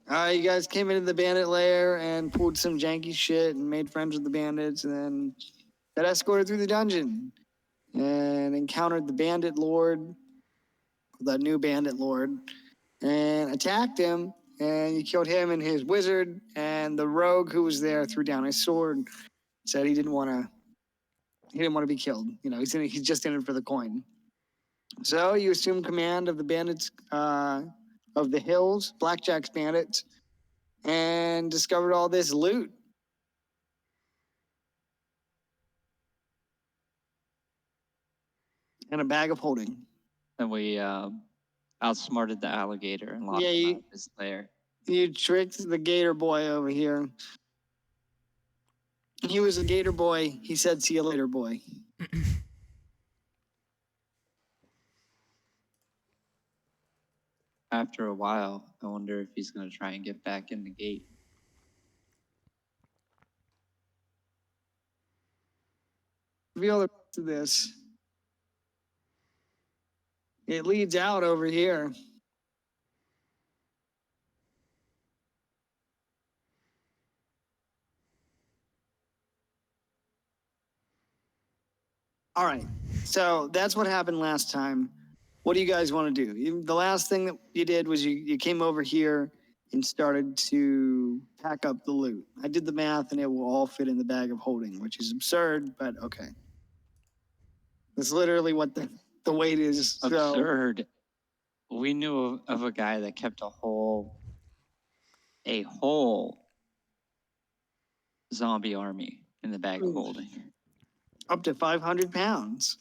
You guys came into the bandit lair and pulled some janky shit and made friends with the bandits, and then got escorted through the dungeon and encountered the bandit lord, the new bandit lord, and attacked him. And you killed him and his wizard, and the rogue who was there threw down his sword, said he didn't want to be killed. You know, he's just in it for the coin. So you assume command of the bandits of the hills, Blackjack's bandits, and discovered all this loot. And a bag of holding. And we outsmarted the alligator and locked him out of his lair. You tricked the gator boy over here. He was a gator boy. He said, "See you later, boy." After a while, I wonder if he's going to try and get back in the gate. Reveal the rest of this. It leads out over here. All right. So that's what happened last time. What do you guys want to do? The last thing that you did was you came over here and started to pack up the loot. I did the math and it will all fit in the bag of holding, which is absurd, but okay. That's literally what the weight is. Absurd. So, we knew of a guy that kept a whole zombie army in the bag of holding. Up to 500 pounds.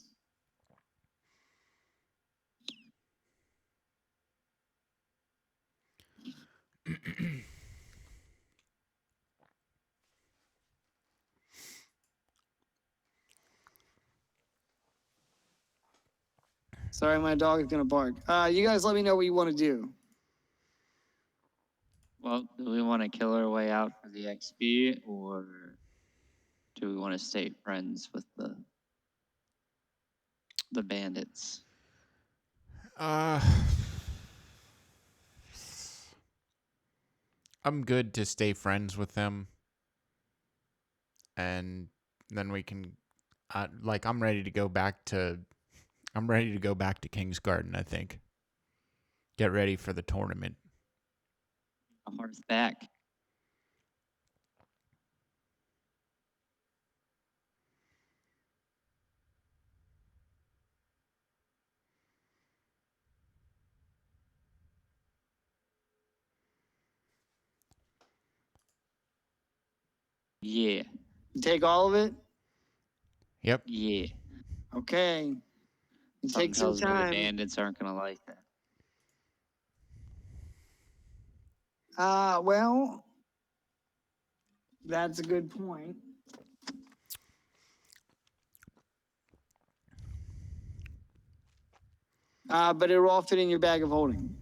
Sorry, my dog is gonna bark. You guys let me know what you want to do. Well, do we want to kill our way out for the XP, or do we want to stay friends with the bandits? I'm good to stay friends with them, and then we can, I'm ready to go back to King's Garden. I think. Get ready for the tournament. A horse back. Yeah. You take all of it? Yep. Yeah. Okay. It takes some time. The bandits aren't going to like that. Well, that's a good point. But it'll all fit in your bag of holding.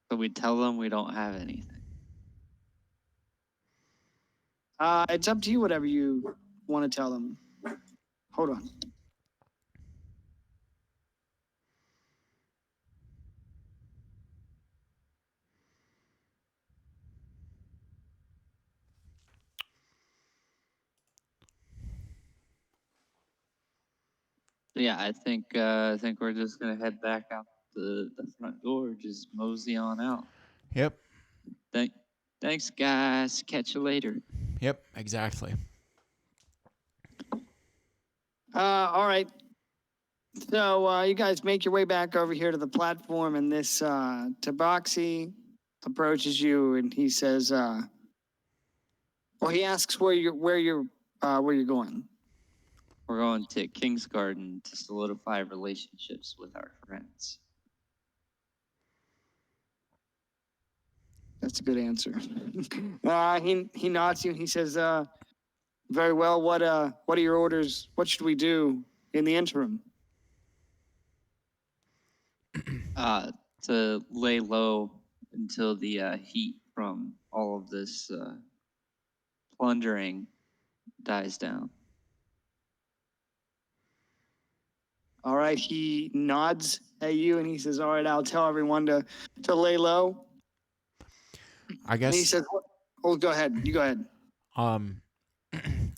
So we tell them we don't have anything. It's up to you, whatever you want to tell them. Hold on. Yeah, I think we're just gonna head back out the front door, just mosey on out. Yep. Thanks, guys. Catch you later. Yep, exactly. All right. So you guys make your way back over here to the platform, and this Tabaxi approaches you, and he says, "Well, he asks where you're going." We're going to King's Garden to solidify relationships with our friends. That's a good answer. He nods you. He says, "Very well. What are your orders? What should we do in the interim?" To lay low until the heat from all of this plundering dies down. All right, he nods at you and he says, "All right, I'll tell everyone to lay low." I And he guess says, "Oh, go ahead. You go ahead." um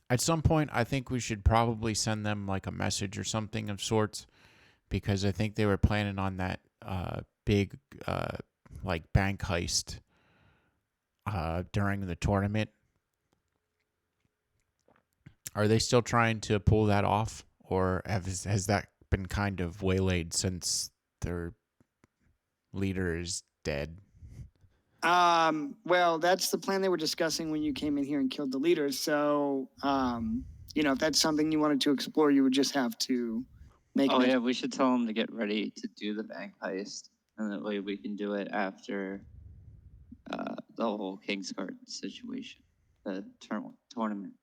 at some point I think we should probably send them like a message or something of sorts, because I think they were planning on that big like bank heist during the tournament. Are they still trying to pull that off, or has that been kind of waylaid since their leader is dead? Well, that's the plan they were discussing when you came in here and killed the leaders. So, if that's something you wanted to explore, you would just have to make. Oh yeah, we should tell them to get ready to do the bank heist, and that way we can do it after the whole Kingsguard situation, the tournament.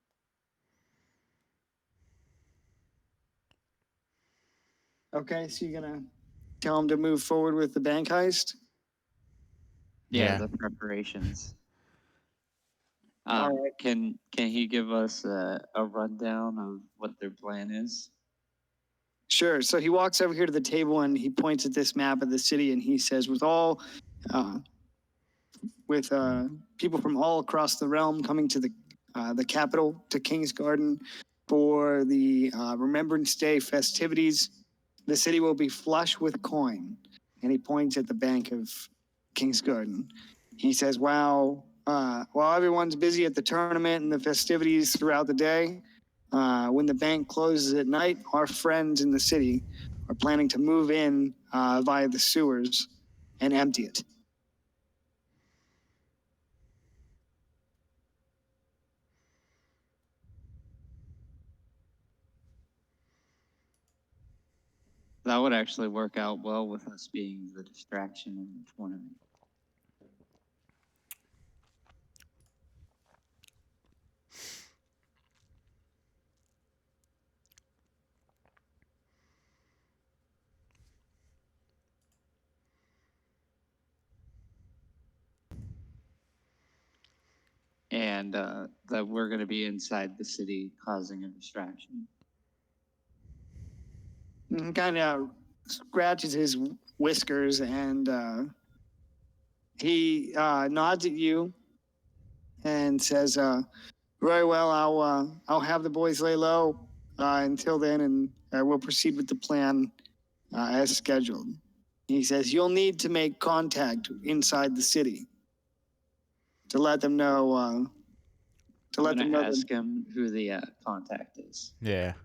Okay, so you're gonna tell them to move forward with the bank heist. Yeah, Yeah. the preparations. All right. Can he give us a rundown of what their plan is? Sure. So he walks over here to the table and he points at this map of the city and he says, with people from all across the realm coming to the capital, to King's Garden, for the Remembrance Day festivities, the city will be flush with coin. And he points at the bank of King's Garden. He says, while everyone's busy at the tournament and the festivities throughout the day, when the bank closes at night, our friends in the city are planning to move in via the sewers and empty it. That would actually work out well with us being the distraction in the tournament. And that we're going to be inside the city causing a distraction. Kind of scratches his whiskers and he nods at you and says, "Very well. I'll have the boys lay low until then, and we'll proceed with the plan as scheduled." He says, "You'll need to make contact inside the city to let them know." I'm going to ask him who the contact is. Yeah.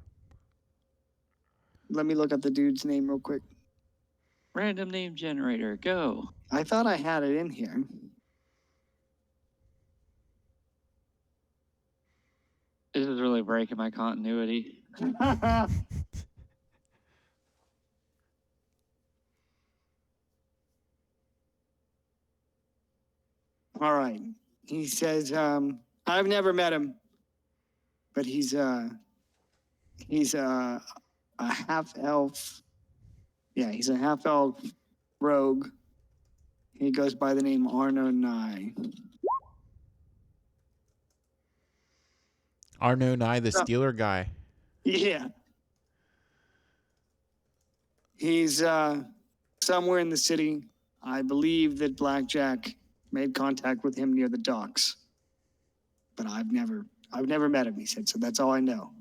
Let me look up the dude's name real quick. Random name generator, go. I thought I had it in here. This is really breaking my continuity. All right. He says, "I've never met him, but he's a half elf. Yeah, he's a half elf rogue. He goes by the name Arno Nye." Arno Nye, the Steeler guy. Yeah. He's somewhere in the city. I believe that Blackjack made contact with him near the docks. But I've never met him, he said, so that's all I know.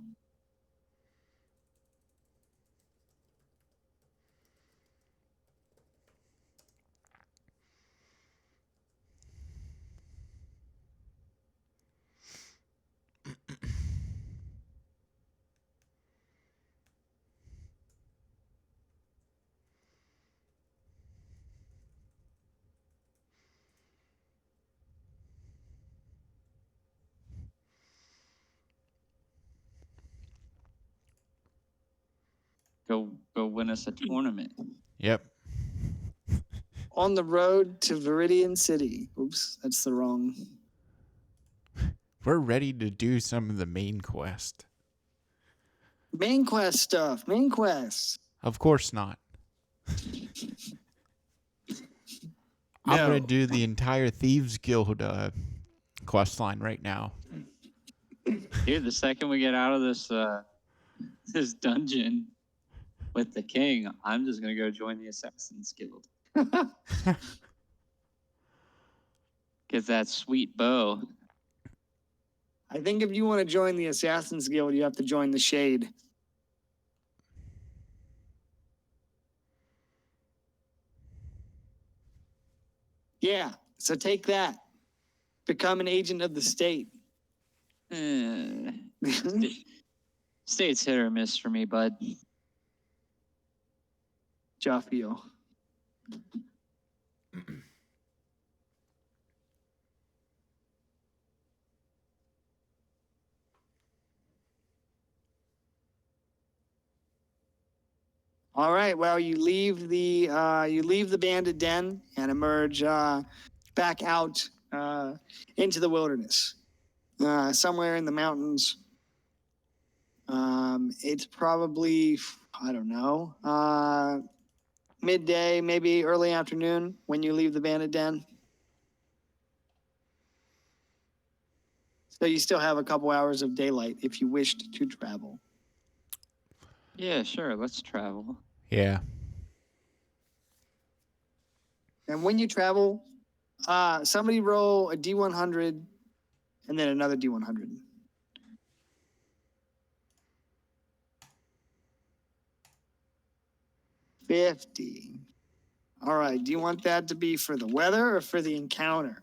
Go win us a tournament. Yep. On the road to Viridian City. Oops, that's the wrong. We're ready to do some of the main quest. Main quest stuff. Main quest. Of course not. I'm No. going to do the entire Thieves Guild quest line right now. Dude, the second we get out of this this dungeon with the king, I'm just gonna go join the Assassin's Guild. Get that sweet bow. I think if you want to join the Assassin's Guild, you have to join the Shade. Yeah, so take that. Become an agent of the state. State's hit or miss for me, bud. Jaffiel. All right. Well, you leave the bandit den and emerge back out into the wilderness, somewhere in the mountains. It's probably, I don't know, midday, maybe early afternoon when you leave the bandit den. So you still have a couple hours of daylight if you wished to travel. Yeah, sure. Let's travel. Yeah. And when you travel, somebody roll a D100 and then another D100. $50. All right. Do you want that to be for the weather or for the encounter?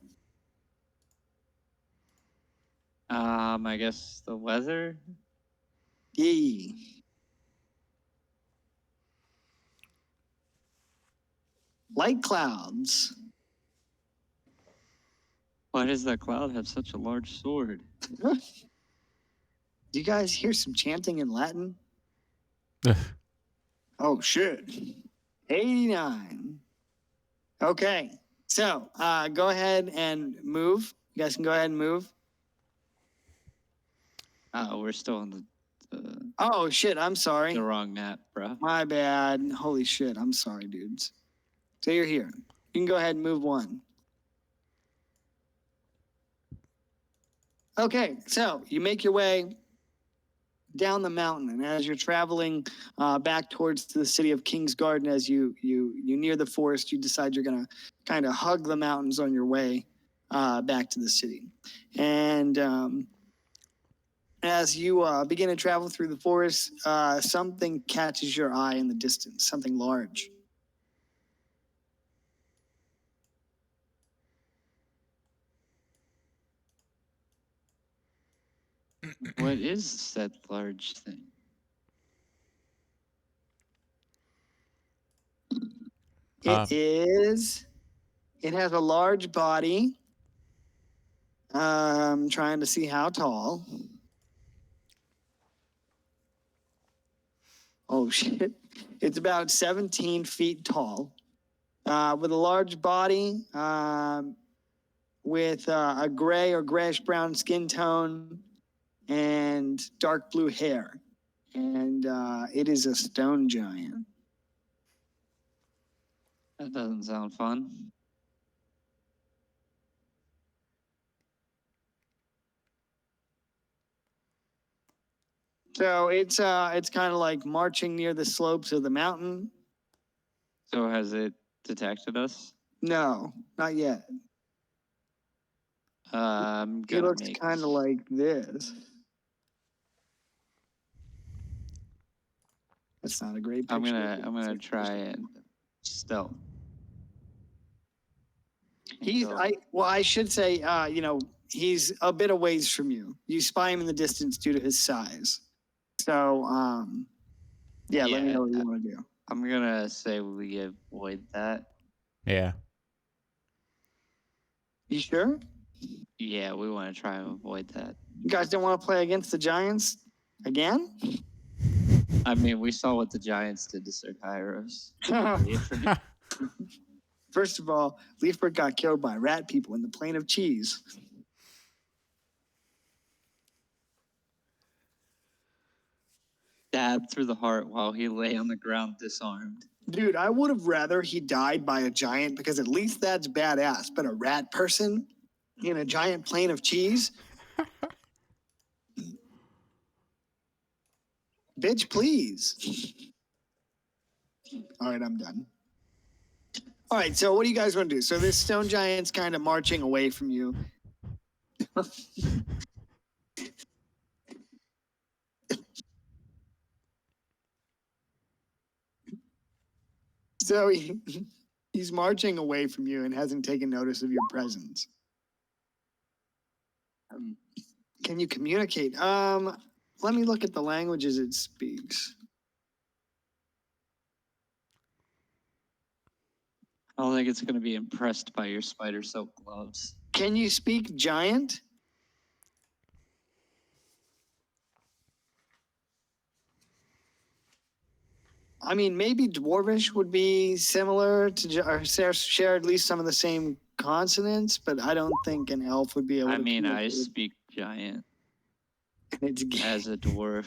I guess the weather. Yee. Light clouds. Why does that cloud have such a large sword? Do you guys hear some chanting in Latin? Oh, shit. 89. Okay. So go ahead and move. You guys can go ahead and move. We're still on the Oh, shit. I'm sorry. wrong map, bro. My bad. Holy shit. I'm sorry, dudes. So you're here. You can go ahead and move one. Okay, so you make your way down the mountain, and as you're traveling back towards the city of King's Garden, as you near the forest, you decide you're gonna kind of hug the mountains on your way back to the city. And as you begin to travel through the forest, something catches your eye in the distance, something large. What is that large thing? It has a large body. Trying to see how tall. Oh, shit. It's about 17 feet tall, with a large body, with a gray or grayish brown skin tone and dark blue hair. And it is a stone giant. That doesn't sound fun. So it's kind of like marching near the slopes of the mountain. So has it detected us? No, not yet. I'm It gonna looks make. kind of like this. That's not a great picture. I'm gonna try and stealth. I should say, he's a bit a ways from you. You spy him in the distance due to his size. So, let me know what you want to do. I'm gonna say we avoid that. Yeah. You sure? Yeah, we want to try and avoid that. You guys don't want to play against the Giants again? I mean, we saw what the Giants did to Sir Kairos. First of all, Leafbird got killed by rat people in the Plain of Cheese. Stabbed through the heart while he lay on the ground disarmed. Dude, I would have rather he died by a giant because at least that's badass. But a rat person in a giant plain of cheese? Bitch, please. All right, I'm done. All right, so what do you guys want to do? So this stone giant's kind of marching away from you. So he's marching away from you and hasn't taken notice of your presence. Can you communicate? Let me look at the languages it speaks. I don't think it's going to be impressed by your spider silk gloves. Can you speak giant? I mean, maybe dwarvish would be similar to, or share at least some of the same consonants, but I don't think an elf would be able I to. mean, I communicate. speak giant It's as a dwarf.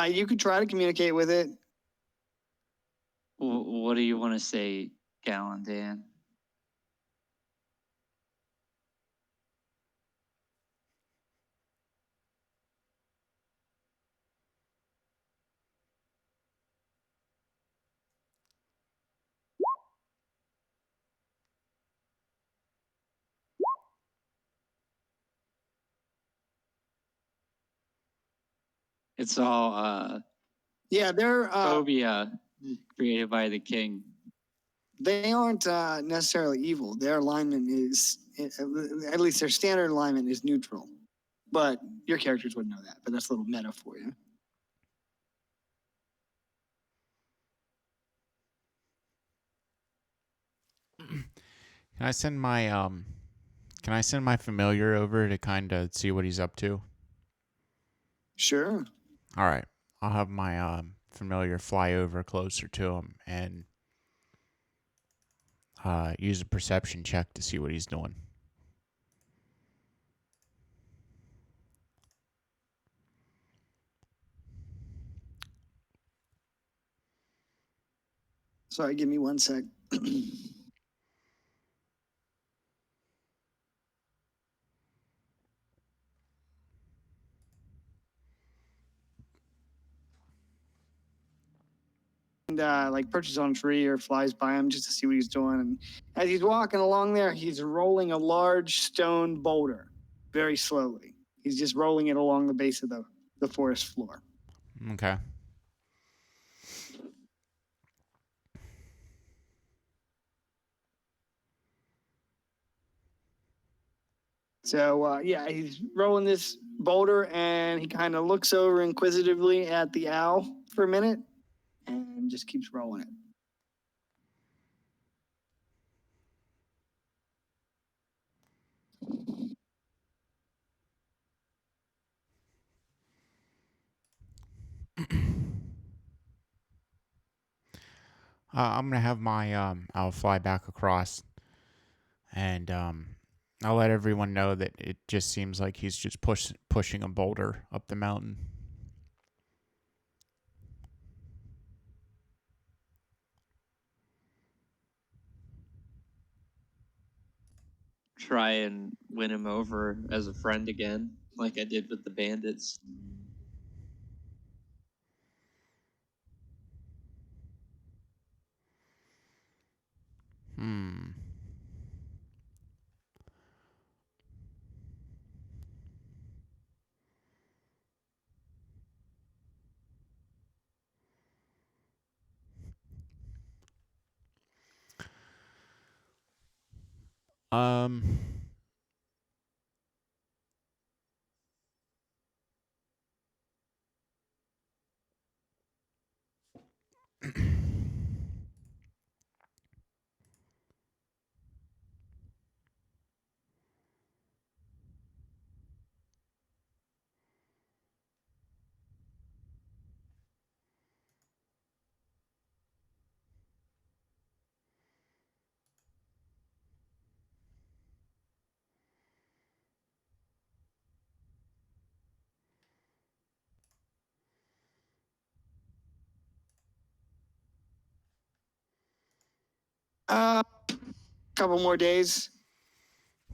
you could try to communicate with it. What do you want to say, Galandan? It's all Yeah, they're phobia created by the king. they aren't necessarily evil. Their alignment is, at least their standard alignment is neutral. But your characters wouldn't know that. But that's a little meta for you. Can I send my familiar over to kind of see what he's up to? Sure. All right. I'll have my familiar fly over closer to him and use a perception check to see what he's doing. Sorry, give me 1 sec. And like perches on a tree or flies by him just to see what he's doing. And as he's walking along there, he's rolling a large stone boulder very slowly. He's just rolling it along the base of the forest floor. Okay. So yeah, he's rolling this boulder and he kind of looks over inquisitively at the owl for a minute and just keeps rolling it. I'm gonna have my I'll fly back across, and I'll let everyone know that it just seems like he's just pushing a boulder up the mountain. Try and win him over as a friend again, like I did with the bandits. Hmm. Um. Couple more days.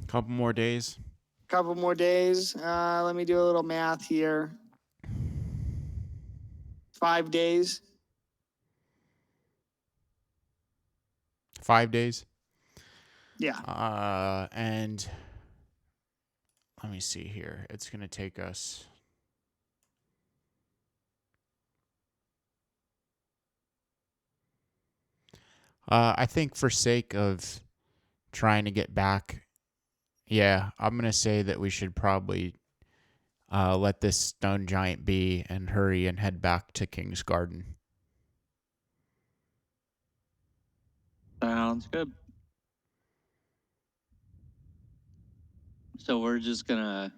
Couple more days. Couple more days. Let me do a little math here. 5 days. 5 days. Yeah. And let me see here. It's going to take us. I think for sake of trying to get back, yeah, I'm going to say that we should probably let this stone giant be and hurry and head back to King's Garden. Sounds good. So we're just gonna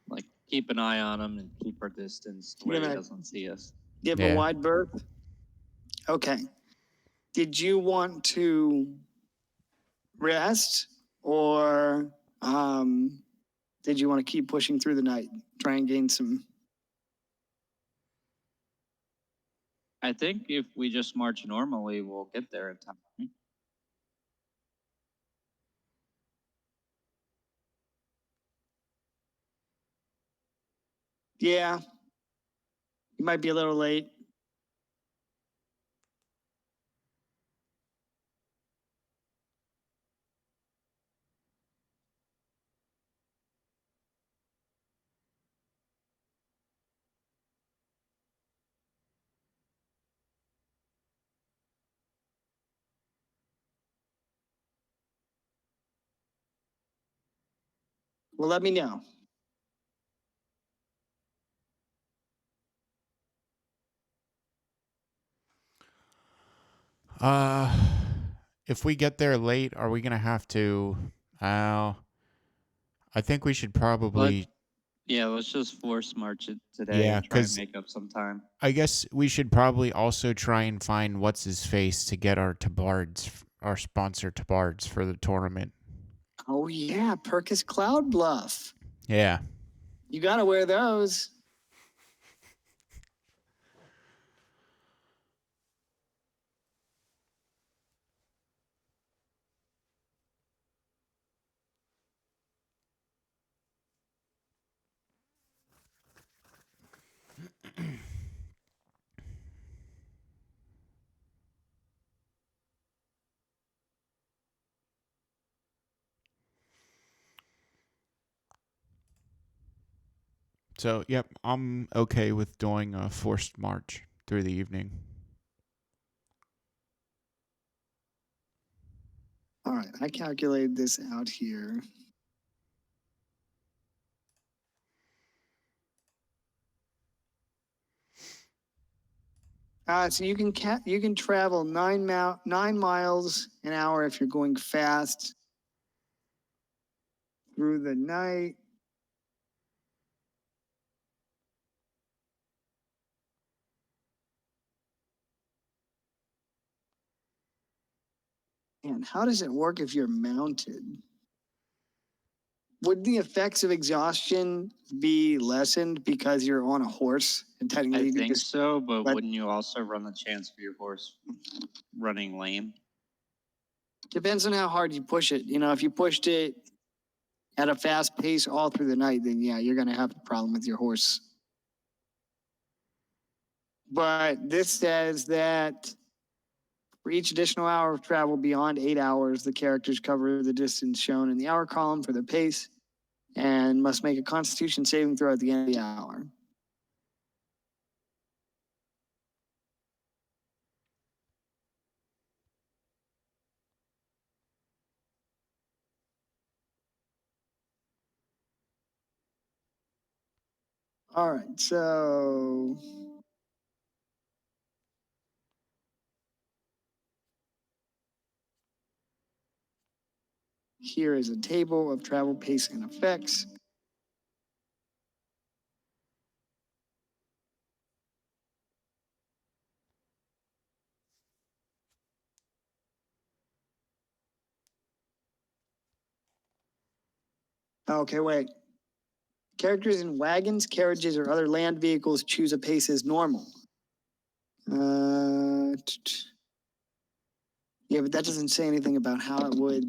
like keep an eye on him and keep our distance to where he Gonna- doesn't see us. Give him a Yeah. wide berth. Okay. Did you want to rest or did you want to keep pushing through the night, try and gain some? I think if we just march normally, we'll get there in time. Yeah, you might be a little late. Well, let me know. If we get there late, are we going to have to. I think we should probably. Yeah, let's just force march it today Yeah, and try and 'cause- make up some time. I guess we should probably also try and find what's his face to get our Tabards, our sponsor Tabards for the tournament. Oh yeah, Perkis Cloud Bluff. Yeah. You gotta wear those. So, yep, I'm okay with doing a forced march through the evening. All right, I calculated this out here. So you can travel 9 miles an hour if you're going fast through the night. And how does it work if you're mounted? Would the effects of exhaustion be lessened because you're on a horse and I technically you can think just so, but let- wouldn't you also run the chance for your horse running lame? depends on how hard you push it. You know, if you pushed it at a fast pace all through the night, then yeah, you're gonna have a problem with your horse. But this says that for each additional hour of travel beyond 8 hours, the characters cover the distance shown in the hour column for their pace and must make a constitution saving throw at the end of the hour. All right, so here is a table of travel pace and effects. Okay, wait. Characters in wagons, carriages, or other land vehicles choose a pace as normal. Yeah, but that doesn't say anything about how it would.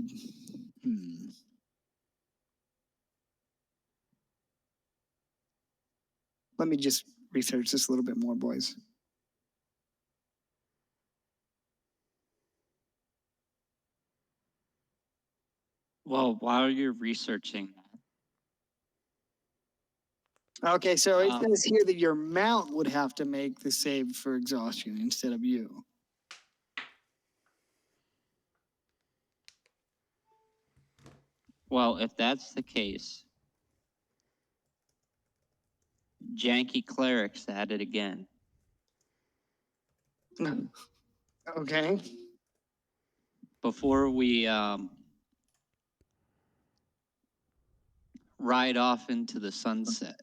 Let me just research this a little bit more, boys. Well, while you're researching Okay, so it Um, says here that your mount would have to make the save for exhaustion instead of you. well, if that's the case, Janky Cleric's at it again. Okay. Before we ride off into the sunset,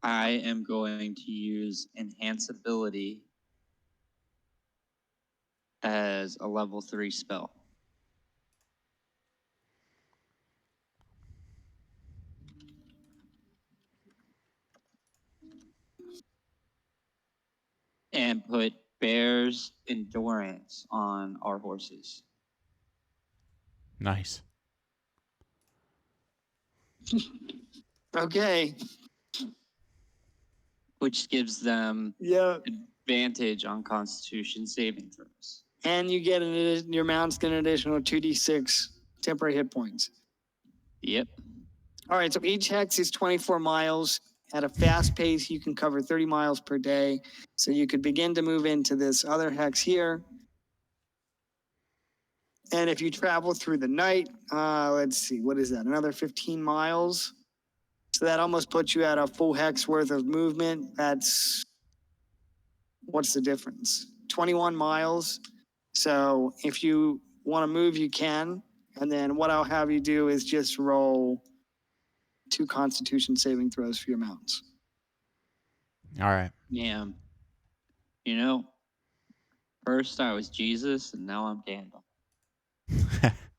I am going to use Enhance Ability as a level 3 spell. And put Bear's Endurance on our horses. Nice. Okay. Which gives them Yeah. advantage on Constitution saving throws. And you get your mount's get an additional 2d6 temporary hit points. Yep. All right, so each hex is 24 miles. At a fast pace, you can cover 30 miles per day. So you could begin to move into this other hex here. And if you travel through the night, let's see, what is that? Another 15 miles. So that almost puts you at a full hex worth of movement. That's, what's the difference? 21 miles. So if you want to move, you can. And then what I'll have you do is just roll 2 Constitution saving throws for your mounts. All right. Yeah. You know, first I was Jesus and now I'm Gandalf.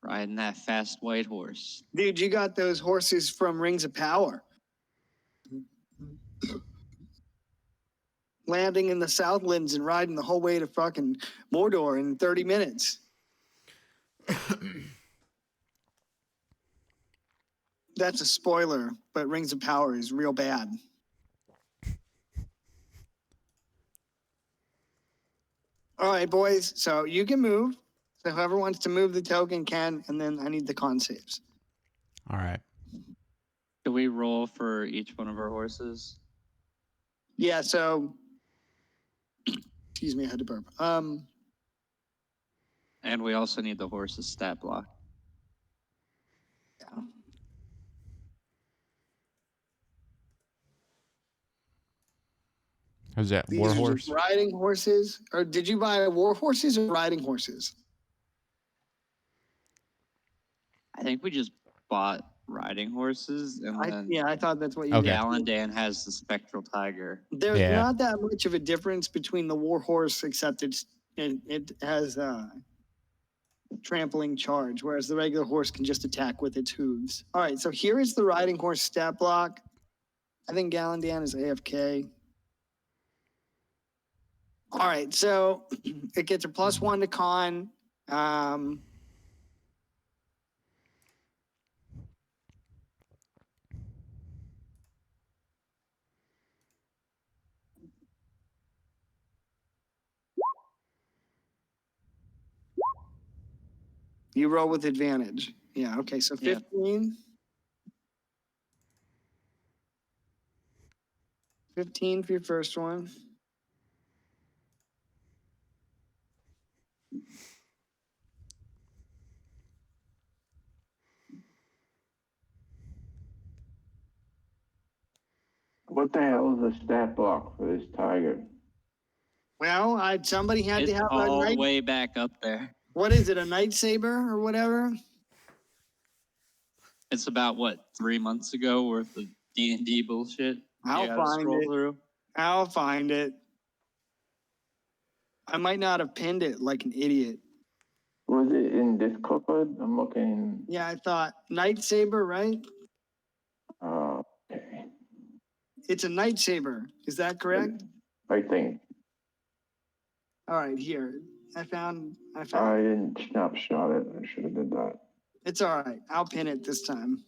Riding that fast white horse. Dude, you got those horses from Rings of Power. Landing in the Southlands and riding the whole way to fucking Mordor in 30 minutes. That's a spoiler, but Rings of Power is real bad. All right, boys. So you can move. So whoever wants to move the token can, and then I need the con saves. All right. Do we roll for each one of our horses? Yeah, so excuse me, I had to burp. And we also need the horse's stat block. Yeah. Is that These war are just horse? riding horses. Or did you buy war horses or riding horses? I think we just bought riding horses and then I thought that's what you Okay. Galandan has the spectral tiger. There's Yeah. not that much of a difference between the war horse, except it has trampling charge, whereas the regular horse can just attack with its hooves. All right, so here is the riding horse stat block. I think Galandan is AFK. All right, so it gets a +1 to con. You roll with advantage. Yeah, okay, so Yeah. 15. 15 for your first one. What the hell is the stat block for this tiger? Well, somebody had It's to have a all the night. way back up there. What is it, a night saber or whatever? It's about what, 3 months ago worth of D&D bullshit. I'll you gotta find scroll it. through. I'll find it. I might not have pinned it like an idiot. Was it in Discord? I'm looking. Yeah, I thought night saber, right? Okay. It's a night saber. Is that correct? I think All right, here. I found. I didn't snapshot it. I should have did that. It's all right. I'll pin it this time.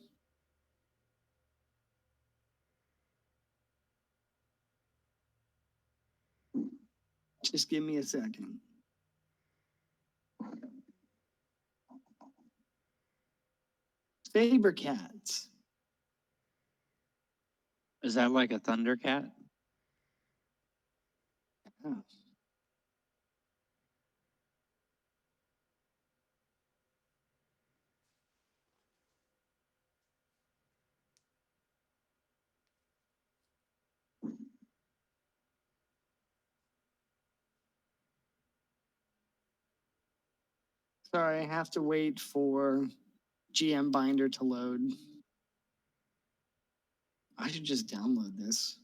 Just give me a second. Saber cats. Is that like a Thundercat? Oh. Sorry, I have to wait for GM Binder to load. I should just download this.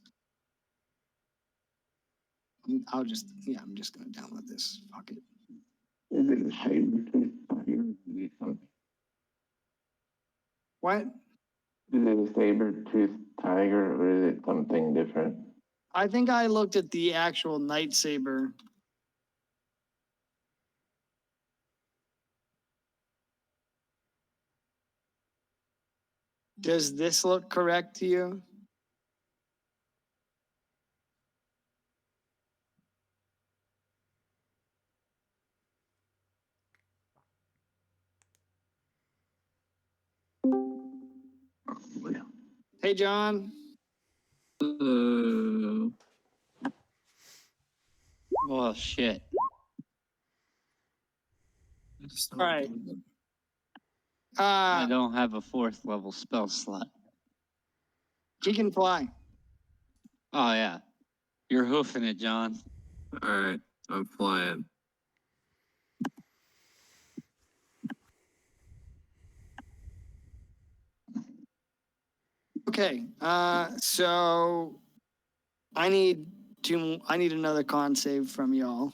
I'm just gonna download this. Fuck it. Is it a saber-tooth tiger? Is it something? What? Is it a saber-tooth tiger or is it something different? I think I looked at the actual Night Saber. Does this look correct to you? Hey, John. Well, shit. All right. I don't have a 4th level spell slot. He can fly. Oh, yeah. You're hoofing it, John. All right, I'm flying. Okay. So I need another con save from y'all.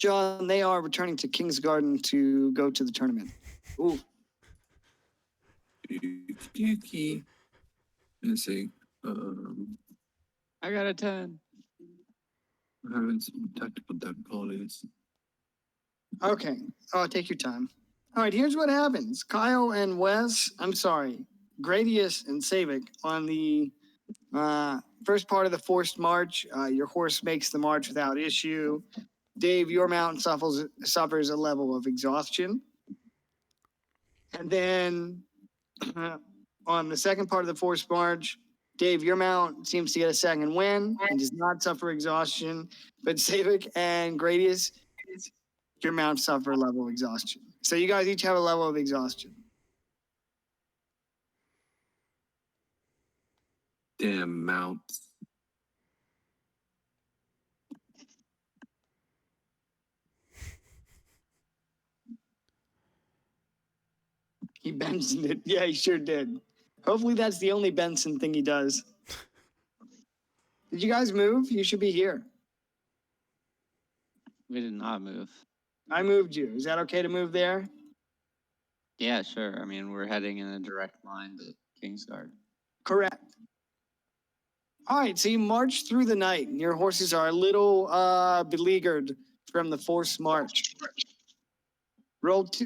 John, they are returning to King's Garden to go to the tournament. Ooh. Yuki. Let's see. I got a 10. I'm having some technical difficulties. Okay. Oh, take your time. All right, here's what happens. Kyle and Gradius and Savic on the first part of the forced march. Your horse makes the march without issue. Dave, your mount suffers a level of exhaustion. And then on the second part of the forced march, Dave, your mount seems to get a second win and does not suffer exhaustion. But Savic and Gradius, your mount suffer a level of exhaustion. So you guys each have a level of exhaustion. Damn mount. He Benson it. Yeah, he sure did. Hopefully that's the only Benson thing he does. Did you guys move? You should be here. We did not move. I moved you. Is that okay to move there? Yeah, sure. I mean, we're heading in a direct line to Kingsguard. Correct. All right, so you march through the night. Your horses are a little beleaguered from the forced march.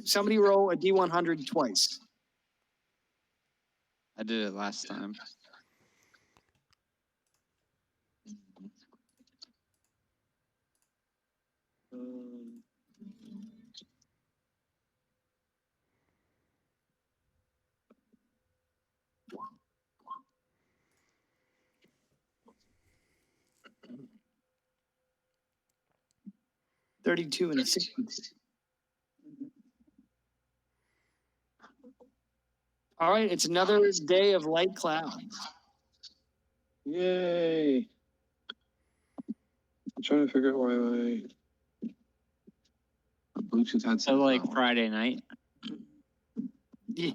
Somebody roll a D100 twice. I did it last time. $32 and a 60. All right, it's another day of light clouds. Yay! I'm trying to figure out why my Bluetooth had So some like problem. Friday night. Yeah.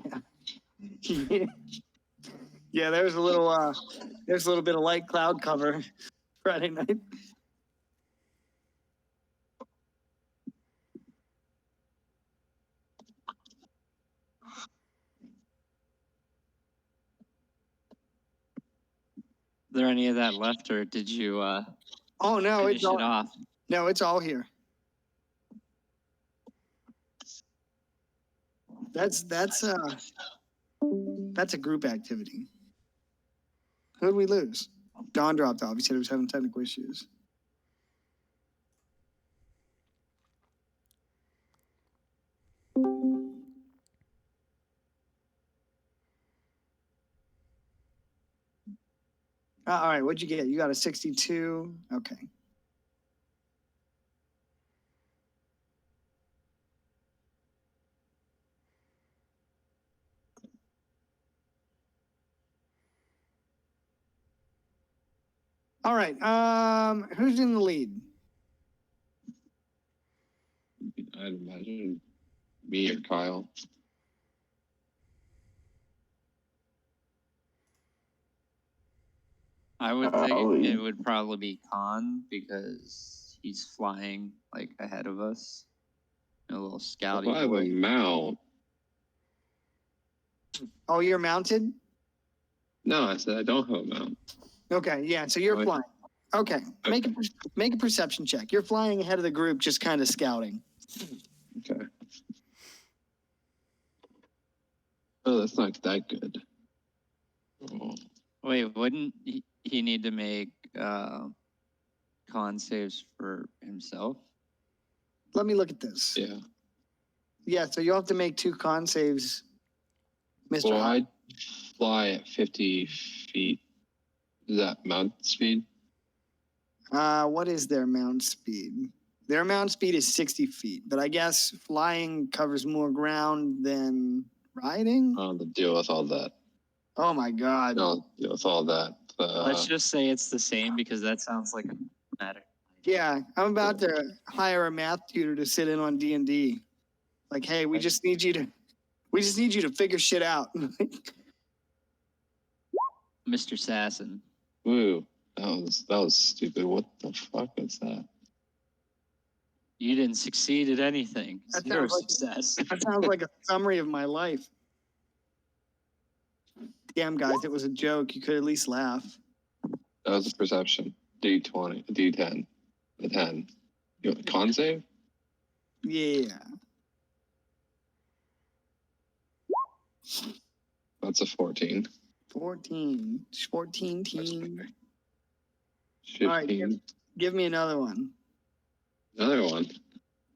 Yeah, there's a little bit of light cloud cover Friday night. Is there any of that left, or did you Oh no, finish it off? No, it's all here. That's a group activity. Who did we lose? Don dropped off. He said he was having technical issues. All right, what'd you get? You got a 62. Okay. All right. Who's in the lead? I'd imagine me or Kyle. I would I'll think lead. it would probably be Khan because he's flying like ahead of us. A little scouty If I have a boy. mount. Oh, you're mounted? No, I said I don't have a mount. Okay, yeah, so you're Oh, flying. Okay, make a perception check. You're flying ahead of the group, just kind of scouting. Okay. Oh, that's not that good. Oh, Wait, wouldn't he need to make con saves for himself? Let me look at this. yeah. Yeah, so you'll have to make 2 con saves, Mr. Well, Hyde. I fly at 50 feet. Is that mount speed? What is their mount speed? Their mount speed is 60 feet, but I guess flying covers more ground than riding. I'll have to deal with all that. Oh my God. I'll deal with all that. Let's just say it's the same because that sounds like a matter. Yeah, I'm about to hire a math tutor to sit in on D&D. Like, hey, we just need you to figure shit out. Mr. Sasson. Woo. That was stupid. What the fuck is that? You didn't succeed at anything. That Zero sounds like- success. That sounds like a summary of my life. Damn, guys, it was a joke. You could at least laugh. That was a perception. D20, D10, a 10. You want a con save? Yeah. That's a 14. 14 That's teen. better. all right, 15. Give me another one. Another one.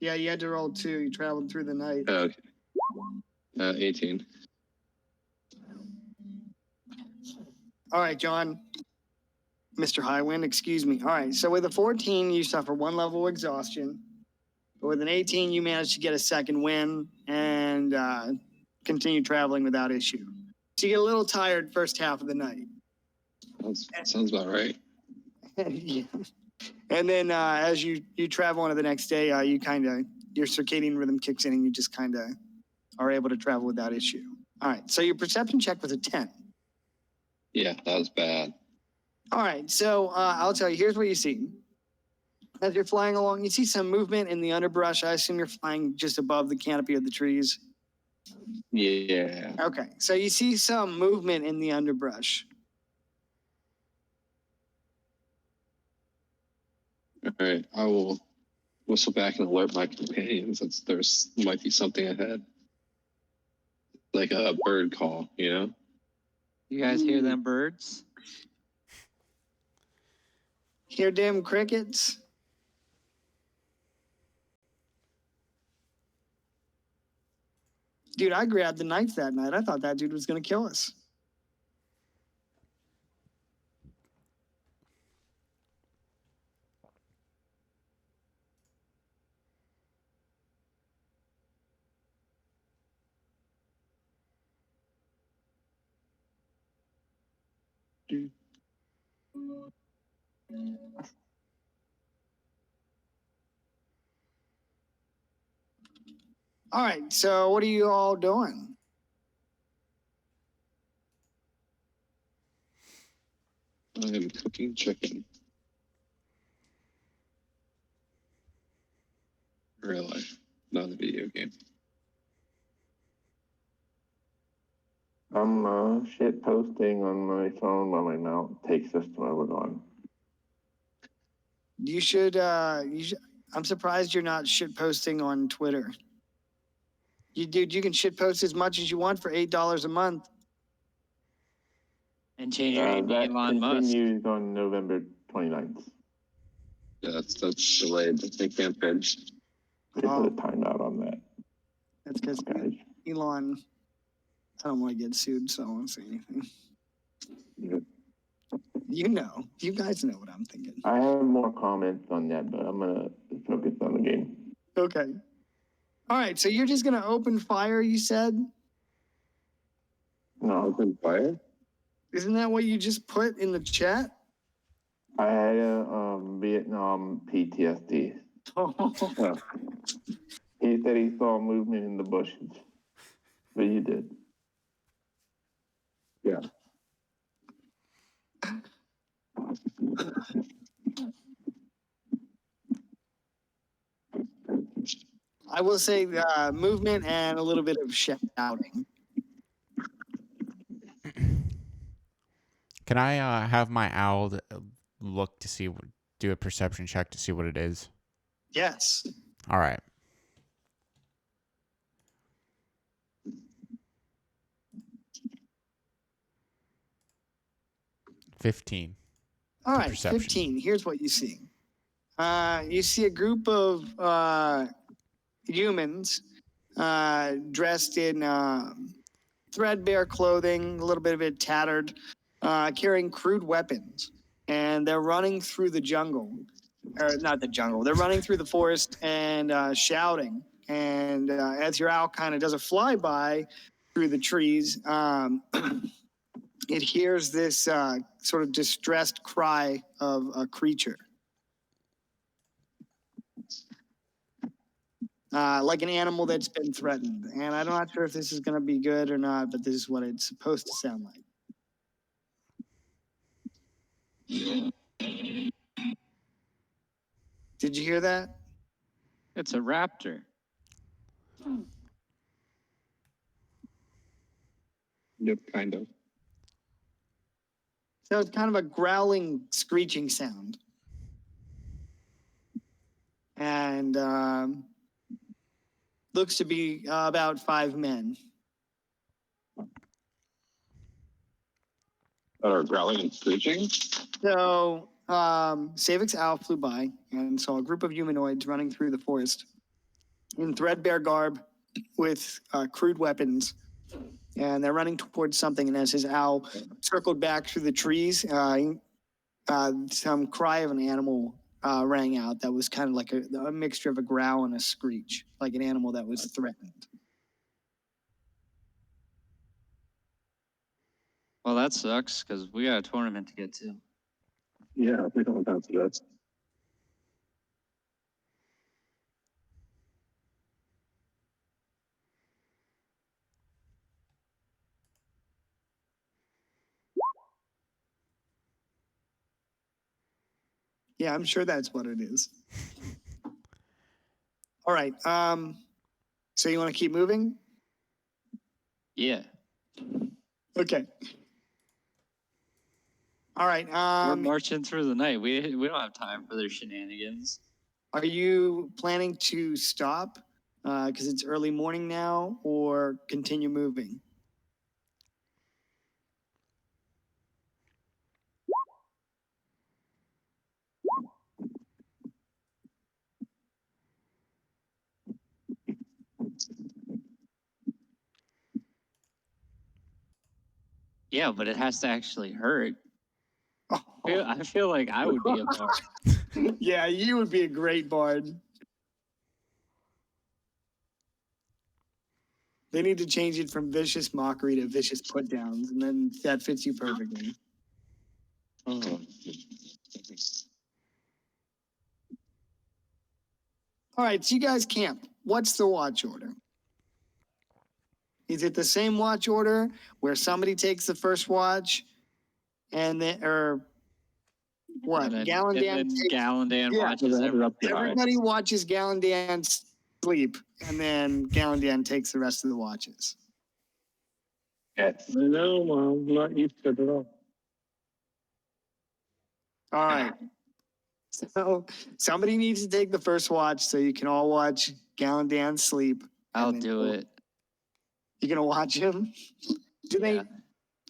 Yeah, you had to roll 2. You traveled through the night. Okay. 18. All right, John. Mr. Highwind, excuse me. All right, so with a 14, you suffer 1 level exhaustion. But with an 18, you manage to get a second win and continue traveling without issue. So you get a little tired first half of the night. Sounds about right. Yeah. And then as you travel into the next day, your circadian rhythm kicks in and you just kind of are able to travel without issue. All right, so your perception check was a 10. Yeah, that was bad. All right, so I'll tell you, here's what you see. As you're flying along, you see some movement in the underbrush. I assume you're flying just above the canopy of the trees. Yeah. Okay, so you see some movement in the underbrush. All right. I will whistle back and alert my companions that there's might be something ahead. Like a bird call, you know? You guys hear them birds? Hear them crickets? Dude, I grabbed the knife that night. I thought that dude was going to kill us. All right, so what are you all doing? I am cooking chicken. Real life, not a video game. I'm shit posting on my phone while my mount takes system over on. You should, I'm surprised you're not shit posting on Twitter. You can shit post as much as you want for $8 a month. And change your name to That Elon Musk. continues on November 29th. Yeah, that's delayed. They can't bridge. They put a Oh. timeout on that. That's because Guys. Elon. I don't want to get sued, so I won't say anything. Yeah. You know, you guys know what I'm thinking. I have more comments on that, but I'm gonna focus on the game. Okay. All right, so you're just gonna open fire, you said? No, Open fire? Isn't that what you just put in the chat? I had a Vietnam PTSD. He said he saw movement in the bushes, but you did. Yeah. I will say movement and a little bit of shouting. Can I have my owl look to see, do a perception check to see what it is? Yes. All right. $15. All right, Perception. 15. Here's what you see. You see a group of humans dressed in threadbare clothing, a little bit of it tattered, carrying crude weapons. And they're running through the jungle. Or not the jungle. They're running through the forest and shouting. And as your owl kind of does a flyby through the trees, it hears this sort of distressed cry of a creature. Like an animal that's been threatened. And I'm not sure if this is going to be good or not, but this is what it's supposed to sound like. Did you hear that? It's a raptor. Yep, kind of. So it's kind of a growling, screeching sound. And looks to be about 5 men. That are growling and screeching? So Savix Owl flew by and saw a group of humanoids running through the forest in threadbare garb with crude weapons. And they're running towards something. And as his owl circled back through the trees, some cry of an animal rang out that was kind of like a mixture of a growl and a screech, like an animal that was threatened. Well, that sucks because we got a tournament to get to. Yeah, we don't have to that. Yeah, I'm sure that's what it is. All right. So you want to keep moving? Yeah. Okay. All right. We're marching through the night. We don't have time for their shenanigans. Are you planning to stop because it's early morning now, or continue moving? Yeah, but it has to actually hurt. I feel like I would be a bard. Yeah, you would be a great bard. They need to change it from vicious mockery to vicious put downs, and then that fits you perfectly. Oh. All right, so you guys camp. What's the watch order? Is it the same watch order where somebody takes the first watch and then, or what? And then Gallandan takes, Gallandan Yeah. watches everybody watches Gallandan sleep, and then Gallandan takes the rest of the watches. Yes. No, Mom, not used to it at all. All right. So somebody needs to take the first watch so you can all watch Gallandan sleep. I'll and then do it. You gonna watch him? Do they? Yeah.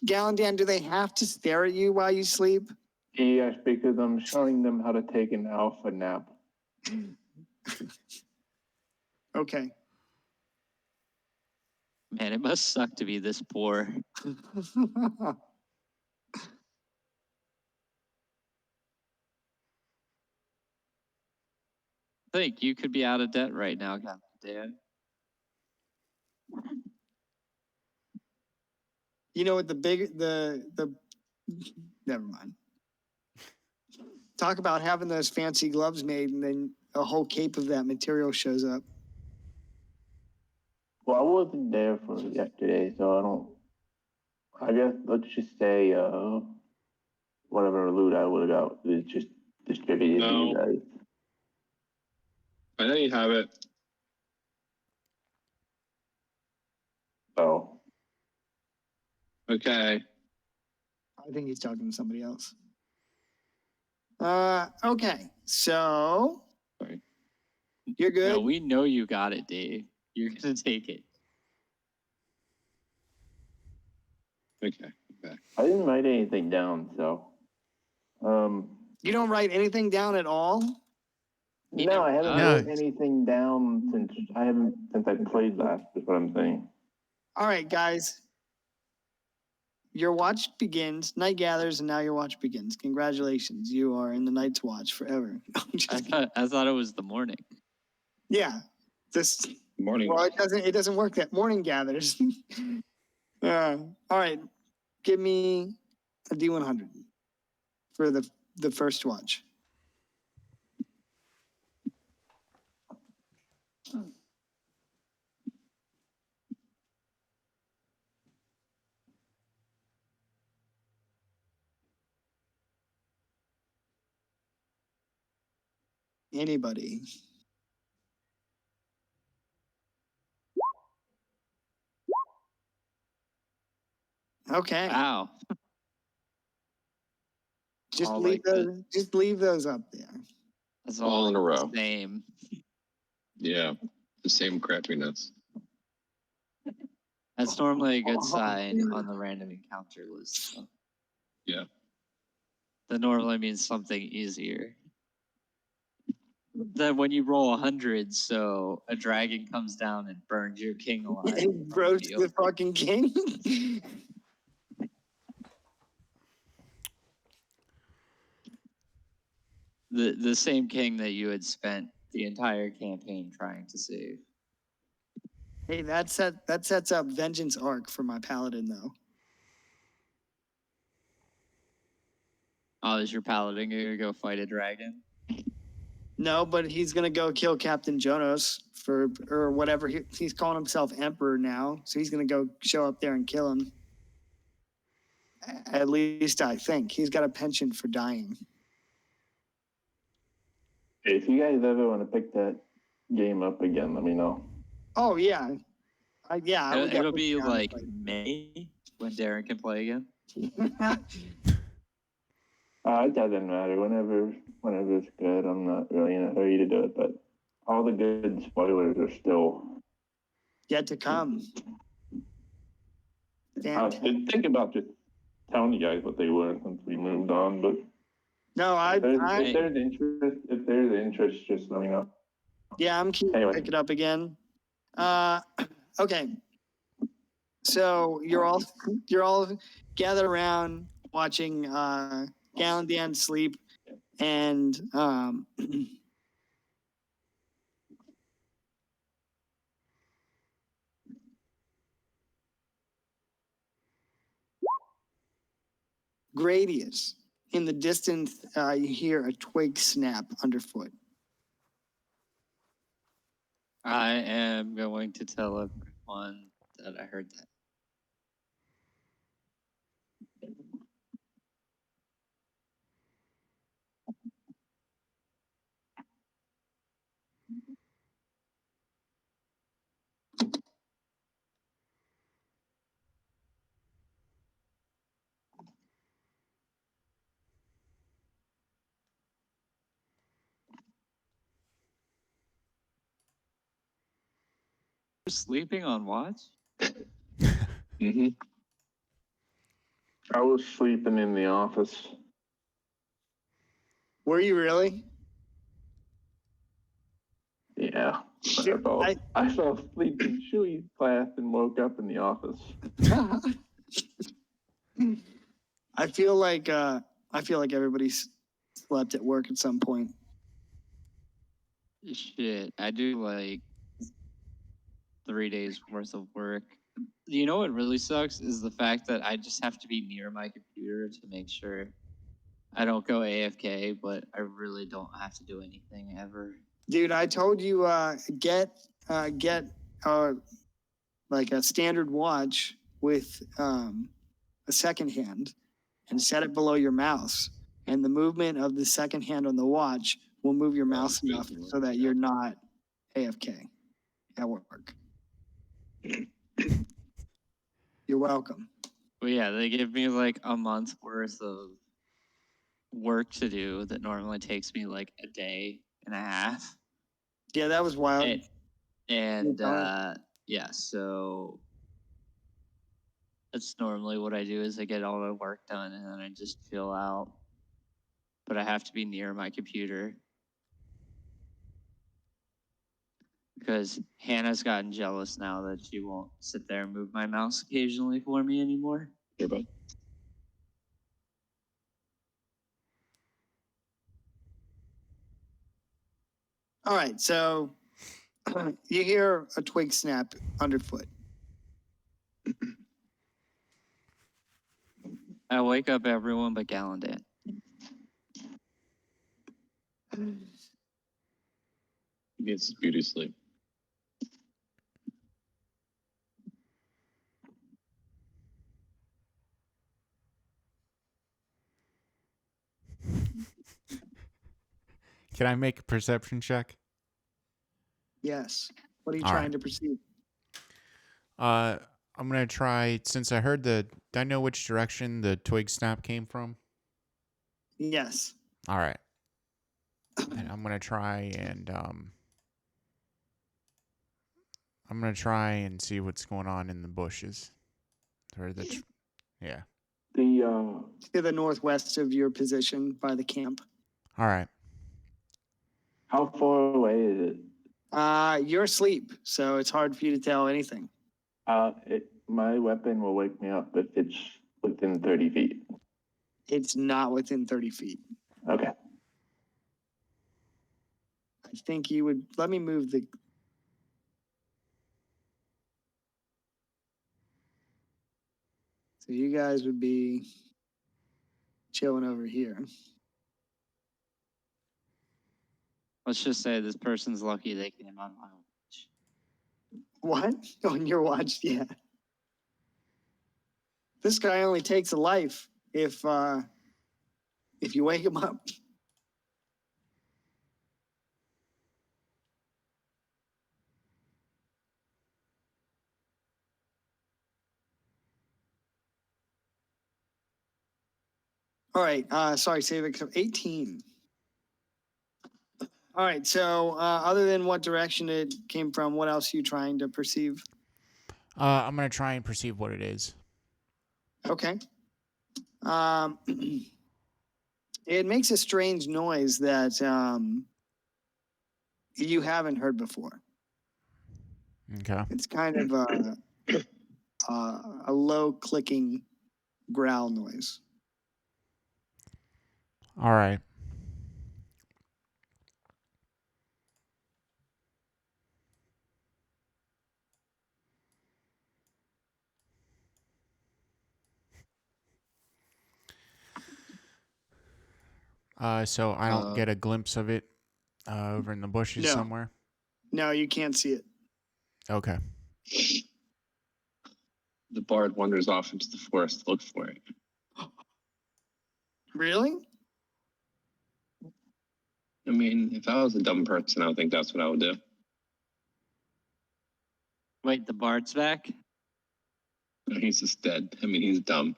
Galandan, do they have to stare at you while you sleep? Yes, because I'm showing them how to take an alpha nap. Okay. Man, it must suck to be this poor. Think you could be out of debt right now, Captain Dan. You know what the never mind. Talk about having those fancy gloves made and then a whole cape of that material shows up. Well, I wasn't there for yesterday, so I don't. I guess let's just say, whatever loot I would have got is just distributed to you No. guys. I know you have it. Oh, Okay. I think he's talking to somebody else. Okay. So Sorry. you're good. No, we know you got it, Dave. You're gonna take it. Okay. I didn't write anything down, so. You don't write anything down at all? He No, never I haven't does. wrote anything down since I played last. Is what I'm saying. All right, guys. Your watch begins. Night gathers, and now your watch begins. Congratulations. You are in the Night's Watch forever. I thought it was the morning. Yeah. This Morning. well, it doesn't work that morning gathers. All right. Give me a D100 for the first watch. Anybody? Okay. Wow. Just all leave like that. those. Just leave those up there. That's All in a row. Same. Yeah. The same crappiness. That's normally a good sign on the random encounter list. So. Yeah. That normally means something easier. Then when you roll 100, so a dragon comes down and burns your king alive. And roast the fucking king. The same king that you had spent the entire campaign trying to save. Hey, that sets up Vengeance Arc for my paladin though. Oh, is your paladin gonna go fight a dragon? No, but he's gonna go kill Captain Jonas or whatever he's calling himself Emperor now. So he's gonna go show up there and kill him. At least I think he's got a penchant for dying. Hey, if you guys ever want to pick that game up again, let me know. Oh yeah, I would It'll definitely be down to like fight. May when Darren can play again. It doesn't matter. Whenever it's good, I'm not really in a hurry to do it. But all the good spoilers are still. Yet to come. I was thinking about just telling you guys what they were since we moved on. But No, if there's interest, just let me know. Yeah, I'm keen Anyway. to pick it up again. Okay. So you're all gathered around watching Galandan sleep, and Gradius. In the distance, you hear a twig snap underfoot. I am going to tell everyone that I heard that. You're sleeping on watch? Mm-hmm. I was sleeping in the office. Were you really? Yeah. Dude, I fell asleep in Shui's class and woke up in the office. I feel like everybody's slept at work at some point. Shit, I do like 3 days worth of work. You know what really sucks is the fact that I just have to be near my computer to make sure I don't go AFK, but I really don't have to do anything ever. Dude, I told you get like a standard watch with a second hand and set it below your mouse. And the movement of the second hand on the watch will move your mouse enough so that you're not AFK at work. You're welcome. But yeah, they give me like a month's worth of work to do that normally takes me like a day and a half. Yeah, that was wild. And fine. yeah, so that's normally what I do is I get all my work done and then I just chill out. But I have to be near my computer. Because Hannah's gotten jealous now that she won't sit there and move my mouse occasionally for me anymore. Here, bud. All right, so you hear a twig snap underfoot. I wake up everyone but Gallandan. He gets his beauty sleep. Can I make a perception check? Yes. What are you All trying right. to perceive? I'm gonna try, since I heard do I know which direction the twig snap came from? Yes. All right. And I'm gonna try and see what's going on in the bushes. Or yeah. To the northwest of your position by the camp. All right. How far away is it? You're asleep, so it's hard for you to tell anything. My weapon will wake me up if it's within 30 feet. It's not within 30 feet. Okay. I think you would let me move the. So you guys would be chilling over here. Let's just say this person's lucky they came on my watch. What? On your watch? Yeah. This guy only takes a life if you wake him up. All right. Sorry, save it. 18. All right. So other than what direction it came from, what else are you trying to perceive? I'm gonna try and perceive what it is. Okay. It makes a strange noise that you haven't heard before. Okay. It's kind of a low clicking growl noise. All right. So I don't get a glimpse of it over in the bushes No. somewhere? No, you can't see it. Okay. The bard wanders off into the forest to look for it. Really? I mean, if I was a dumb person, I would think that's what I would do. Wait, the bard's back? No, he's just dead. I mean, he's dumb.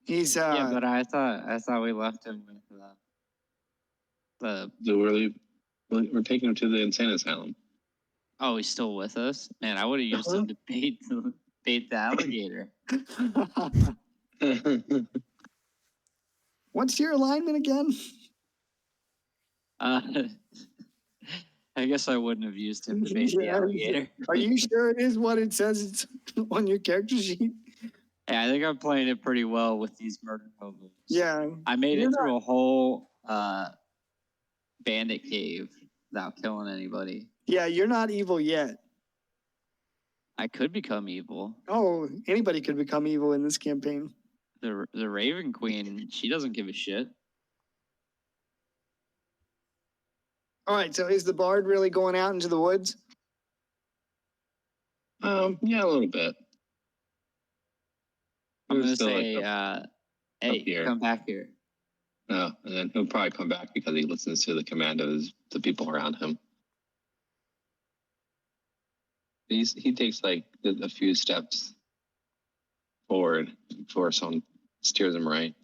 He's Yeah, but I thought we left him with the. So we're taking him to the insane asylum. Oh, he's still with us? Man, I would have used him to bait the alligator. What's your alignment again? Uh, I guess I wouldn't have used him to bait the Yeah. alligator. Are you sure it is what it says it's on your character sheet? Yeah, I think I'm playing it pretty well with these murder hobos. Yeah. I made You're it through a whole bandit cave without killing anybody. Yeah, you're not evil yet. I could become evil. Oh, anybody could become evil in this campaign. The Raven Queen, she doesn't give a shit. All right, so is the bard really going out into the woods? Yeah, a little bit. I'm He was gonna still, say, hey, here. come back here. No, and then he'll probably come back because he listens to the commandos, the people around him. He takes like a few steps forward before someone steers him right.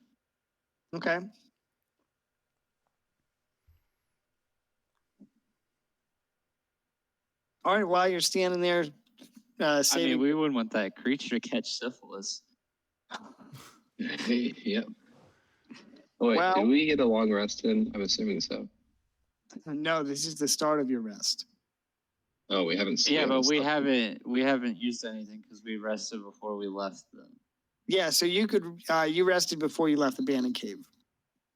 Okay. All right, while you're standing there, I saving. mean, we wouldn't want that creature to catch syphilis. Yep. Oh, wait, Well- did we get a long rest in? I'm assuming so. No, this is the start of your rest. Oh, we haven't. Yeah, but we haven't. haven't used anything because we rested before we left them. Yeah, so you could you rested before you left the bandit cave.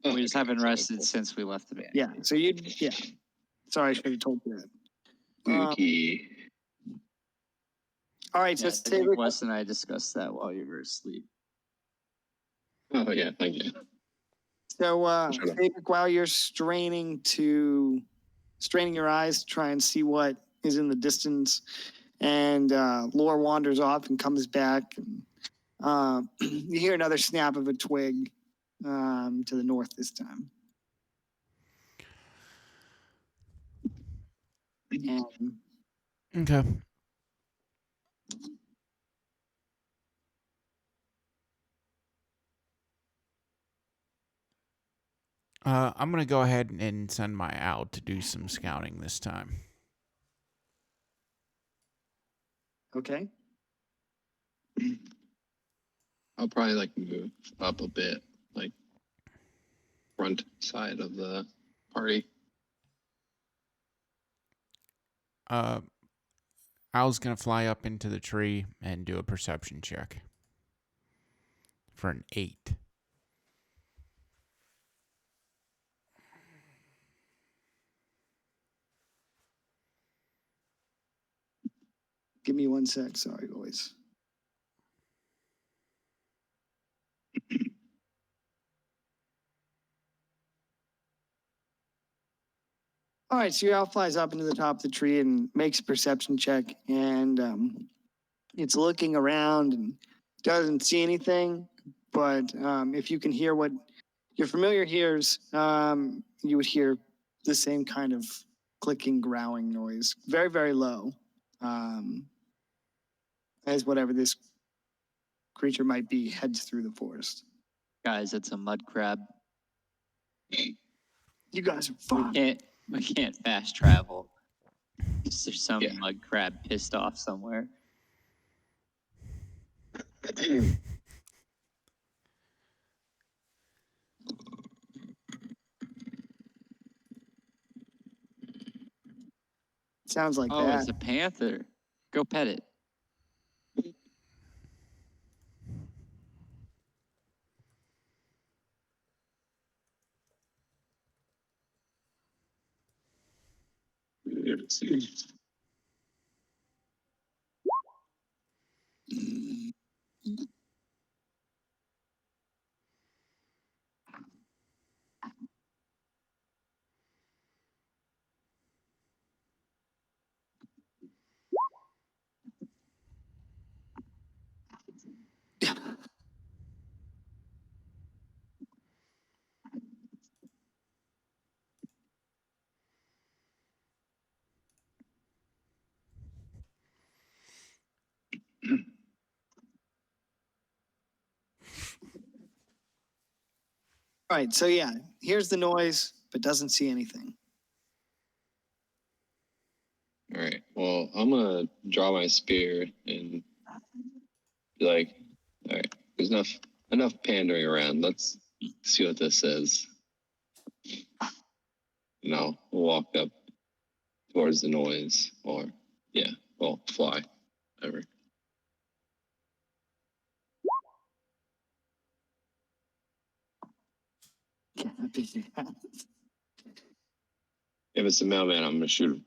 Oh, We just okay, haven't so rested cool. since we left the band. Yeah, so yeah. Sorry, I should have told you that. Spooky. All right, Yeah, so I think Savik, Wes and I discussed that while you were asleep. Oh yeah, thank you. so Sure enough. Savik, while you're straining your eyes to try and see what is in the distance, and Lore wanders off and comes back, and you hear another snap of a twig to the north this time. And Okay. I'm gonna go ahead and send my owl to do some scouting this time. okay. I'll probably like move up a bit, like front side of the party. Owl's gonna fly up into the tree and do a perception check for an 8. Give me 1 sec. Sorry, boys. All right, so your owl flies up into the top of the tree and makes a perception check, and it's looking around and doesn't see anything. But if you can hear what your familiar hears, you would hear the same kind of clicking, growling noise, very, very low, as whatever this creature might be heads through the forest. Guys, it's a mud crab. You guys are fun. We can't fast travel. There's some Yeah. mud crab pissed off somewhere. Sounds like Oh, that. it's a panther. Go pet it. All right, so yeah, here's the noise, but doesn't see anything. All right. Well, I'm gonna draw my spear and be like, all right, there's enough enough pandering around. Let's see what this is. We'll walk up towards the noise, or fly, whatever. If it's a mailman, I'm gonna shoot him.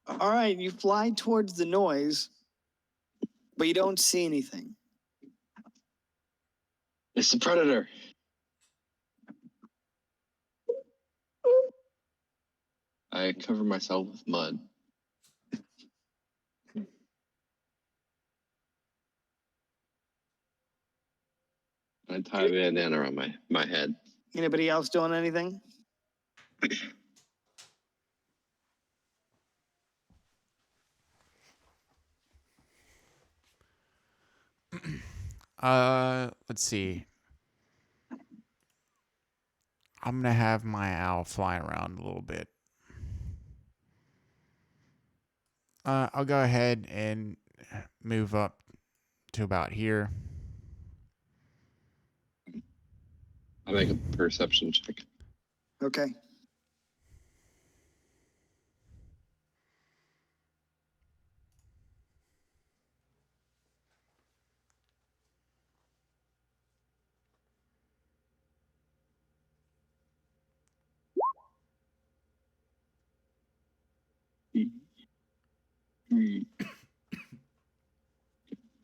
All right, you fly towards the noise, but you don't see anything. It's the predator. I cover myself with mud. I tie a bandana around my head. Anybody else doing anything? Let's see. I'm gonna have my owl fly around a little bit. I'll go ahead and move up to about here. I'll make a perception check. Okay.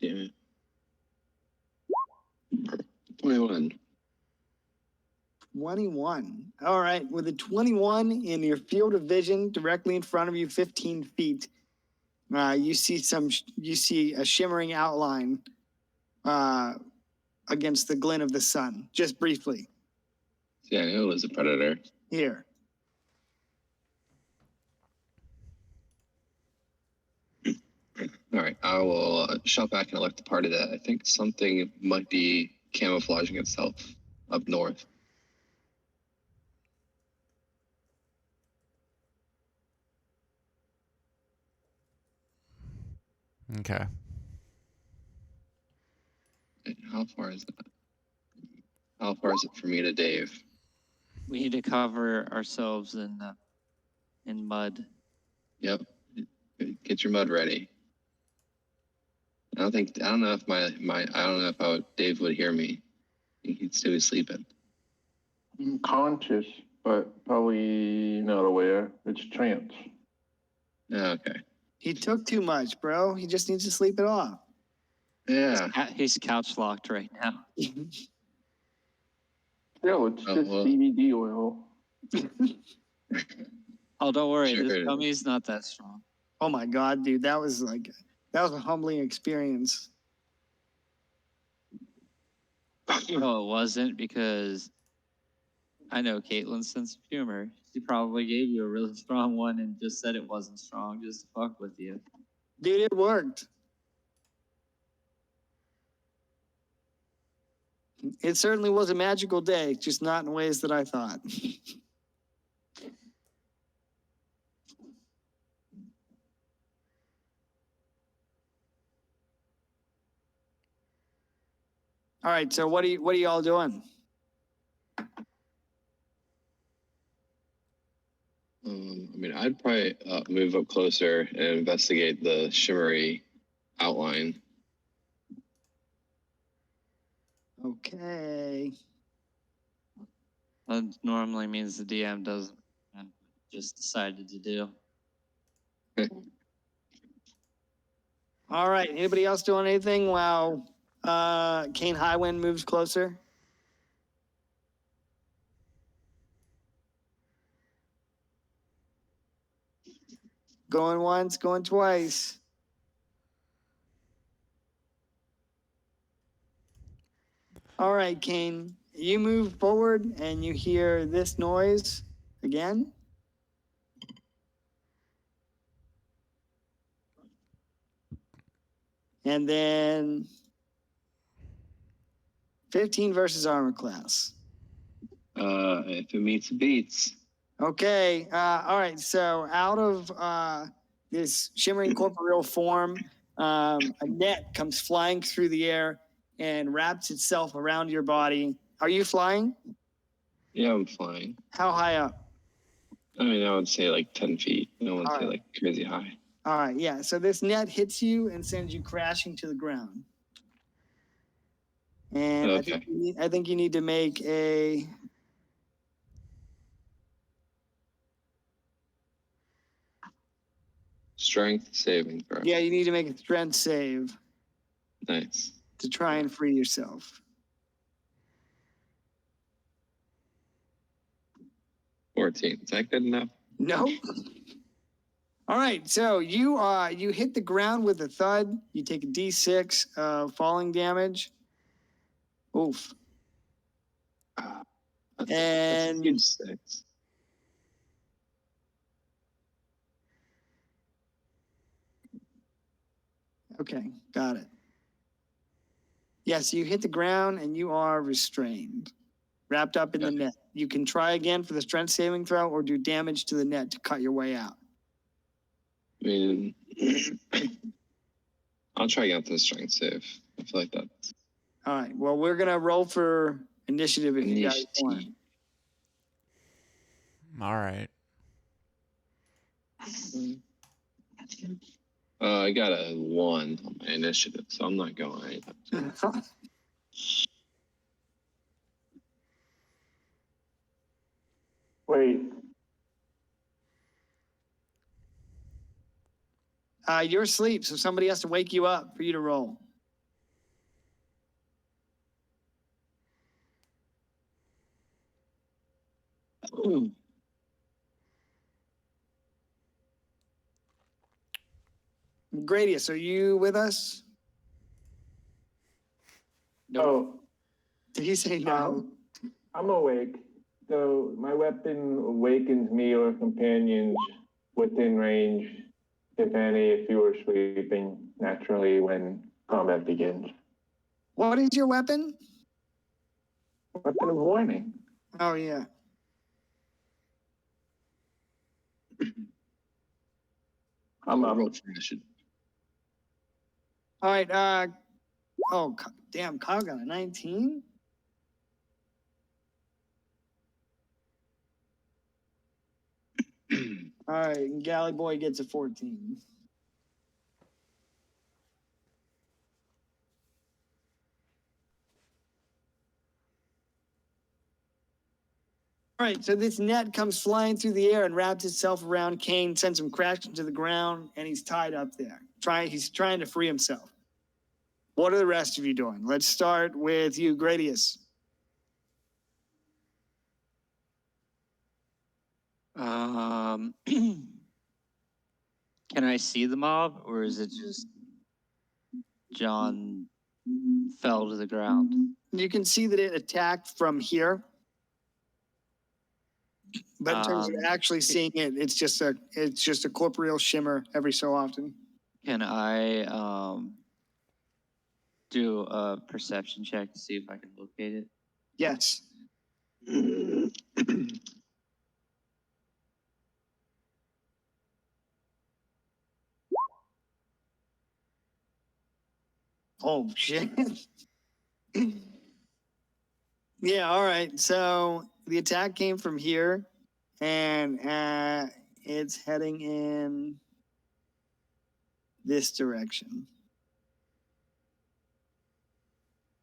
Damn it. 21. 21. All right. With a 21 in your field of vision directly in front of you, 15 feet, you see a shimmering outline against the glint of the sun, just briefly. Yeah, I knew it was a predator. Here. All right, I will shout back and alert the party that I think something might be camouflaging itself up north. Okay. How far is that? How far is it from me to Dave? We need to cover ourselves in mud. Yep. Get your mud ready. I don't know if Dave would hear me. He'd still be sleeping. I'm conscious, but probably not aware. It's trance. Okay. He took too much, bro. He just needs to sleep it off. Yeah. He's couch locked right now. Still, it's Oh, just well. CBD oil. Oh, don't worry. Sure. This gummy's not that strong. Oh my God, dude. That was a humbling experience. No, it wasn't, because I know Caitlin's sense of humor. She probably gave you a really strong one and just said it wasn't strong just to fuck with you. Dude, it worked. It certainly was a magical day, just not in ways that I thought. All right, so what are y'all doing? I'd probably move up closer and investigate the shimmery outline. Okay. That normally means the DM doesn't, and just decided to do. All right. Anybody else doing anything while Kane Highwind moves closer? Going once, going twice. All right, Kane. You move forward and you hear this noise again. And then 15 versus armor class. If it meets, it beats. Okay. All right. So out of this shimmering corporeal form, a net comes flying through the air and wraps itself around your body. Are you flying? Yeah, I'm flying. How high up? I mean, I would say like 10 feet. I don't want to All say right. like crazy high. All right, yeah. So this net hits you and sends you crashing to the ground. And Okay. I think you need to make a Strength saving throw. yeah, you need to make a strength save Nice. to try and free yourself. 14. Is that good enough? No. All right, so you hit the ground with a thud. You take a D6 of falling damage. Oof. That's And- a huge 6. Okay, got it. Yes, you hit the ground and you are restrained, wrapped up in the Okay. net. You can try again for the strength saving throw or do damage to the net to cut your way out. I mean, I'll try again for the strength save. I feel like that's All right, well, we're going to roll for initiative if you guys want. initiative. All right. I got a 1 on my initiative, so I'm not going. Wait, You're asleep, so somebody has to wake you up for you to roll. Gradius, are you with us? oh, Did he say no? I'm awake. So my weapon awakens me or companions within range, if any, if you are sleeping naturally when combat begins. What is your weapon? Weapon of warning. Oh, yeah. I'm up. Roll for initiative. All right. Damn, Kyle got a 19. All right, and Galley Boy gets a 14. All right, so this net comes flying through the air and wraps itself around Kane, sends him crashing to the ground, and he's tied up there. He's trying to free himself. What are the rest of you doing? Let's start with you, Gradius. Can I see the mob, or is it just John fell to the ground? You can see that it attacked from here. But in terms of actually seeing it, it's just a corporeal shimmer every so often. Can I do a perception check to see if I can locate it? Yes. Oh shit. Yeah, all right. So the attack came from here and it's heading in this direction.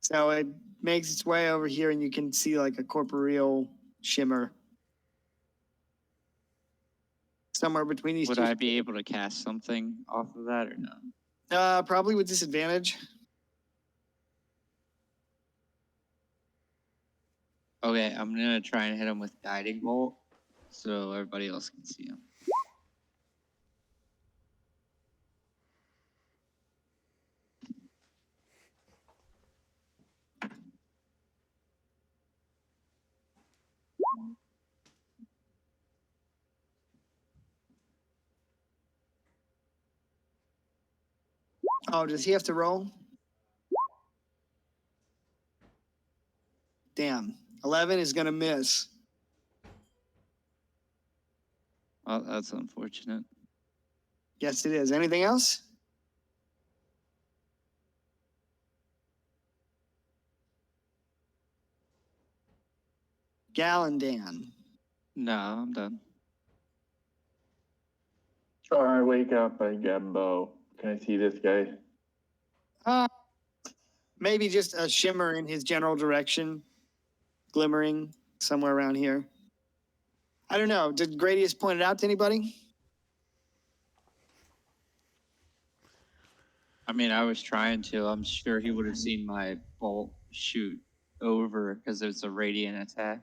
So it makes its way over here and you can see like a corporeal shimmer somewhere between these Would two. I be able to cast something off of that or no? Probably with disadvantage. Okay, I'm gonna try and hit him with guiding bolt, so everybody else can see him. Oh, does he have to roll? Damn. 11 is going to miss. Oh, that's unfortunate. Yes, it is. Anything else? Gallandan. No, I'm done. I wake up, I grab bow. Can I see this guy? Maybe just a shimmer in his general direction, glimmering somewhere around here. I don't know. Did Gradius point it out to anybody? I mean, I was trying to. I'm sure he would have seen my bolt shoot over because it's a radiant attack.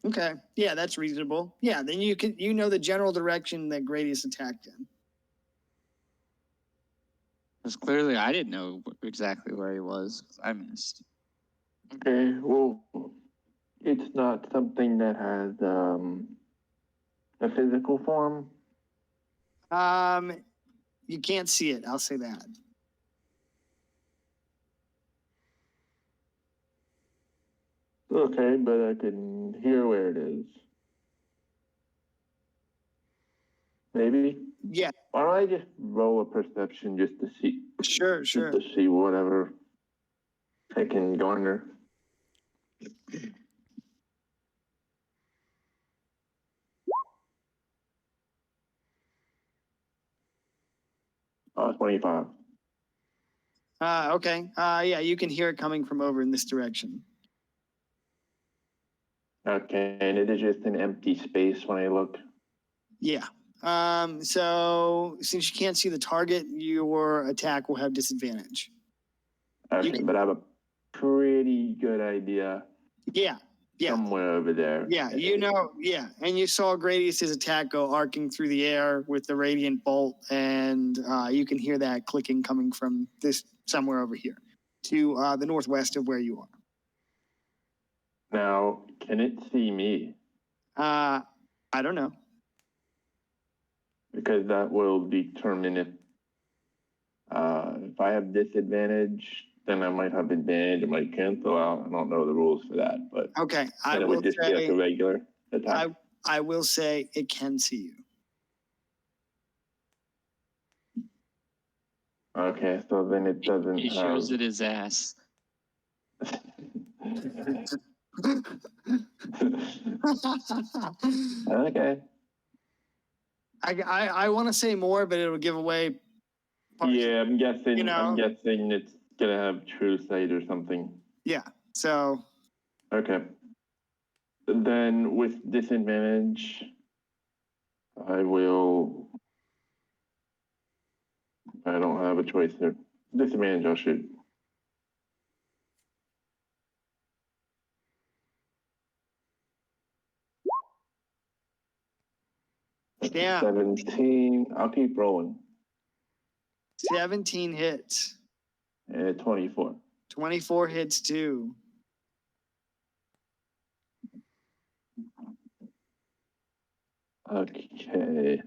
Okay. Yeah, that's reasonable. Yeah, then you know the general direction that Gradius attacked in. Because clearly I didn't know exactly where he was. 'Cause I missed. Okay, well, it's not something that has a physical form. You can't see it. I'll say that. Okay, but I can hear where it is. Maybe. Yeah, Why don't I just roll a perception just to see, sure. just to see whatever I can garner. Oh, 25. Okay. Yeah, you can hear it coming from over in this direction. Okay, and it is just an empty space when I look. Yeah. So since you can't see the target, your attack will have disadvantage. Okay, can- but I have a pretty good idea Yeah. Yeah. somewhere over there. Yeah, and you saw Gradius's attack go arcing through the air with the radiant bolt, and you can hear that clicking coming from this somewhere over here to the northwest of where you are. Now, can it see me? I don't know. Because that will determine if I have disadvantage, then I might have advantage. It might cancel out. I don't know the rules for that, but Okay, I then it will would just be like say a regular attack. I will say it can see you. Okay, so then it doesn't He have. shows it his ass. Okay. I want to say more, but it'll give away. Yeah, I'm guessing. You know? I'm guessing it's gonna have true sight or something. Yeah. So Okay. Then with disadvantage, I will. I don't have a choice here. Disadvantage, I'll shoot. yeah, 17. I'll keep rolling. 17 hits, 24. 24 hits too. Okay.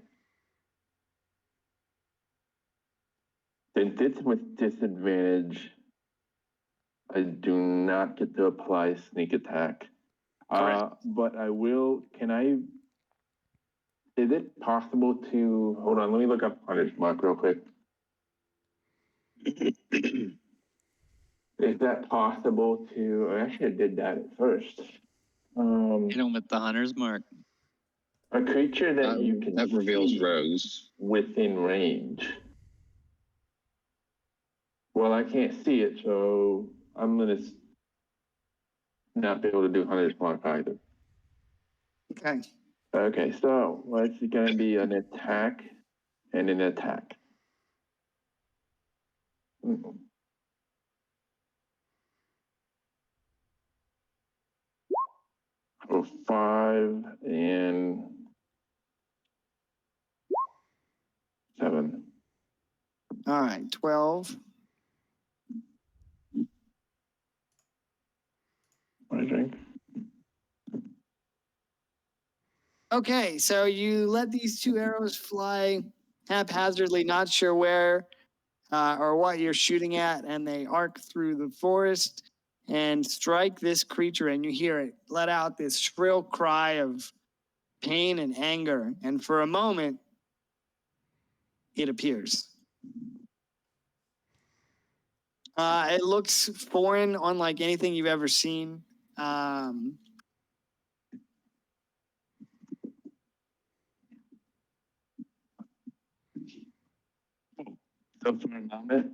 Since it's with disadvantage, I do not get to apply sneak attack. But I will. Can I? Is it possible to hold on? Let me look up Hunter's Mark real quick. Is that possible to? Actually, I did that at first. Hit him with the hunter's mark. A creature that you can that reveals see rogues. within range. Well, I can't see it, so I'm gonna not be able to do Hunter's Mark either. Okay. Okay, so it's gonna be an attack and an attack. Oh, 5 and 7. All right. 12. What I drink? Okay, so you let these two arrows fly haphazardly, not sure where or what you're shooting at, and they arc through the forest and strike this creature, and you hear it let out this shrill cry of pain and anger, and for a moment, it appears. It looks foreign, unlike anything you've ever seen. So for a moment,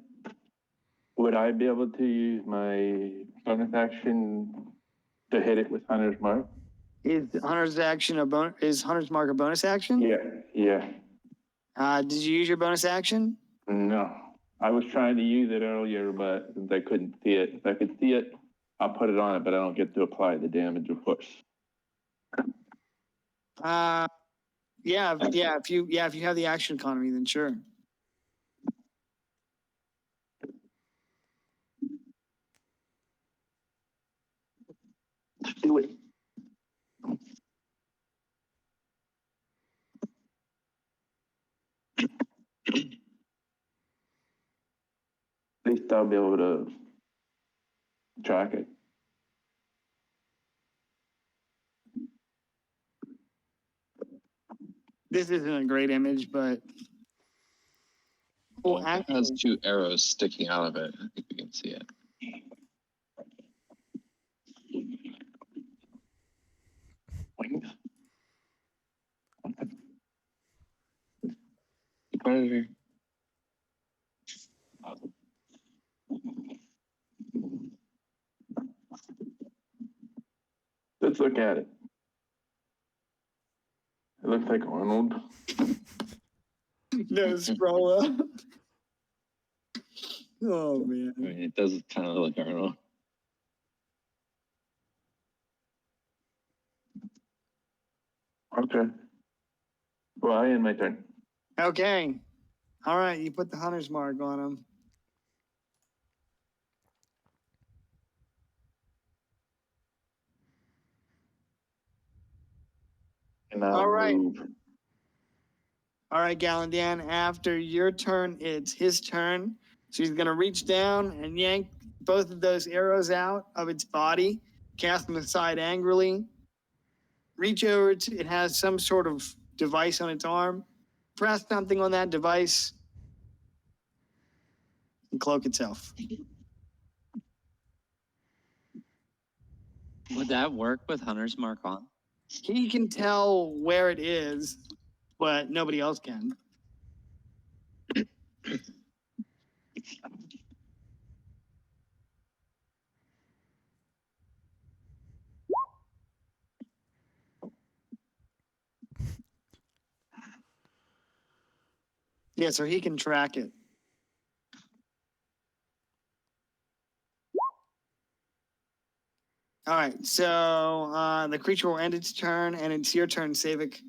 would I be able to use my bonus action to hit it with Hunter's Mark? Is Hunter's action is Hunter's Mark a bonus action? Yeah. Did you use your bonus action? No. I was trying to use it earlier, but since I couldn't see it, if I could see it, I'll put it on it, but I don't get to apply the damage, of course. If you have the action economy, then sure. Do it. At least I'll be able to track it. This isn't a great image, but Well, it has two arrows sticking out of it. I think we can see it. Put it here. Let's look at it. It looks like Arnold. no scroll up. Oh man. I mean, it does kind of look like Arnold. Okay. Well, I end my turn. Okay. All right, you put the Hunter's Mark on him. And I'll All right. move. All right, Galandan, after your turn, it's his turn. So he's going to reach down and yank both of those arrows out of its body, cast them aside angrily, reach over to it has some sort of device on its arm, press something on that device, and cloak itself. Would that work with Hunter's Mark on? He can tell where it is, but nobody else can. Yeah, so he can track it. All right, so the creature will end its turn, and it's your turn, Savik.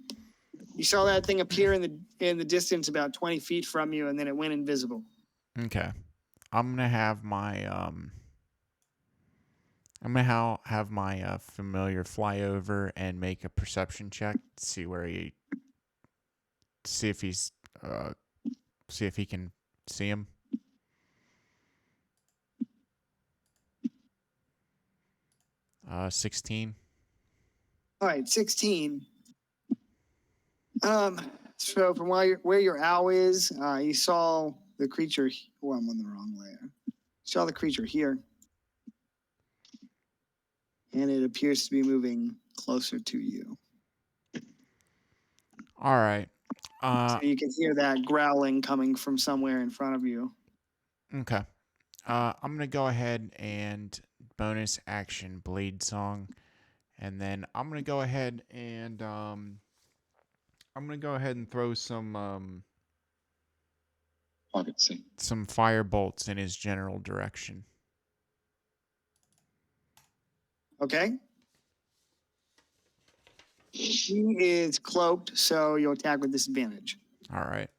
You saw that thing appear in the distance about 20 feet from you, and then it went invisible. Okay. I'm gonna have my have my familiar fly over and make a perception check to see where see if he can see him. 16. All right, 16. So from where your owl is, you saw the creature. Oh, I'm on the wrong layer. You saw the creature here, and it appears to be moving closer to you. All right. So you can hear that growling coming from somewhere in front of you. Okay. I'm gonna go ahead and bonus action Blade Song, and then I'm gonna go ahead and throw some Pocket sync. some fire bolts in his general direction. Okay. He is cloaked, so you'll attack with disadvantage. All right.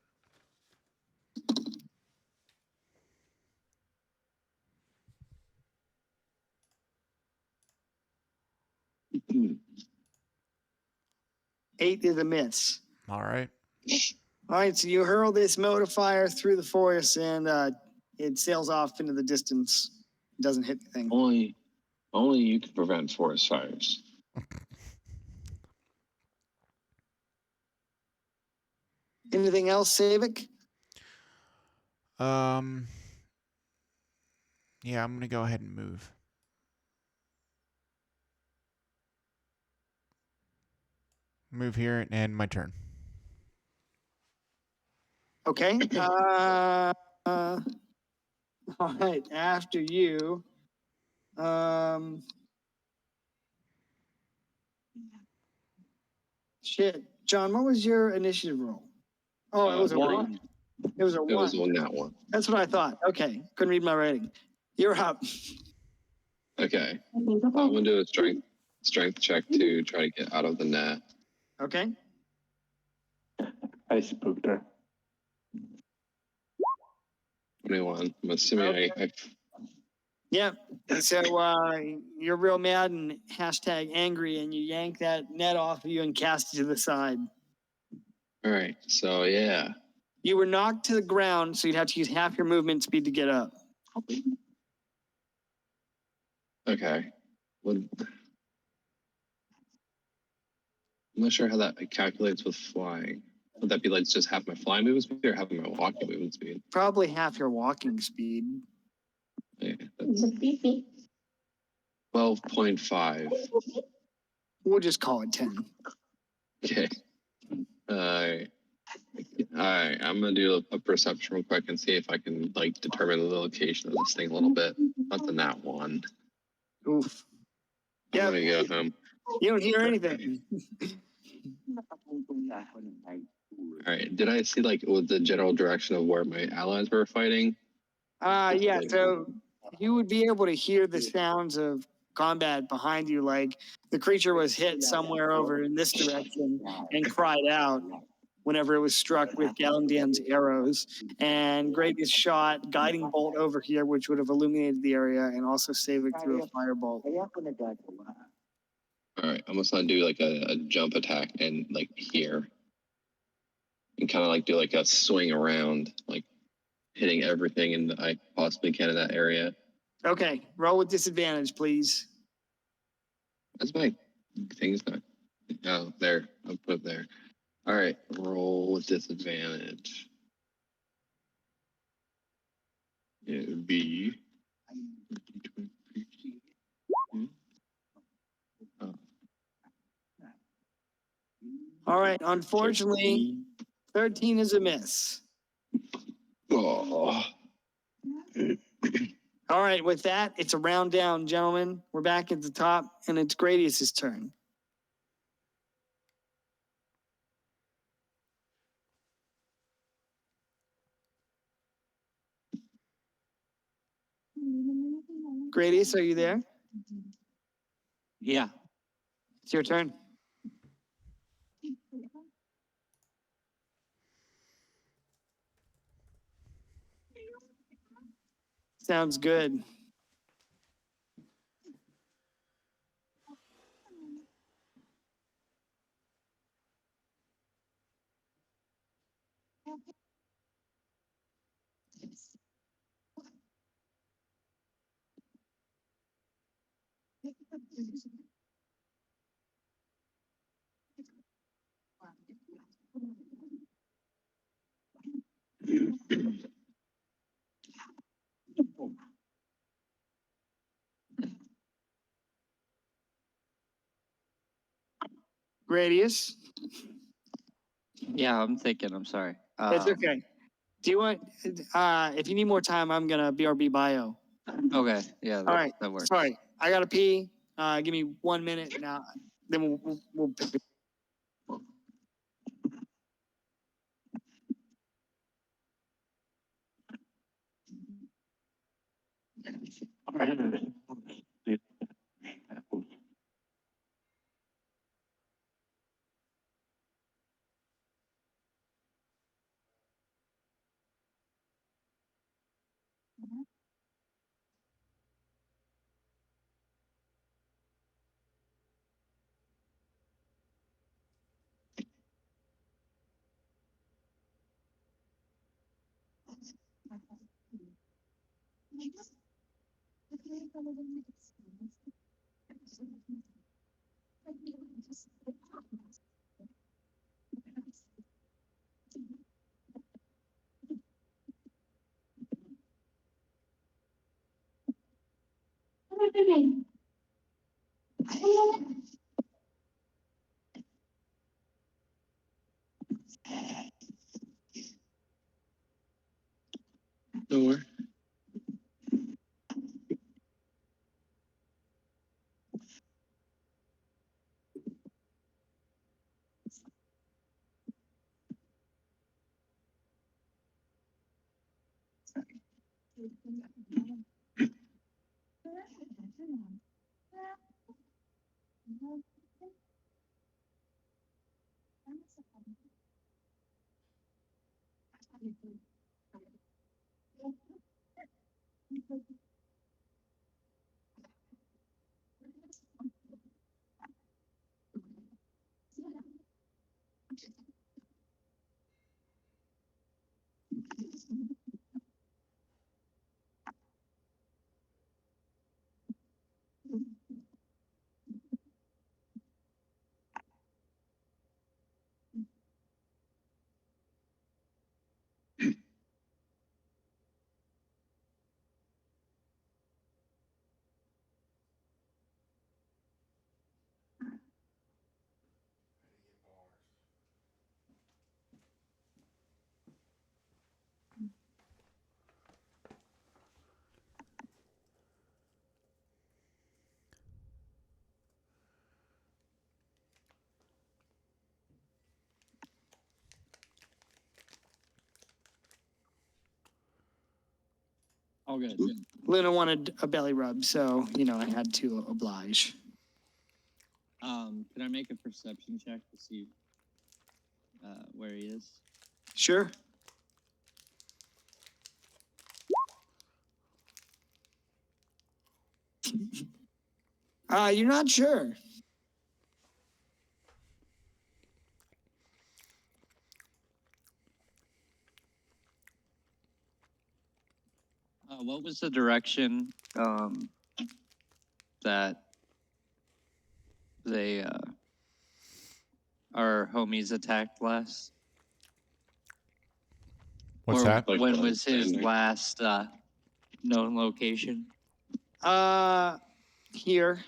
Eight is a miss. All right. All right, so you hurl this motor fire through the forest, and it sails off into the distance. It doesn't hit anything. Only you can prevent forest fires. Anything else, Savik? Yeah, I'm gonna go ahead and move. Move here and end my turn. Okay. All right, after you. Shit. John, what was your initiative roll? Oh, it was a One. one. It was a It was one. on that one. That's what I thought. Okay. Couldn't read my writing. You're up. Okay. I'm gonna do a strength check to try to get out of the net. Okay. I spooked her. 21. I'm assuming I Yep. So you're real mad and hashtag angry, and you yank that net off of you and cast it to the side. all right. So yeah. You were knocked to the ground, so you'd have to use half your movement speed to get up. Okay. Well, I'm not sure how that calculates with flying. Would that be like just half my flying movement speed or half my walking movement speed? Probably half your walking speed. Yeah, that's 12.5. We'll just call it 10. Okay. Alright. Alright, I'm gonna do a perception real quick and see if I can like determine the location of this thing a little bit. Not the nat one. Oof. I'm Yep. gonna go home. You don't hear anything. Alright, did I see like what the general direction of where my allies were fighting? Yeah, so you would be able to hear the sounds of combat behind you, like the creature was hit somewhere over in this direction and cried out whenever it was struck with Galandian's arrows. And Gradius shot guiding bolt over here, which would have illuminated the area and also save it through a firebolt. Alright, I must not do like a jump attack and like here. And kind of like do like a swing around, like hitting everything and I possibly can in that area. Okay, roll with disadvantage, please. That's my thing's not. Oh, there. I'll put it there. All right. Roll with disadvantage. It would be. Oh, All right, unfortunately, 13 is a miss. oh. All right, with that, it's a round down, gentlemen. We're back at the top, and it's Gradius's turn. Gradius, are you there? Yeah. It's your turn. Sounds good. Gradius, Yeah, I'm thinking. I'm sorry. it's okay. Do you want, if you need more time, I'm going to BRB bio. Okay. Yeah. All right, That works. sorry. I got to pee. Give me 1 minute now. Then we'll Sure. All good. Luna wanted a belly rub, so I had to oblige. Can I make a perception check to see where he is? Sure. You're not sure. What was the direction that they our homies attacked last? What's Or that? Like, when was his standing. last known location? Here.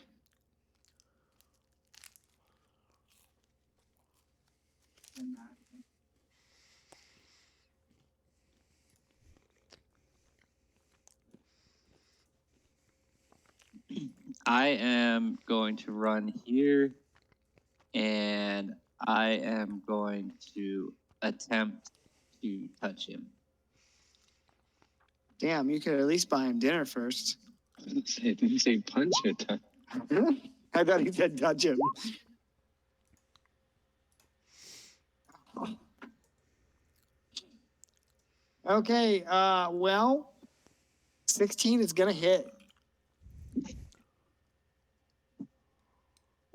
I am going to run here, and I am going to attempt to touch him. Damn, you could at least buy him dinner first. Did you say punch it? I thought he said touch him. Okay, well, 16 is gonna hit.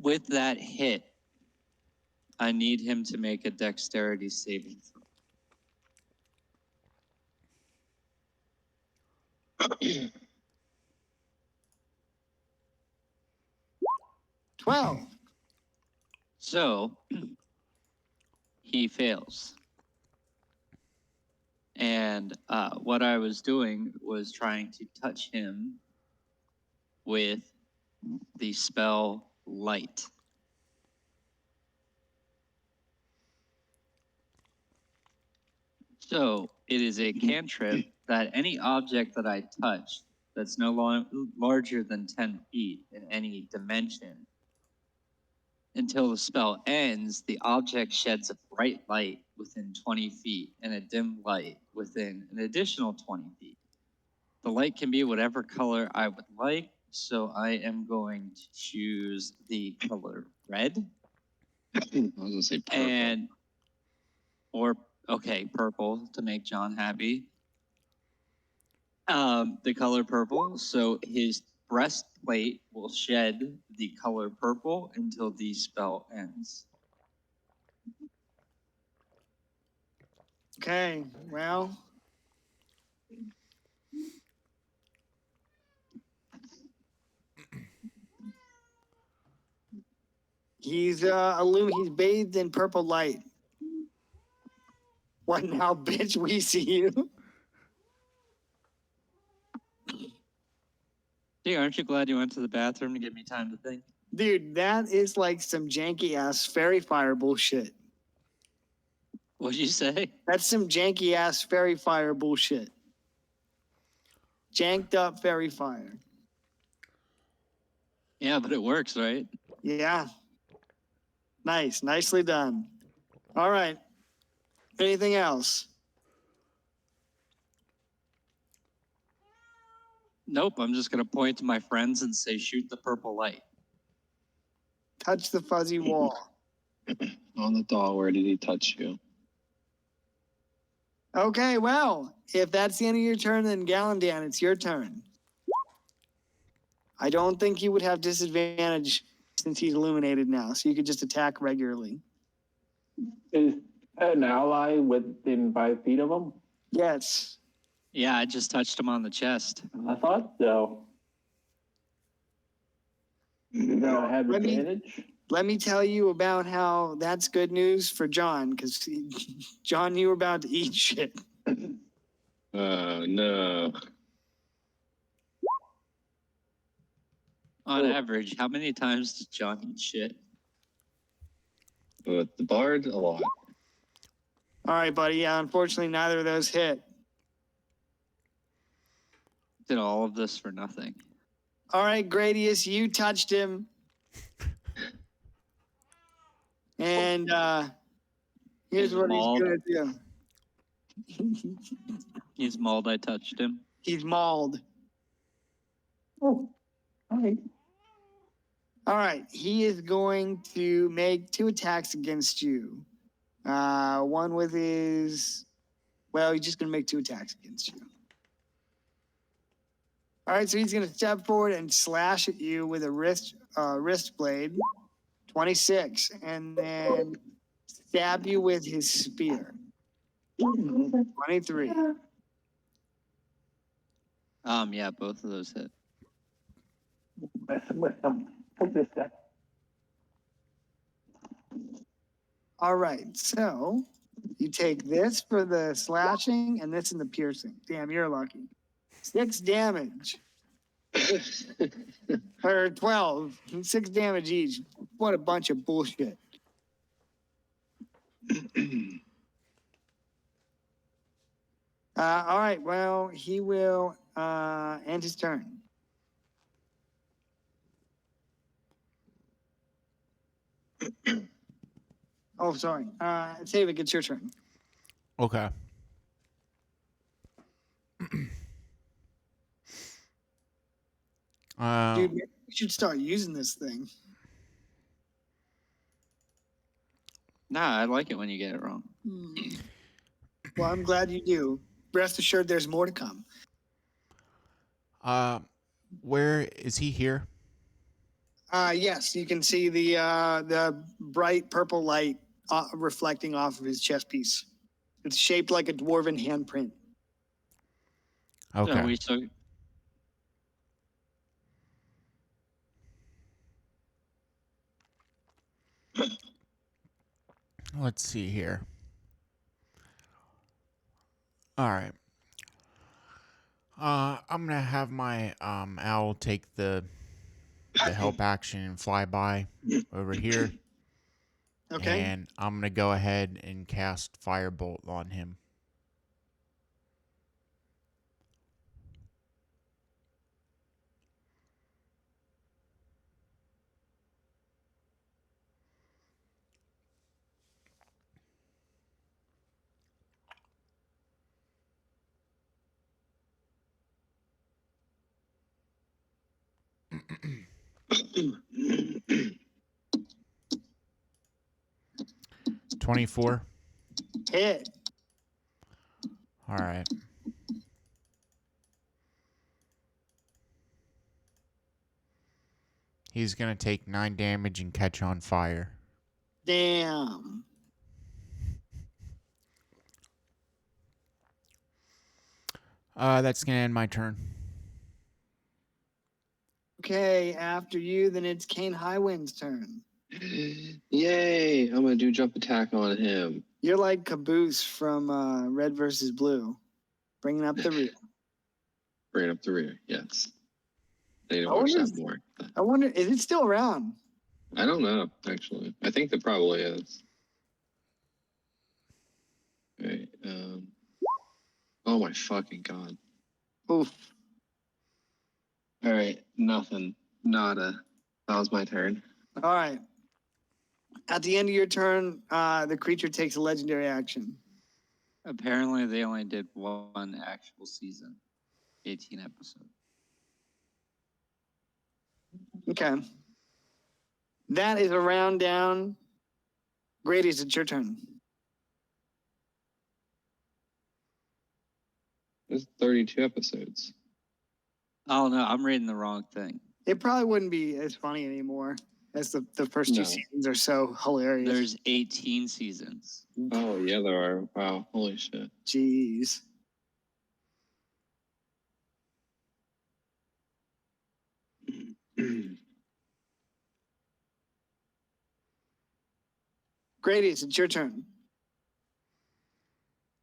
With that hit, I need him to make a dexterity saving throw. 12. So he fails. And what I was doing was trying to touch him with the spell Light. So it is a cantrip that any object that I touch that's no larger than 10 feet in any dimension, until the spell ends, the object sheds a bright light within 20 feet and a dim light within an additional 20 feet. The light can be whatever color I would like, so I am going to choose the color red. I was gonna say purple. Okay, purple to make John happy. The color purple, so his breastplate will shed the color purple until the spell ends. Okay, well. He's he's bathed in purple light. What now, bitch? We see you. Hey, aren't you glad you went to the bathroom to give me time to think? Dude, that is like some janky ass fairy fire bullshit. What'd you say? That's some janky ass fairy fire bullshit. janked up fairy fire. Yeah, but it works, right? Yeah. Nice. Nicely done. All right. Anything else? Nope, I'm just gonna point to my friends and say, shoot the purple light. Touch the fuzzy wall. On the doll, where did he touch you? Okay, well, if that's the end of your turn, then Galandan, it's your turn. I don't think he would have disadvantage since he's illuminated now, so you could just attack regularly. Is an ally within 5 feet of him? Yes. Yeah, I just touched him on the chest. I thought so. You're gonna have Let me- advantage? Let me tell you about how that's good news for John, because John, you were about to eat shit. No. On Oh. average, how many times does John eat shit? With the bard, a lot. All right, buddy. Yeah, unfortunately, neither of those hit. Did all of this for nothing. All right, Gradius, you touched him. And here's He's what mauled. he's gonna do. He's mauled, I touched him. He's mauled. Oh, all right. All right, he is going to make 2 attacks against you. One with his, well, he's just gonna make 2 attacks against you. All right, so he's gonna step forward and slash at you with a wrist blade, 26, and then stab you with his spear, 23. Yeah, both of those hit. Messing with him. Put this guy. All right, so you take this for the slashing and this in the piercing. Damn, you're lucky. 6 damage. Or 12. 6 damage each. What a bunch of bullshit. All right, well, he will end his turn. Oh, sorry. David, it's your turn. Okay. Dude, maybe you should start using this thing. Nah, I like it when you get it wrong. Well, I'm glad you do. Rest assured there's more to come. Where is he here? Yes, you can see the bright purple light reflecting off of his chest piece. It's shaped like a dwarven handprint. So Okay. we took. Let's see here. All right. I'm gonna have my owl take the help action and fly by over here, Okay. and I'm gonna go ahead and cast Firebolt on him. Mm. 24. Hit. All right. He's gonna take 9 damage and catch on fire. Damn. That's gonna end my turn. Okay, after you, then it's Kane Highwind's turn. Yay! I'm gonna do jump attack on him. You're like Caboose from Red versus Blue, bringing up the rear. Bring up the rear. Yes. I need to I watch wonder that more. I wonder, is it still around? I don't know, actually. I think there probably is. Right. Oh my fucking god. Oof. All right, nothing. Nada. That was my turn. All right. At the end of your turn, the creature takes a legendary action. Apparently, they only did one actual season, 18 episodes. Okay. That is a round down. Grady's, it's your turn. There's 32 episodes. Oh no, I'm reading the wrong thing. It probably wouldn't be as funny anymore as the first two No. seasons are so hilarious. There's 18 seasons. Oh, yeah, there are. Wow, holy shit. Jeez. Grady's, it's your turn.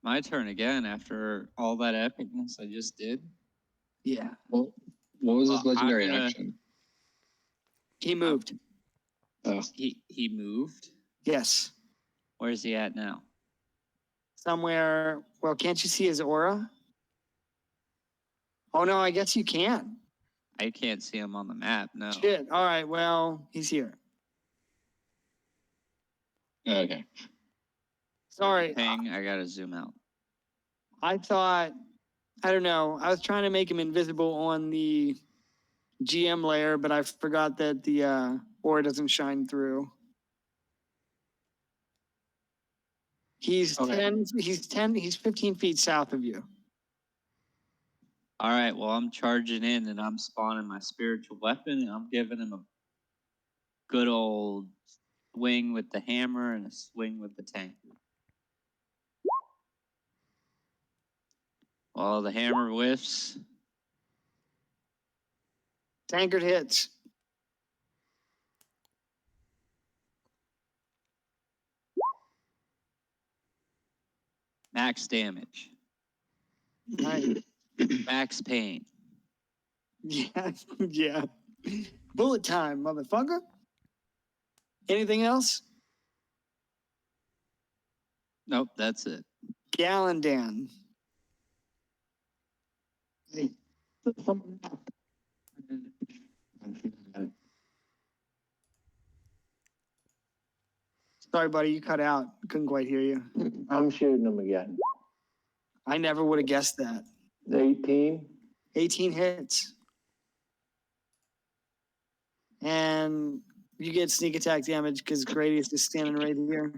My turn again after all that epicness I just did. Yeah. Well, what was his Well, I'm legendary gonna- action? He moved. Oh, He moved. Yes. Where's he at now? Somewhere. Well, can't you see his aura? Oh, no, I guess you can. I can't see him on the map. No. Shit. All right. Well, he's here. okay. Sorry. Ping. I gotta zoom out. I thought, I don't know. I was trying to make him invisible on the GM layer, but I forgot that the aura doesn't shine through. He's Okay. 10, he's 15 feet south of you. All right. Well, I'm charging in and I'm spawning my spiritual weapon and I'm giving him a good old swing with the hammer and a swing with the tank. Well, the hammer whiffs. Tankard hits. Max damage. Right. Max pain. Yeah, yeah. Bullet time, motherfucker. Anything else? Nope, that's it. Gallandan. Sorry, buddy, you cut out. Couldn't quite hear you. I'm shooting him again. I never would have guessed that. 18. 18 hits. And you get sneak attack damage because Grady is just standing right here.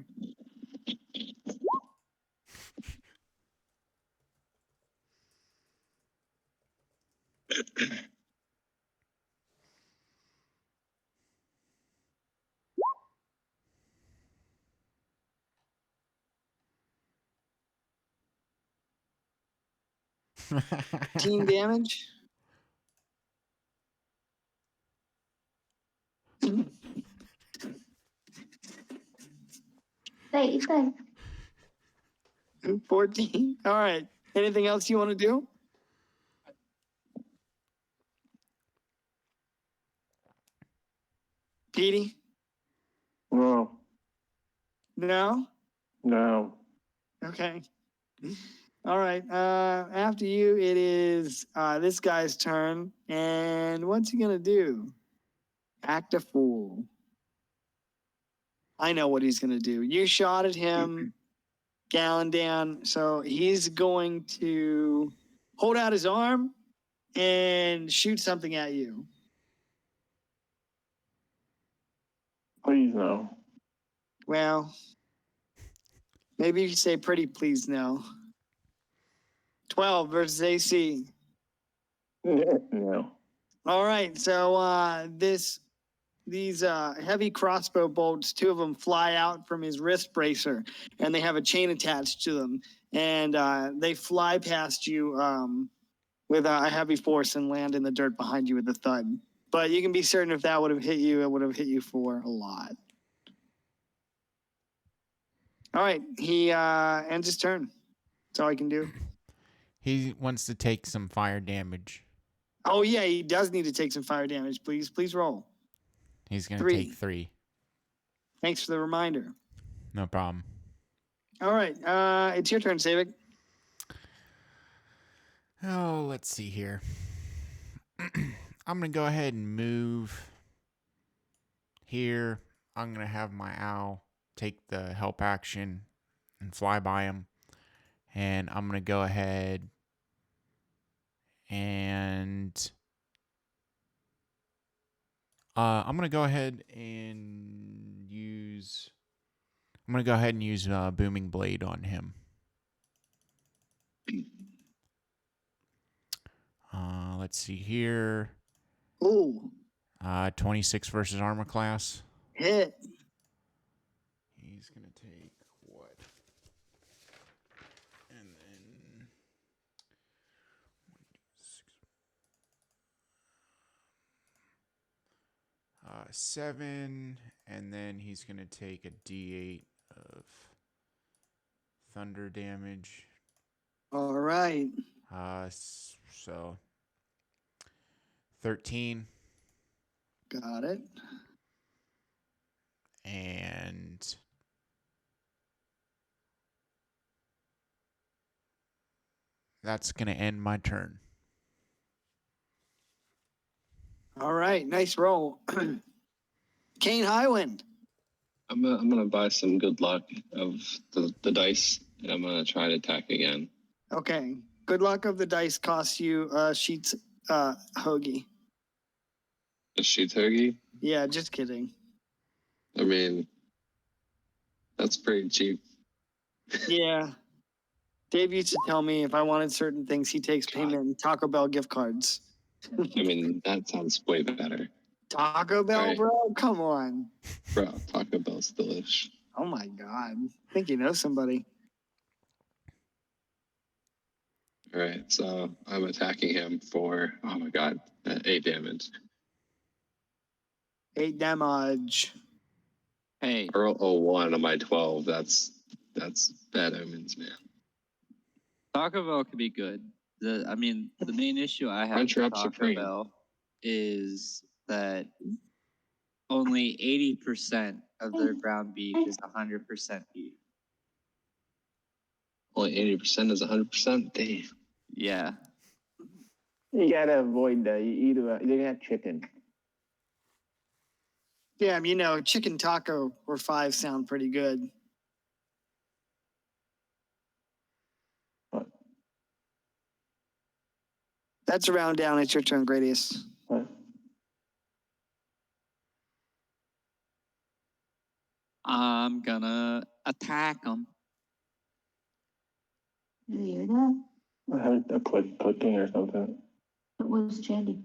Team damage. Wait, it's good. 14. All right. Anything else you want to do? Petey? No, No? no. Okay. All right. After you, it is this guy's turn. And what's he going to do? Act a fool. I know what he's going to do. You shot at him, Gallandan. So he's going to hold out his arm and shoot something at you. Please no. Well, maybe you could say pretty please no. 12 versus AC. No. All right, so these heavy crossbow bolts, two of them fly out from his wrist bracer, and they have a chain attached to them, and they fly past you with a heavy force and land in the dirt behind you with a thud. But you can be certain if that would have hit you, it would have hit you for a lot. All right, he ends his turn. That's all he can do. He wants to take some fire damage. Oh yeah, he does need to take some fire damage. Please roll. He's going to 3. take 3. Thanks for the reminder. No problem. All right, it's your turn, Savik. Oh, let's see here. I'm going to go ahead and move here. I'm going to have my owl take the help action and fly by him. And I'm going to go ahead and I'm going to go ahead and use Booming Blade on him. Let's see here. Ooh, 26 versus armor class. hit. He's going to take what? And then 7, and then he's going to take a D8 of thunder damage. All right. So 13. Got it. And that's going to end my turn. All right. Nice roll. Kane Highwind. I'm gonna buy some good luck of the dice, and I'm gonna try to attack again. Okay. Good luck of the dice costs you sheets hoagie. A Shitogi? Yeah, just kidding. I mean, that's pretty cheap. Yeah. Dave used to tell me if I wanted certain things, he takes payment in Taco Bell gift cards. I mean, that sounds way better. Taco Bell, Right. bro? Come on. Bro, Taco Bell's delish. Oh my God. I think you know somebody. All right, so I'm attacking him for, oh my god, 8 damage. 8 damage. Hey, Earl 01 on my 12, that's bad omens, man. Taco Bell could be good. The main issue I have with Crunchwrap Taco Supreme. Bell is that only 80% of their ground beef is 100% beef. Only 80% is 100%? Damn. Yeah. You gotta avoid that. You gonna have chicken. Yeah, you know, chicken taco or 5 sound pretty good. What? That's a round down. It's your turn, Gradius. What? I'm gonna attack them. You hear that? I heard a clicking or something. It was Chandy.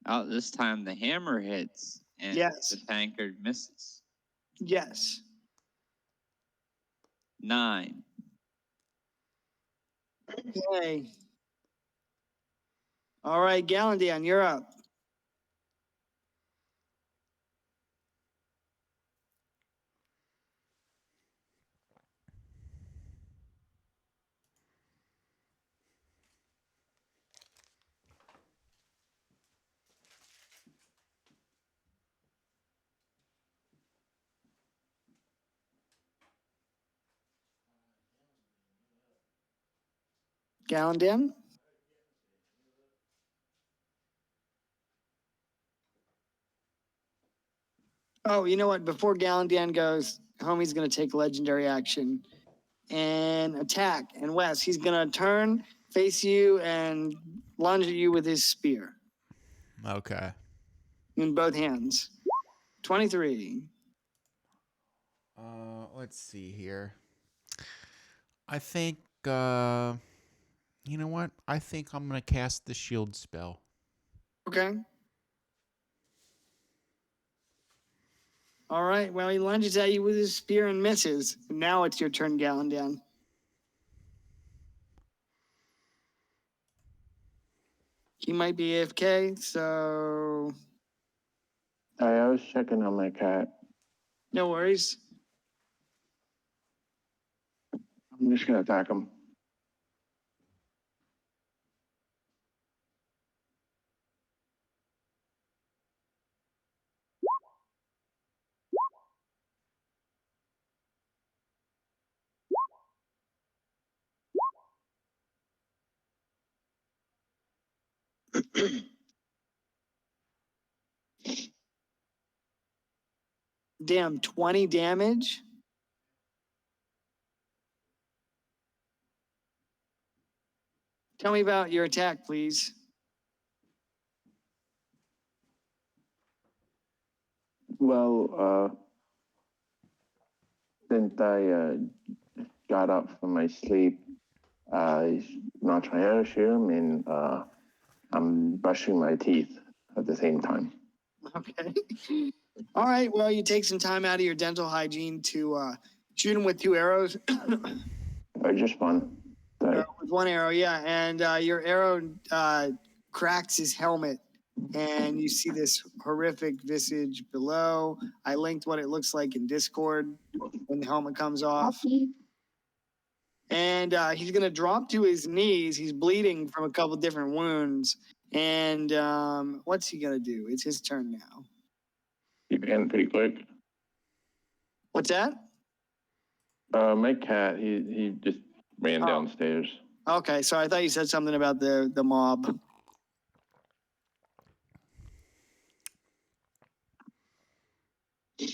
Oh, this time the hammer hits and Yes. the tankard misses. Yes. 9. Okay. All right, Gallandian, you're up. Gallandian? Oh, you know what? Before Gallandian goes, homie's going to take legendary action and attack. And Wes, he's going to turn, face you, and lunge at you with his spear Okay. in both hands. 23. Let's see here. I think, you know what? I think I'm going to cast the shield spell. Okay. All right. Well, he lunges at you with his spear and misses. Now it's your turn, Gallandian. He might be AFK, so I was checking on my cat. no worries. I'm just gonna attack him. Damn, 20 damage? Tell me about your attack, please. Well, since I got up from my sleep, I notched my air serum and I'm brushing my teeth at the same time. Okay. All right. Well, you take some time out of your dental hygiene to shoot him with 2 arrows. Just one. Sorry. With 1 arrow, yeah. And your arrow cracks his helmet, and you see this horrific visage below. I linked what it looks like in Discord when the helmet comes off. Lucky. And he's going to drop to his knees. He's bleeding from a couple different wounds. And what's he going to do? It's his turn now. You ran pretty quick. What's that? My cat, he just ran downstairs. Okay, so I thought you said something about the mob.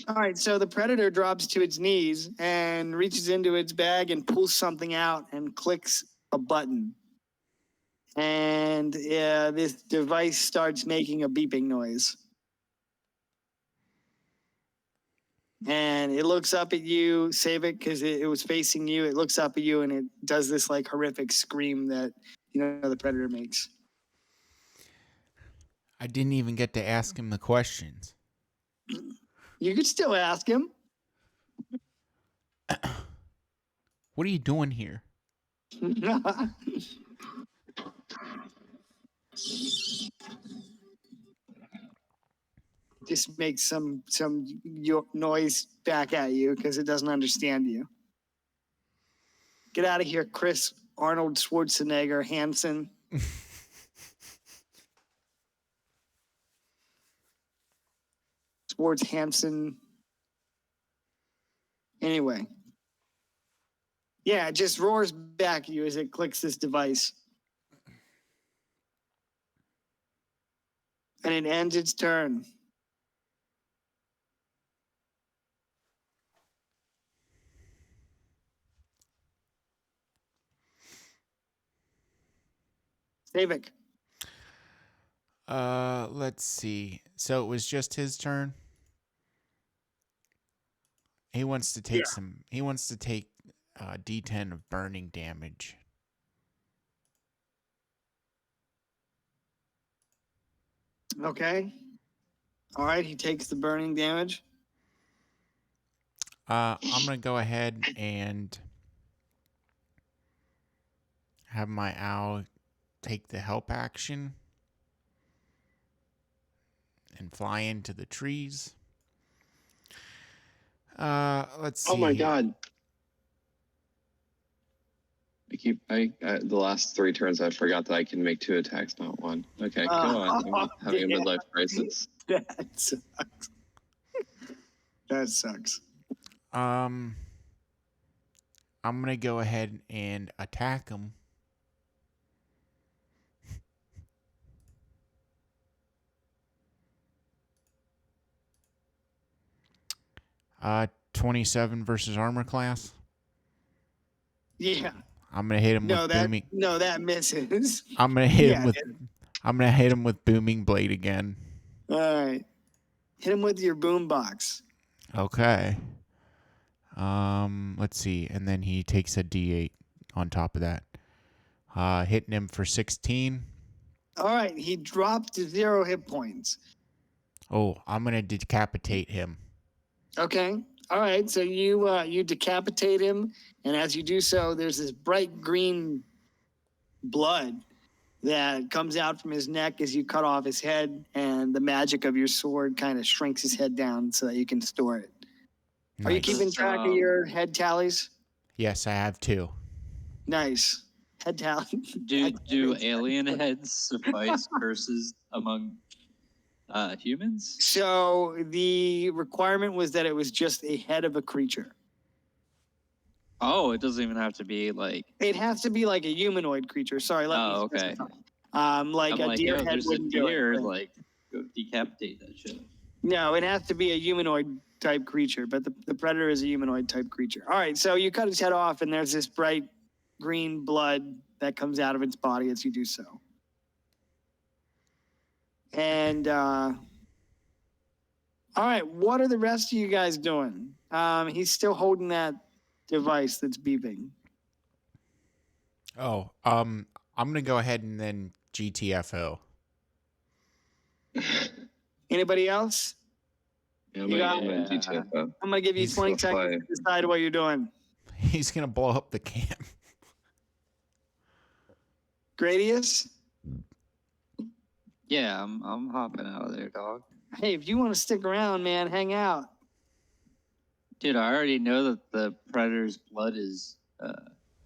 All right, so the predator drops to its knees and reaches into its bag and pulls something out and clicks a button. And this device starts making a beeping noise. And it looks up at you, save it because it was facing you. It looks up at you and it does this like horrific scream that, you know, the predator makes. I didn't even get to ask him the questions. You could still ask him. What are you doing here? Just makes some noise back at you because it doesn't understand you. Get out of here, Chris Arnold Schwarzenegger Hansen. Schwartz Hansen. Anyway. Yeah, it just roars back at you as it clicks this device. And it ends its turn. Savik. Let's see. So it was just his turn. He wants to take He wants to take D10 of burning damage. Okay. All right. He takes the burning damage. I'm gonna go ahead and have my owl take the help action and fly into the trees. Let's see. Oh my here. god. The last 3 turns I forgot that I can make 2 attacks, not 1. Okay, go on. I'm having a midlife crisis. That sucks. That sucks. I'm gonna go ahead and attack him. 27 versus armor class. Yeah. I'm gonna hit him with booming. No, that misses. I'm gonna hit him with. I'm gonna hit him with booming blade again. All right. Hit him with your boombox. Okay. Let's see, and then he takes a D8 on top of that. Hitting him for 16. All right. He dropped to 0 hit points. Oh, I'm gonna decapitate him. Okay. All right. So you decapitate him, and as you do so, there's this bright green blood that comes out from his neck as you cut off his head, and the magic of your sword kind of shrinks his head down so that you can store it. Are you Nice. keeping track of your head tallies? Yes, I have 2. Nice. Head tally. Do alien heads suffice versus among humans? So the requirement was that it was just a head of a creature. Oh, it doesn't even have to be like. It has to be like a humanoid creature. Sorry. Oh, okay. specify. Like I'm a like, deer yo, head there's a wouldn't do deer, it. like, go decapitate that shit. No, it has to be a humanoid type creature, but the predator is a humanoid type creature. All right, so you cut its head off, and there's this bright green blood that comes out of its body as you do so. And all right, what are the rest of you guys doing? He's still holding that device that's beeping. Oh, I'm gonna go ahead and then GTFO. Anybody else? Yeah, You got I'm it. gonna GTFO. I'm gonna give you He's 20 gonna seconds fly. to decide what you're doing. He's gonna blow up the camp. Gradius? Yeah, I'm hopping out of there, dog. Hey, if you want to stick around, man, hang out. Dude, I already know that the predator's blood is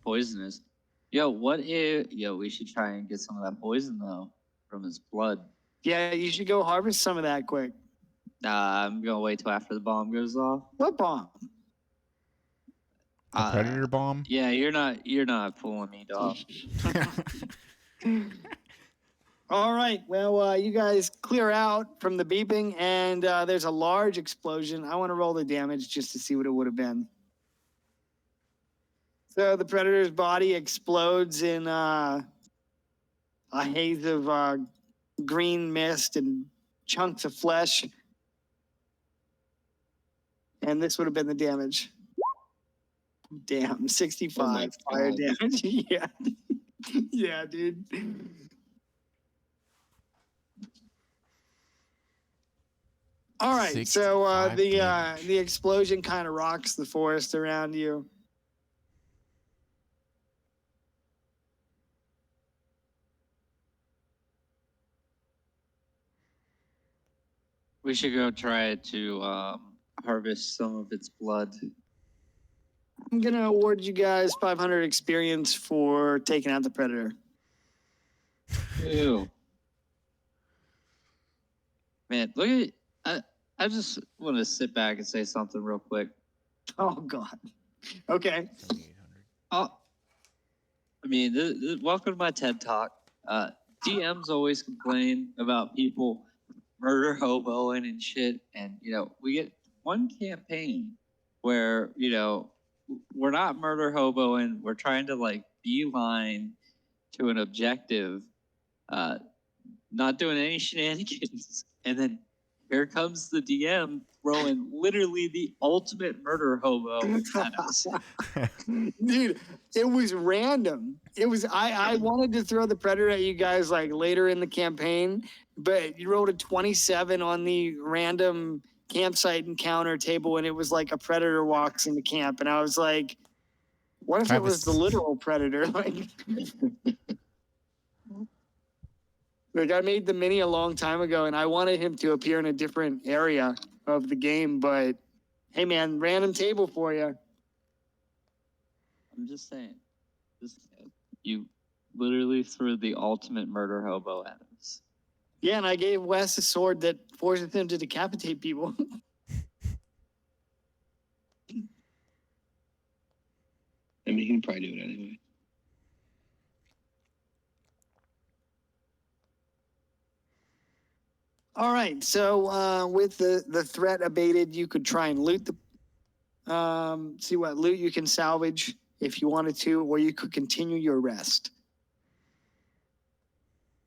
poisonous. Yo, we should try and get some of that poison though from his blood. Yeah, you should go harvest some of that quick. Nah, I'm gonna wait till after the bomb goes off. What bomb? The predator bomb. Yeah, you're not fooling me, dog. All right. Well, you guys clear out from the beeping, and there's a large explosion. I want to roll the damage just to see what it would have been. So the predator's body explodes in a haze of green mist and chunks of flesh. And this would have been the damage. Damn, 65 fire God. damage. Yeah. Yeah, dude. All right, so 65 damage. the explosion kind of rocks the forest around you. We should go try to harvest some of its blood. I'm gonna award you guys 500 experience for taking out the predator. Ew. Man, look at I just want to sit back and say something real quick. Oh God. Okay. 7,800. I mean, welcome to my TED Talk. DMs always complain about people murder hoboing and shit, and we get one campaign where we're not murder hoboing. We're trying to like beeline to an objective, not doing any shenanigans, and then here comes the DM throwing literally the ultimate murder hobo at us. Dude, it was random. It was I wanted to throw the predator at you guys like later in the campaign, but you rolled a 27 on the random campsite encounter table, and it was like a predator walks into camp, and I was like, what if it was the literal predator? Like I made the mini a long time ago, and I wanted him to appear in a different area of the game, but hey man, random table for you. I'm just saying, you literally threw the ultimate murder hobo at us. Yeah, and I gave Wes a sword that forces him to decapitate people. I mean, he can probably do it anyway. All right, so with the threat abated, you could try and loot see what loot you can salvage if you wanted to, or you could continue your rest.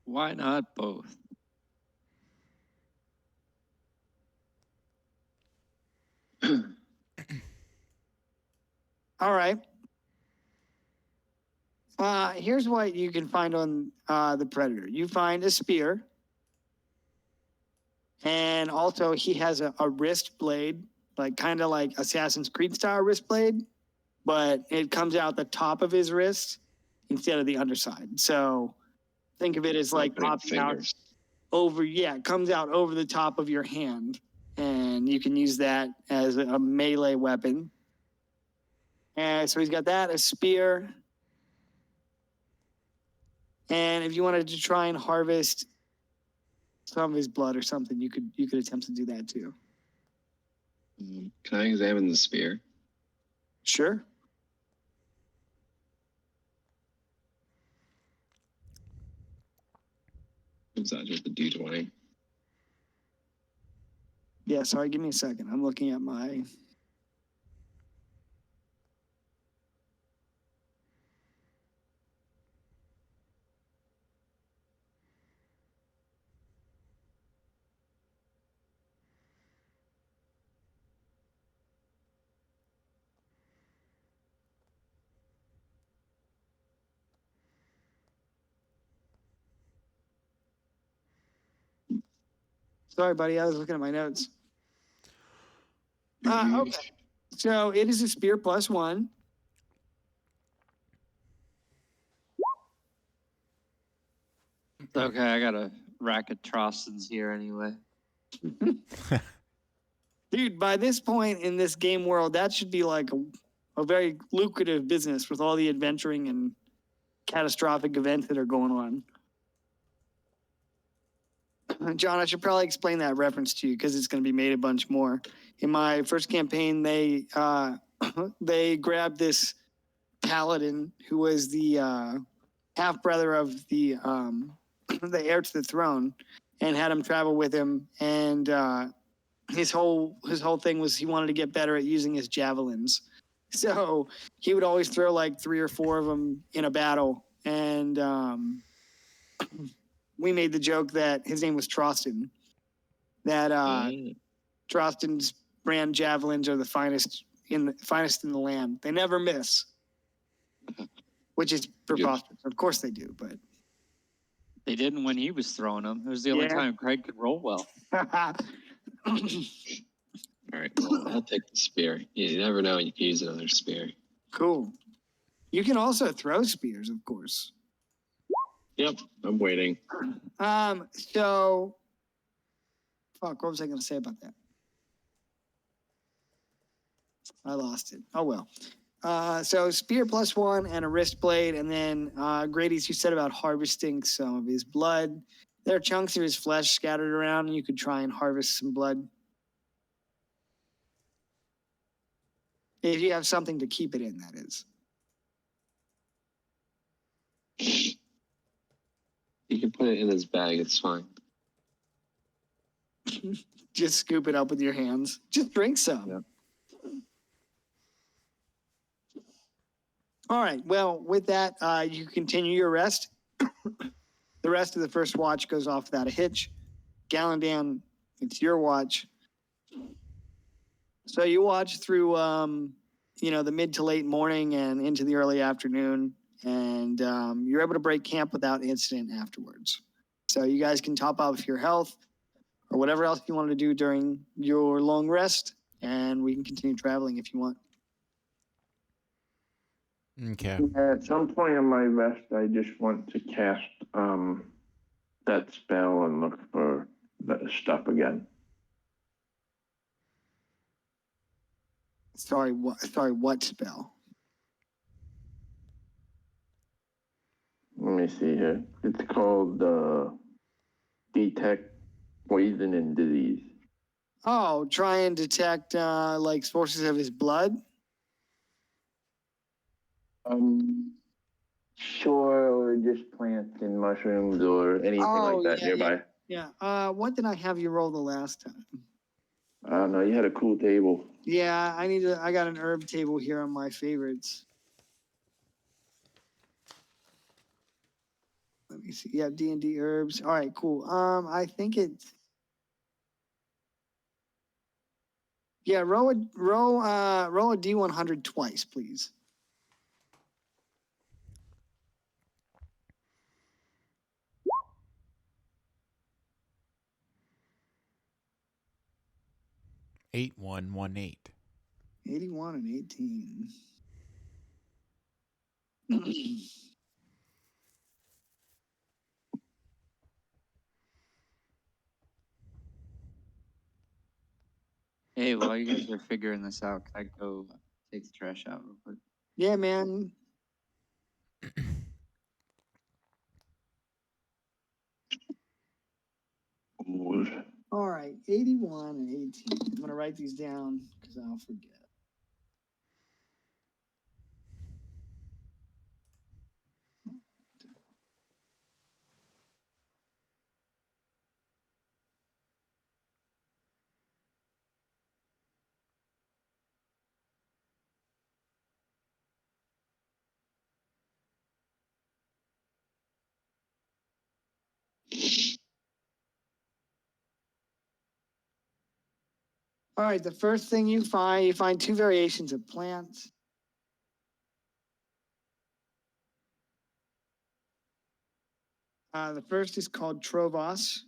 Why not both? All right. Here's what you can find on the Predator. You find a spear. And also he has a wrist blade, like kind of like Assassin's Creed style wrist blade, but it comes out the top of his wrist instead of the underside. So think of it as like Opening popping out fingers. over, yeah, it comes out over the top of your hand. And you can use that as a melee weapon. And so he's got that, a spear. And if you wanted to try and harvest some of his blood or something, you could attempt to do that too. Can I examine the spear? Sure. Comes out with the D20. Yeah, sorry, give me a second. I'm looking at my. Sorry, buddy. I was looking at my notes. Okay. So it is a spear +1. It's okay, I got a rack of Trostons here anyway. Dude, by this point in this game world, that should be like a very lucrative business with all the adventuring and catastrophic events that are going on. John, I should probably explain that reference to you because it's going to be made a bunch more. In my first campaign, they they grabbed this paladin who was the half brother of the the heir to the throne, and had him travel with him. And his whole thing was he wanted to get better at using his javelins. So he would always throw like 3 or 4 of them in a battle, and we made the joke that his name was Troston. That Troston's brand javelins are the finest in the land. They never miss, which is preposterous. Of course they do, but They didn't when he was throwing them. It was the only Yeah. time Craig could roll well. All right, well, I'll take the spear. You never know when you can use another spear. Cool. You can also throw spears, of course. Yep, I'm waiting. So, fuck, what was I going to say about that? I lost it. Oh, well. So spear +1 and a wrist blade. And then Grady's, you said about harvesting some of his blood. There are chunks of his flesh scattered around, and you could try and harvest some blood. If you have something to keep it in, that is. You can put it in his bag. It's fine. Just scoop it up with your hands. Just drink some. Yeah. All right. Well, with that, you continue your rest. The rest of the first watch goes off without a hitch. Gallandan, it's your watch. So you watch through, the mid to late morning and into the early afternoon, and you're able to break camp without incident afterwards. So you guys can top off your health or whatever else you want to do during your long rest, and we can continue traveling if you want. Okay. At some point in my rest, I just want to cast that spell and look for the stuff again. Sorry, what spell? Let me see here. It's called Detect Poison and Disease. Oh, try and detect like sources of his blood. Sure, or just plants and mushrooms or anything like that nearby. Yeah. What did I have you roll the last time? I don't know. You had a cool table. Yeah, I got an herb table here on my favorites. Let me see. Yeah, D&D herbs. All right, cool. I think it's. Yeah, roll a D100 twice, please. Eight 118. 81 and 18. Hey, while you guys are figuring this out, can I go take the trash out real quick? Yeah, man. All right, 81 and 18. I'm going to write these down because I'll forget. All right, the first thing you find two variations of plants. The first is called Trovos.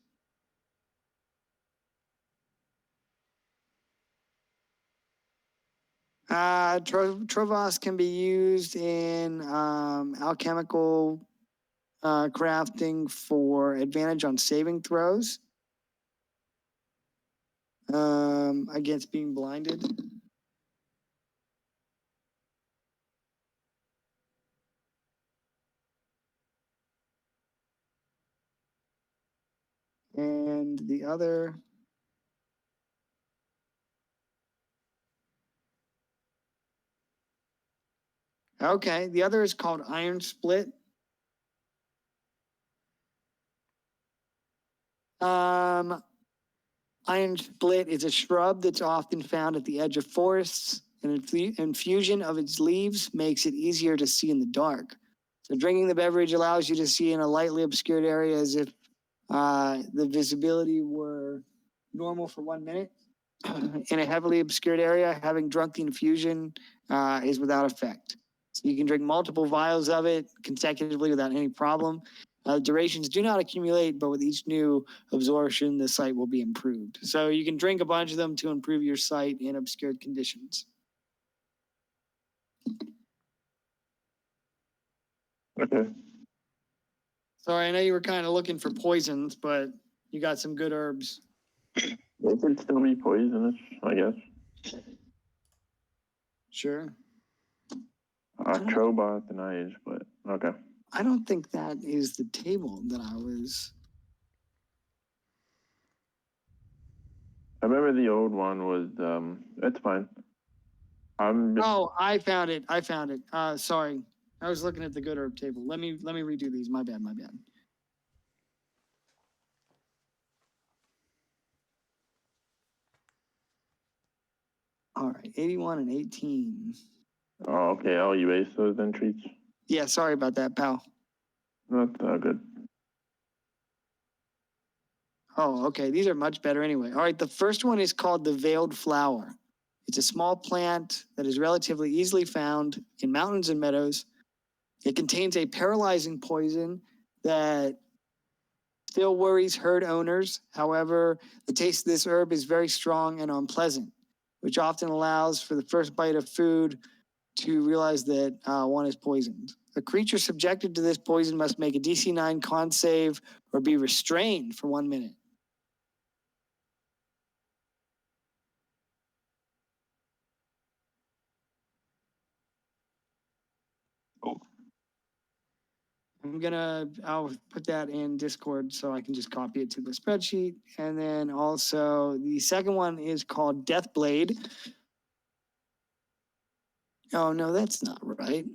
Trovos can be used in alchemical crafting for advantage on saving throws against being blinded. And the other the other is called Iron Split. Iron Split is a shrub that's often found at the edge of forests. An infusion of its leaves makes it easier to see in the dark. So drinking the beverage allows you to see in a lightly obscured area as if the visibility were normal for 1 minute. In a heavily obscured area, having drunk the infusion is without effect. So you can drink multiple vials of it consecutively without any problem. Durations do not accumulate, but with each new absorption, the sight will be improved. So you can drink a bunch of them to improve your sight in obscured conditions. Okay. Sorry, I know you were kind of looking for poisons, but you got some good herbs. They could still be poisonous, I guess. Sure. Trobot denies, but okay. I don't think that is the table that I was. I remember the old one was, it's fine. Oh, I found it. Sorry. I was looking at the good herb table. Let me redo these. My bad. All right, 81 and 18. Oh, okay. I'll erase those then treats. Yeah, sorry about that, pal. That's good. Oh, okay. These are much better anyway. All right, the first one is called the veiled flower. It's a small plant that is relatively easily found in mountains and meadows. It contains a paralyzing poison that still worries herd owners. However, the taste of this herb is very strong and unpleasant, which often allows for the first bite of food to realize that one is poisoned. A creature subjected to this poison must make a DC 9 con save or be restrained for 1 minute. I'll put that in Discord so I can just copy it to the spreadsheet. And then also the second one is called Deathblade. Oh, no, that's not right.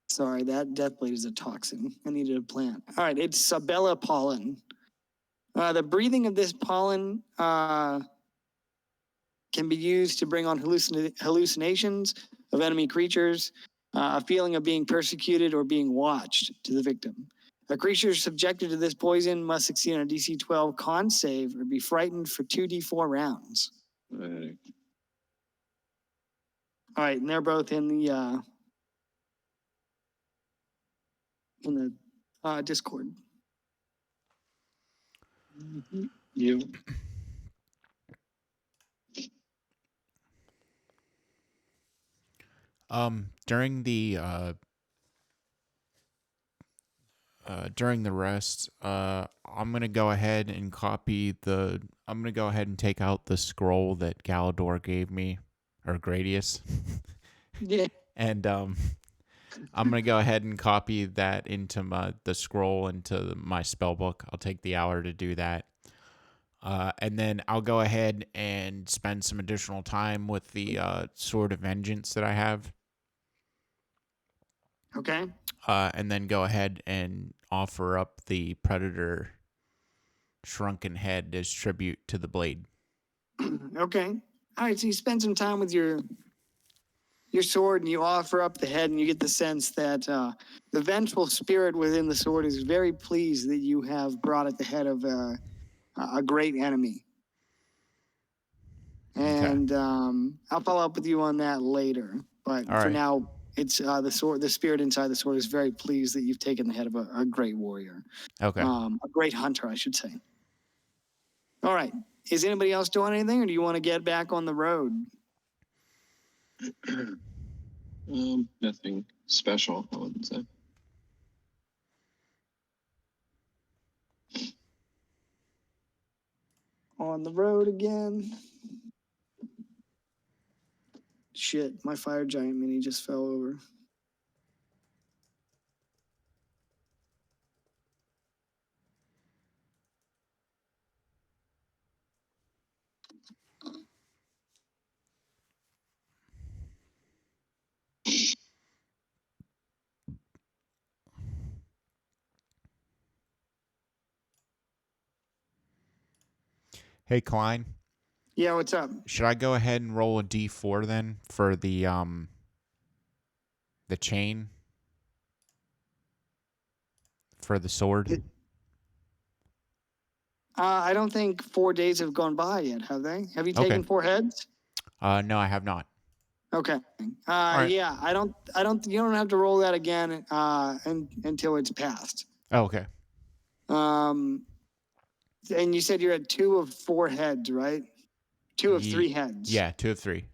Sorry, that Deathblade is a toxin. I needed a plant. All right, it's Sabella pollen. The breathing of this pollen can be used to bring on hallucinations of enemy creatures, a feeling of being persecuted or being watched to the victim. A creature subjected to this poison must succeed on a DC 12 con save or be frightened for 2d4 rounds. All right, and they're both in the Discord. You. During the rest, I'm gonna go ahead and take out the scroll that Galador gave me, or Gradius. Yeah. And I'm gonna go ahead and copy that into the scroll into my spell book. I'll take the hour to do that. And then I'll go ahead and spend some additional time with the Sword of Vengeance that I have. Okay. And then go ahead and offer up the Predator Shrunken Head as tribute to the blade. Okay. All right, so you spend some time with your your sword and you offer up the head, and you get the sense that the vengeful spirit within the sword is very pleased that you have brought at the head of a great enemy. Okay. And I'll follow up with you on that later. But All for right. now, it's the sword. The spirit inside the sword is very pleased that you've taken the head of a great warrior, Okay. a great hunter, I should say. All right. Is anybody else doing anything, or do you want to get back on the road? Nothing special, I wouldn't say. On the road again. Shit, my fire giant mini just fell over. Hey, Klein. Yeah, what's up? Should I go ahead and roll a d4 then for the chain for the sword? I don't think 4 days have gone by yet, have they? Have you Okay. taken 4 heads? No, I have not. Okay. right. Yeah, I don't, you don't have to roll that again until it's passed. Oh, okay. And you said you're at 2 of 4 heads, right? 2 of 3 heads. Yeah, 2 of 3.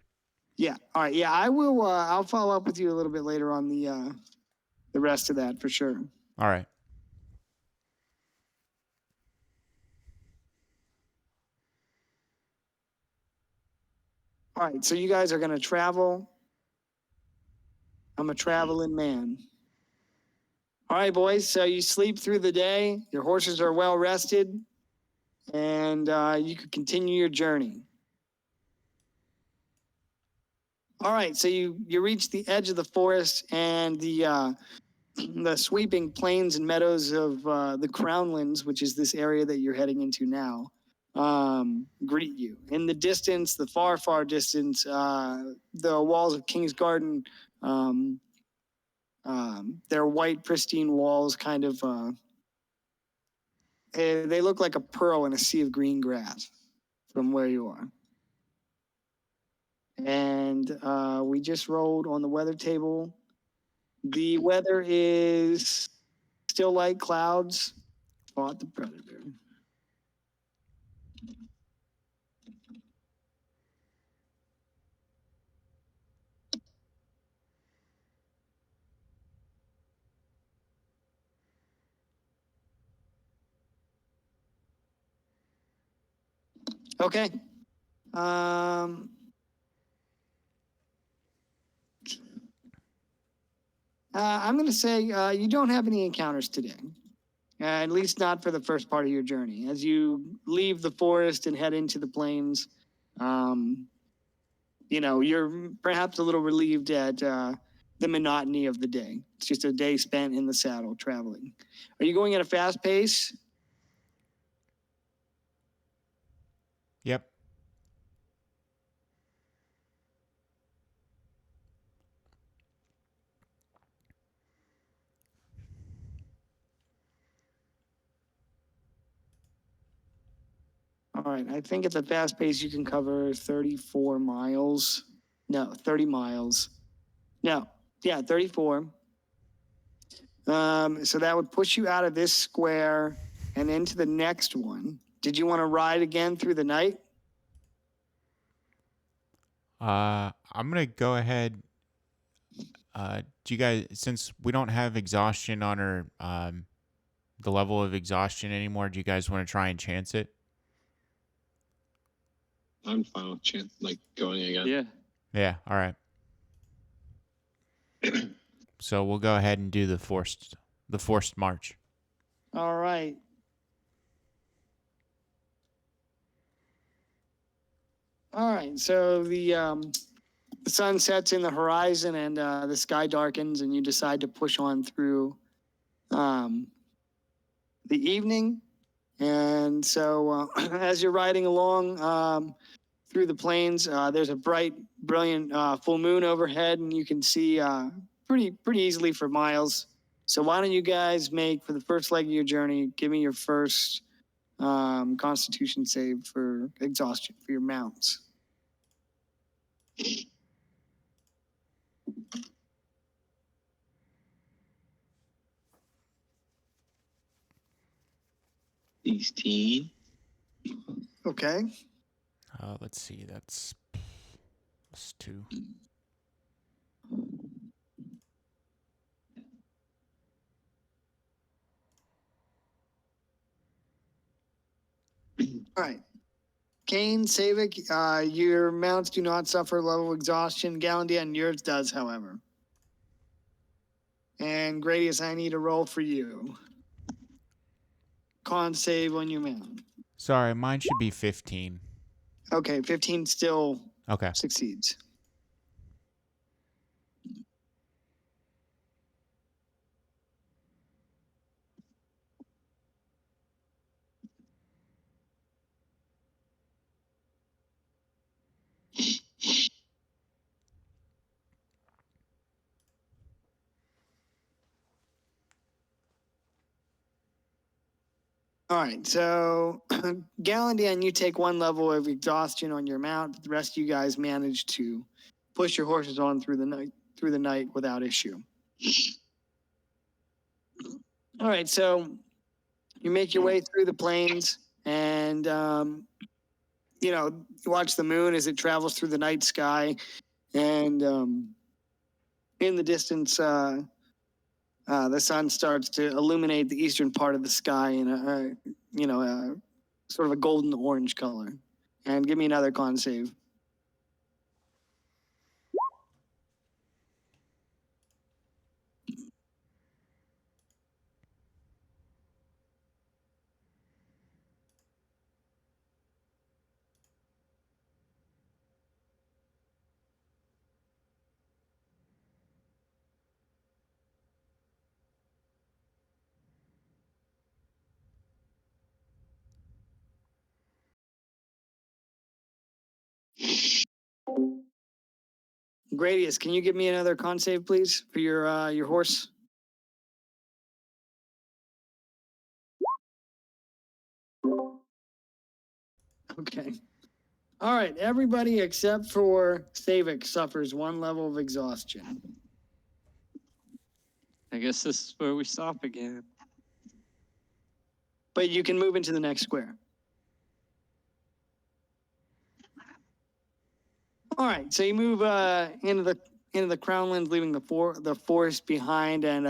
Yeah. All right. Yeah, I will. I'll follow up with you a little bit later on the rest of that for sure. All right. All right. So you guys are gonna travel. I'm a traveling man. All right, boys. So you sleep through the day. Your horses are well rested, and you can continue your journey. All right. So you reach the edge of the forest, and the sweeping plains and meadows of the Crownlands, which is this area that you're heading into now, greet you. In the distance, the far, far distance, the walls of King's Garden, they're white, pristine walls, kind of, they look like a pearl in a sea of green grass from where you are. And we just rolled on the weather table. The weather is still light clouds. Fought the predator. Okay. I'm going to say you don't have any encounters today, at least not for the first part of your journey. As you leave the forest and head into the plains, you know, you're perhaps a little relieved at the monotony of the day. It's just a day spent in the saddle traveling. Are you going at a fast pace? Yep. All right, I think at the fast pace you can cover 34 miles. No, 30 miles. No, yeah, 34. So that would push you out of this square and into the next one. Did you want to ride again through the night? I'm gonna go ahead. Do you guys, since we don't have exhaustion on our the level of exhaustion anymore, do you guys want to try and chance it? I'm fine with chance like going again. Yeah. Yeah. All right. So we'll go ahead and do the forced march. All right. All right. So the sun sets in the horizon and the sky darkens, and you decide to push on through the evening. And so as you're riding along through the plains. There's a bright, brilliant full moon overhead, and you can see pretty easily for miles. So why don't you guys make, for the first leg of your journey, give me your first Constitution save for exhaustion for your mounts. $16. Okay. Let's see. That's +2. All right. Kane, Savik, your mounts do not suffer level of exhaustion. Galandian, yours does, however. And Gradius, I need a roll for you. Con save on your mount. Sorry, mine should be 15. Okay, 15 still Okay. succeeds. All right, so Galandian, you take 1 level of exhaustion on your mount, but the rest of you guys manage to push your horses on through the night without issue. All right, so you make your way through the plains, and you watch the moon as it travels through the night sky, and in the distance, the sun starts to illuminate the eastern part of the sky in a sort of a golden orange color. And give me another con save. Gradius, can you give me another con save, please, for your horse? Okay. All right, everybody except for Savik suffers 1 level of exhaustion. I guess this is where we stop again. But you can move into the next square. All right, so you move into the Crownlands, leaving the forest behind, and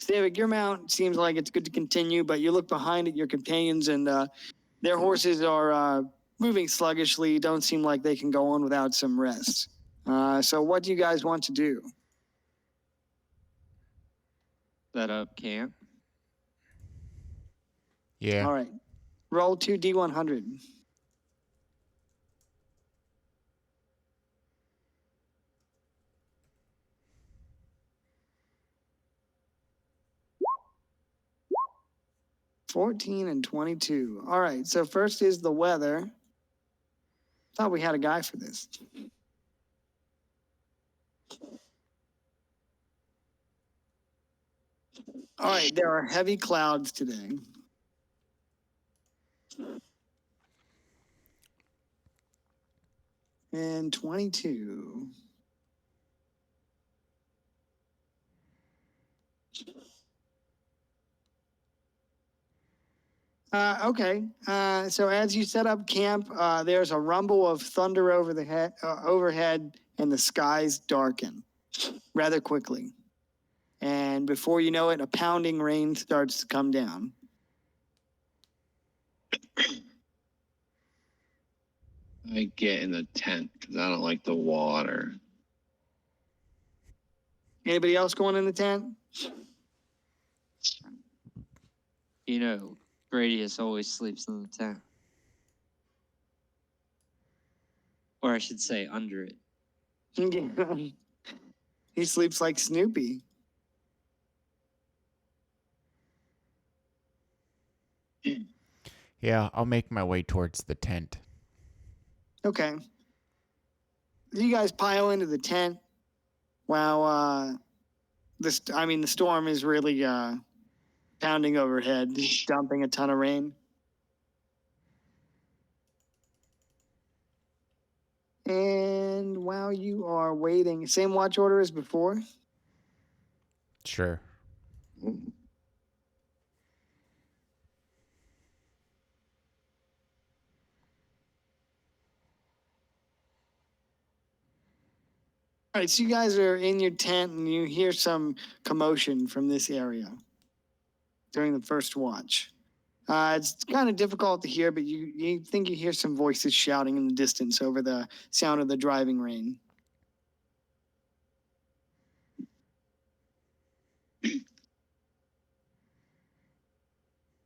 Savik, your mount seems like it's good to continue, but you look behind at your companions, and their horses are moving sluggishly. Don't seem like they can go on without some rest. So what do you guys want to do? Set up camp. Yeah. All right, roll 2d100. $14 and $22. All right, so first is the weather. Thought we had a guy for this. All right, there are heavy clouds today. And 22. Okay. So as you set up camp, there's a rumble of thunder overhead, and the skies darken rather quickly. And before you know it, a pounding rain starts to come down. I get in the tent because I don't like the water. Anybody else going in the tent? Gradius always sleeps in the tent. Or I should say, under it. He sleeps like Snoopy. Yeah, I'll make my way towards the tent. Okay. You guys pile into the tent while the storm is really pounding overhead, just dumping a ton of rain. And while you are waiting, same watch order as before. Sure. All right, so you guys are in your tent and you hear some commotion from this area during the first watch. It's kind of difficult to hear, but you think you hear some voices shouting in the distance over the sound of the driving rain.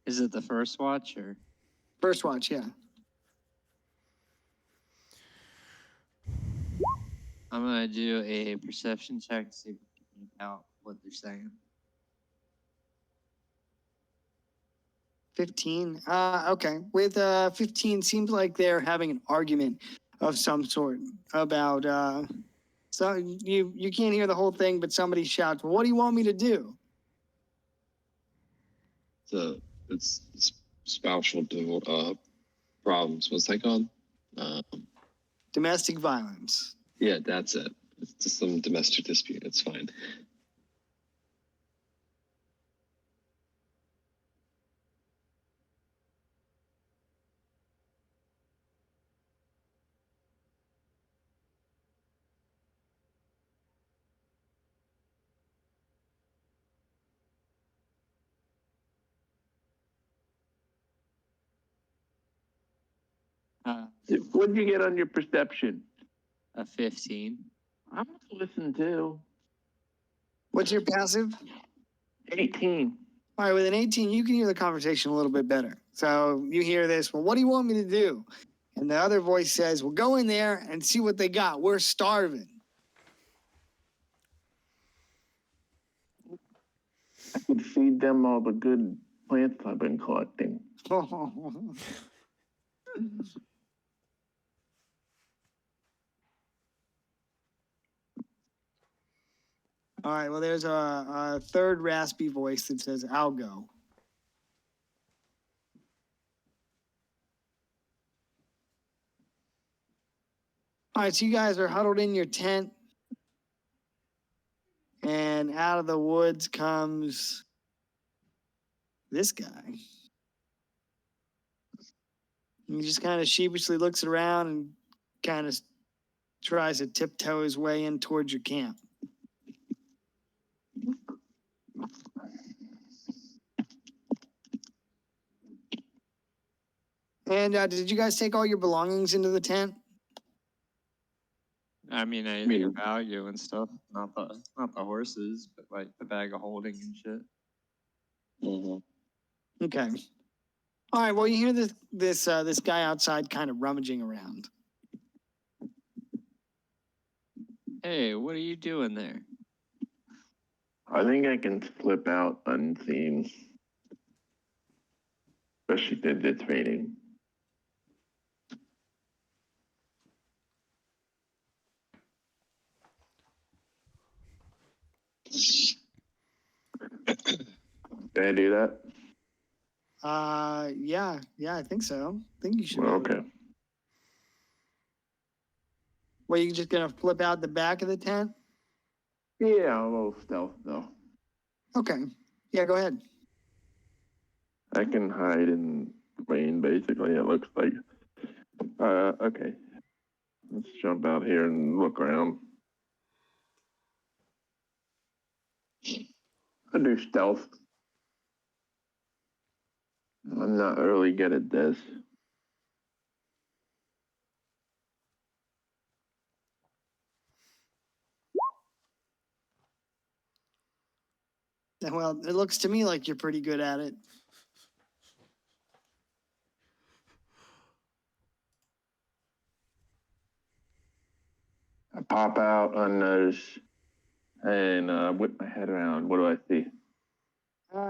Is it the first watch or? First watch, yeah. I'm gonna do a perception check to see if we can make out what they're saying. 15. Okay. With 15, seems like they're having an argument of some sort about. So you can't hear the whole thing, but somebody shouts, "Well, what do you want me to do?" It's spousal problems. What's that called? Domestic violence. Yeah, that's it. It's just some domestic dispute. It's fine. What did you get on your perception? A 15. I'm gonna listen too. What's your passive? 18. All right, with an 18, you can hear the conversation a little bit better. So you hear this, "Well, what do you want me to do?" And the other voice says, "Well, go in there and see what they got. We're starving." I could feed them all the good plants I've been collecting. All right, well, there's a third raspy voice that says, "I'll go." All right, so you guys are huddled in your tent, and out of the woods comes this guy. He just kind of sheepishly looks around and kind of tries to tiptoe his way in towards your camp. And did you guys take all your belongings into the tent? I mean, I your value and stuff, not the horses, but like the bag of holding and shit. Mm-hmm. Okay. All right. Well, you hear this guy outside kind of rummaging around. Hey, what are you doing there? I think I can slip out unseen. Especially since it's raining. Can I do that? Yeah, I think so. I think you should. Well, okay. Well, you just gonna flip out the back of the tent? Yeah, a little stealth though. Okay. Yeah, go ahead. I can hide in rain, basically, it looks like. Okay. Let's jump out here and look around. I do stealth. I'm not really good at this. Well, it looks to me like you're pretty good at it. I pop out unnoticed and whip my head around. What do I see?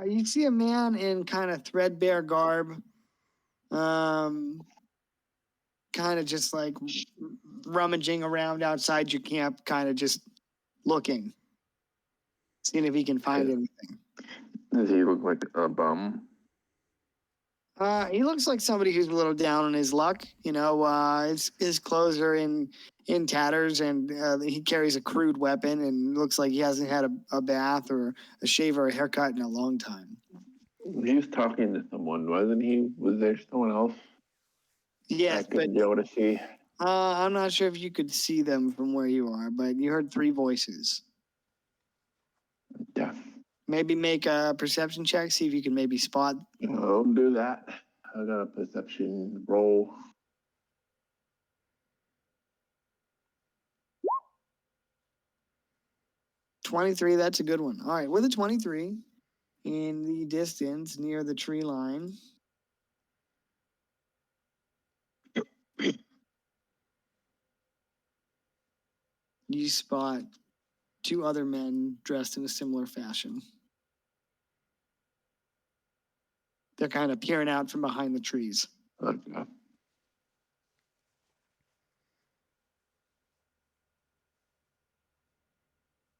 You see a man in kind of threadbare garb, kind of just like rummaging around outside your camp, kind of just looking, seeing if he can find anything. Does he look like a bum? He looks like somebody who's a little down on his luck. You know, his clothes are in tatters, and he carries a crude weapon, and looks like he hasn't had a bath or a shave or a haircut in a long time. He was talking to someone, wasn't he? Was there someone else? Yes, I but couldn't be able to see. I'm not sure if you could see them from where you are, but you heard 3 voices. Yeah. Maybe make a perception check, see if you can maybe spot. I'll do that. I got a perception roll. $23, that's a good one. All right, with a 23 in the distance near the tree line. You spot 2 other men dressed in a similar fashion. They're kind of peering out from behind the trees. Okay.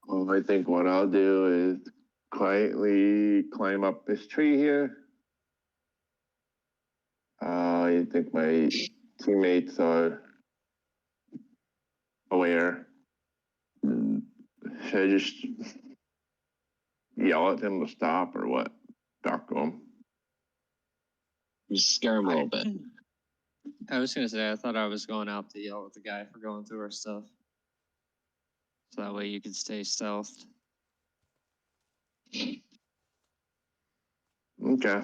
Well, I think what I'll do is quietly climb up this tree here. I think my teammates are aware. Should I just yell at them to stop or what? Talk to them. Just scare him a little bit. I was gonna say I thought I was going out to yell at the guy for going through our stuff, so that way you could stay stealthed. Okay.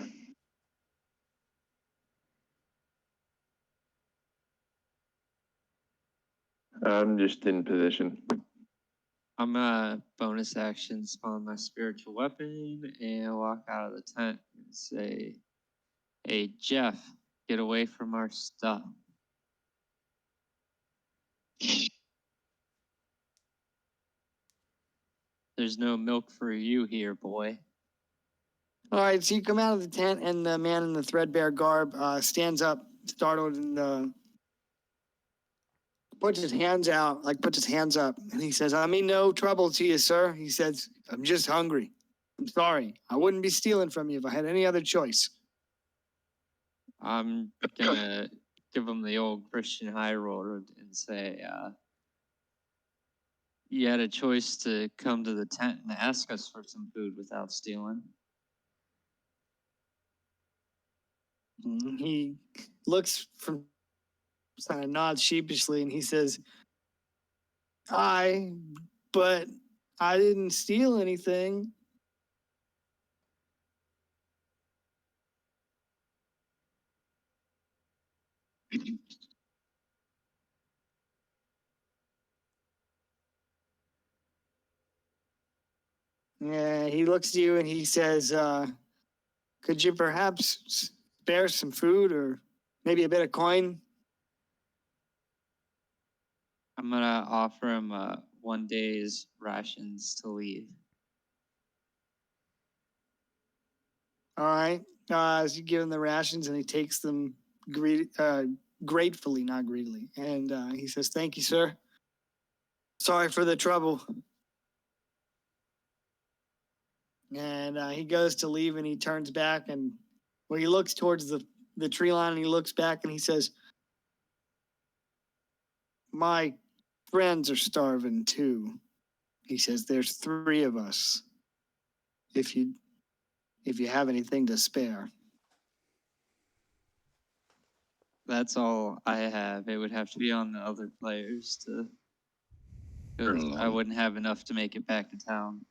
I'm just in position. I'm gonna bonus action spawn my spiritual weapon and walk out of the tent and say, "Hey Jeff, get away from our stuff." There's no milk for you here, boy. All right, so you come out of the tent, and the man in the threadbare garb stands up, startled, and puts his hands out, puts his hands up, and he says, "I mean no trouble to you, sir." He says, "I'm just hungry. I'm sorry. I wouldn't be stealing from you if I had any other choice." I'm gonna give him the old Christian high road and say, you had a choice to come to the tent and ask us for some food without stealing. He looks kind of nods sheepishly, and he says, but I didn't steal anything." Yeah, he looks to you and he says, "Could you perhaps spare some food or maybe a bit of coin?" I'm gonna offer him 1 day's rations to leave. All right. As you give him the rations, and he takes them gratefully, not greedily. And he says, "Thank you, sir. Sorry for the trouble." And he goes to leave, and he turns back, and he looks towards the tree line, and he looks back, and he says, "My friends are starving too." He says, "There's 3 of us. If you have anything to spare." That's all I have. It would have to be on the other players to. 'Cause I wouldn't have enough to make it back to town.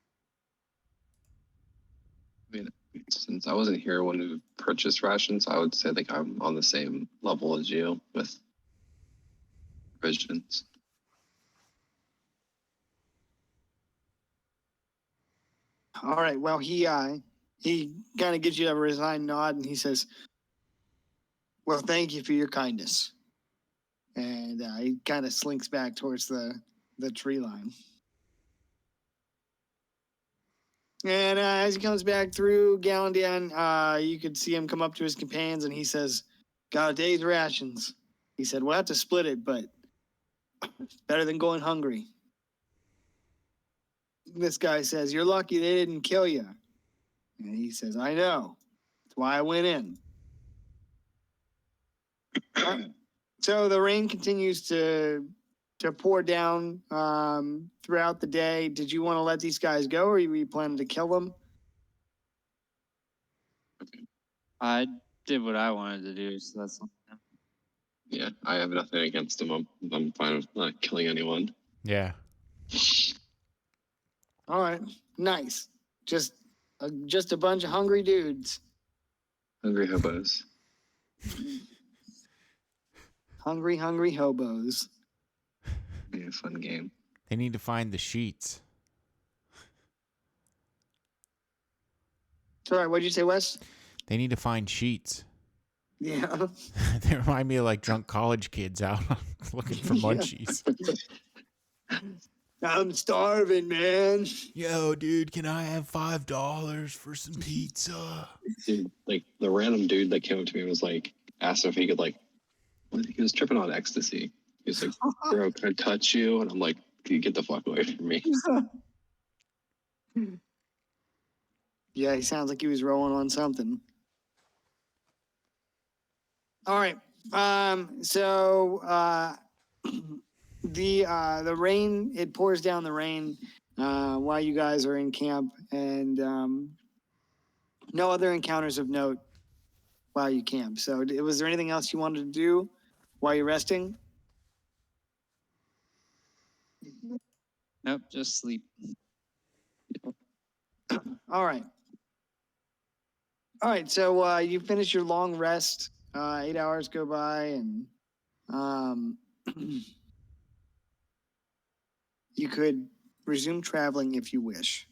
I mean, since I wasn't here when we purchased rations, I would say like I'm on the same level as you with provisions. All right. Well, he kind of gives you a resigned nod, and he says, "Well, thank you for your kindness." And he kind of slinks back towards the tree line. And as he comes back through Gallandian, you could see him come up to his companions, and he says, "Got a day's rations. He said, we'll have to split it, but better than going hungry. This guy says, you're lucky they didn't kill you. And he says, I know. That's why I went in. So the rain continues to pour down throughout the day. Did you want to let these guys go, or were you planning to kill them? I did what I wanted to do, so that's on them. Yeah, I have nothing against him. I'm fine with not killing anyone. Yeah. All right, nice. Just a bunch of hungry dudes. Hungry hobos. Hungry hobos. Yeah, fun game. They need to find the sheets. Sorry, what'd you say, Wes? They need to find sheets. Yeah. They remind me of like drunk college kids out looking for Yeah. munchies. I'm starving, man. Yo, dude, can I have $5 for some pizza? Dude, like the random dude that came up to me was like, asked if he could like, he was tripping on ecstasy. He was like, bro, can I touch you? And I'm like, dude, get the fuck away from me. Yeah, he sounds like he was rolling on something. All right. The rain, it pours down the rain while you guys are in camp, and no other encounters of note while you camp. So was there anything else you wanted to do while you're resting? Nope, just sleep. All right. All right, so you finish your long rest. 8 hours go by, and you could resume traveling if you wish.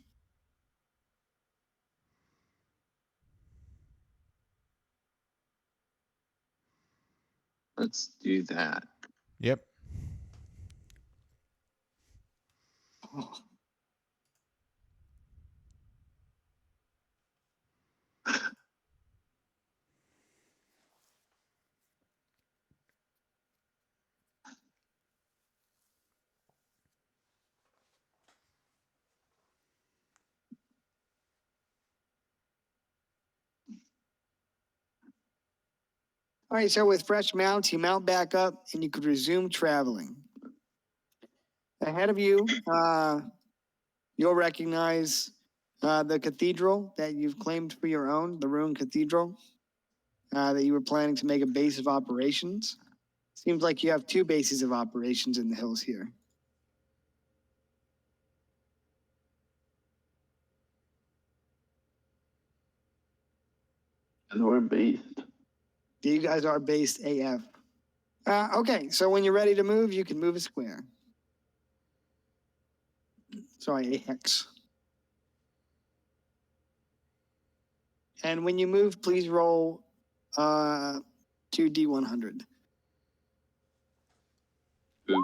Let's do that. Yep. Oh. All right, so with fresh mounts, you mount back up and you could resume traveling. Ahead of you, you'll recognize the cathedral that you've claimed for your own, the ruined cathedral that you were planning to make a base of operations. Seems like you have two bases of operations in the hills here. And we're based. You guys are based AF. Okay, so when you're ready to move, you can move a square. Sorry, a hex. And when you move, please roll 2d100. Boop.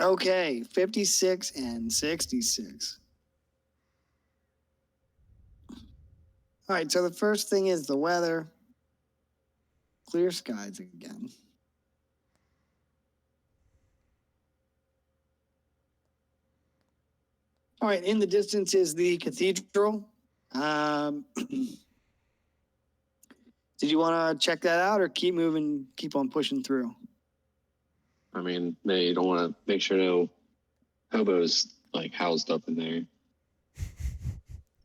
Okay, 56 and 66. All right, so the first thing is the weather. Clear skies again. All right, in the distance is the cathedral. Did you want to check that out or keep moving, keep on pushing through? I mean, they don't want to make sure no hobos like housed up in there.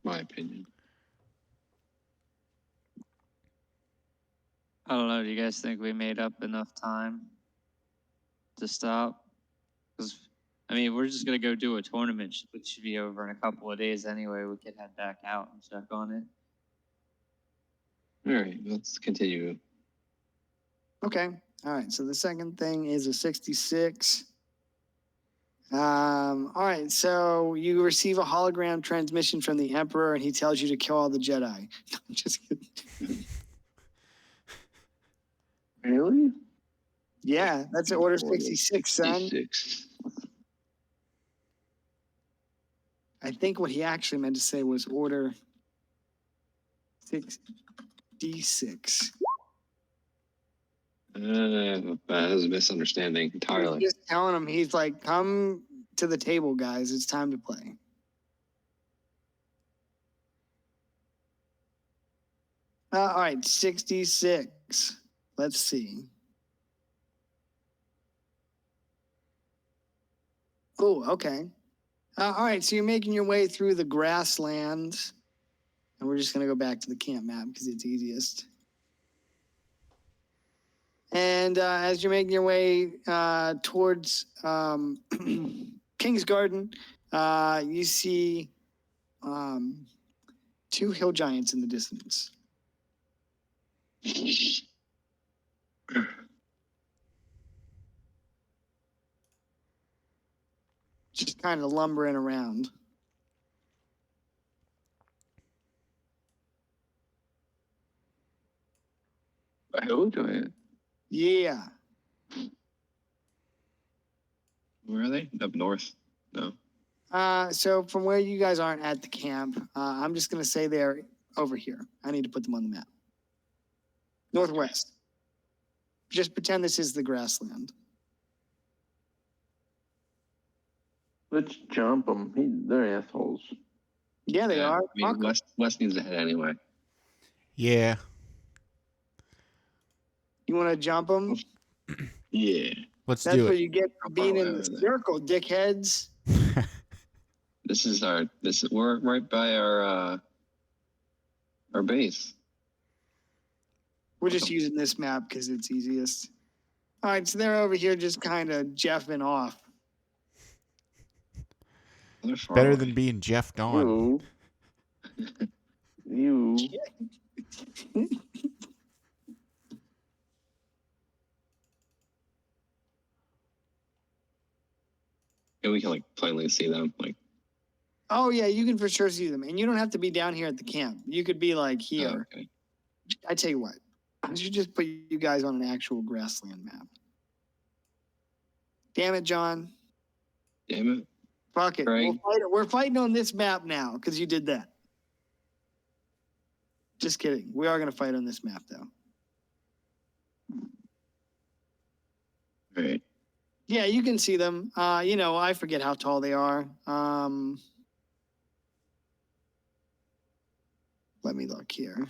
My opinion. I don't know. Do you guys think we made up enough time to stop? Because, I mean, we're just going to go do a tournament, which should be over in a couple of days anyway. We could head back out and check on it. All right, let's continue. Okay. All right. So the second thing is a 66. All right. So you receive a hologram transmission from the Emperor, and he tells you to kill all the Jedi. I'm just kidding. Really? Yeah, that's Order 66, son. 66. I think what he actually meant to say was Order 6d6. That was a misunderstanding entirely. He's just telling him, he's like, come to the table, guys. It's time to play. All right, 66. Let's see. Oh, okay. All right, so you're making your way through the grassland. And we're just going to go back to the camp map because it's easiest. And as you're making your way towards King's Garden, you see 2 hill giants in the distance. Just kind of lumbering around. I hope it. Yeah. Where are they? Up north? No. So from where you guys aren't at the camp, I'm just going to say they're over here. I need to put them on the map. Northwest. Just pretend this is the grassland. Let's jump them. They're assholes. Yeah, they are. I mean, West needs to head anyway. Yeah. You want to jump them? Yeah. Let's That's do what it. you get for being in the over there. circle, dickheads. We're right by our base. We're just using this map because it's easiest. All right, so they're over here just kind of jeffing off. They're far Better away. than being Jeff Dawn. You. And we can like plainly see them. Like, Oh, yeah, you can for sure see them. And you don't have to be down here at the camp. You could be like here. okay. I tell you what, I should just put you guys on an actual grassland map. Damn it, John. Damn it. Fuck it. Right. We're fighting on this map now because you did that. Just kidding. We are going to fight on this map, though. All right. Yeah, you can see them. I forget how tall they are. Let me look here.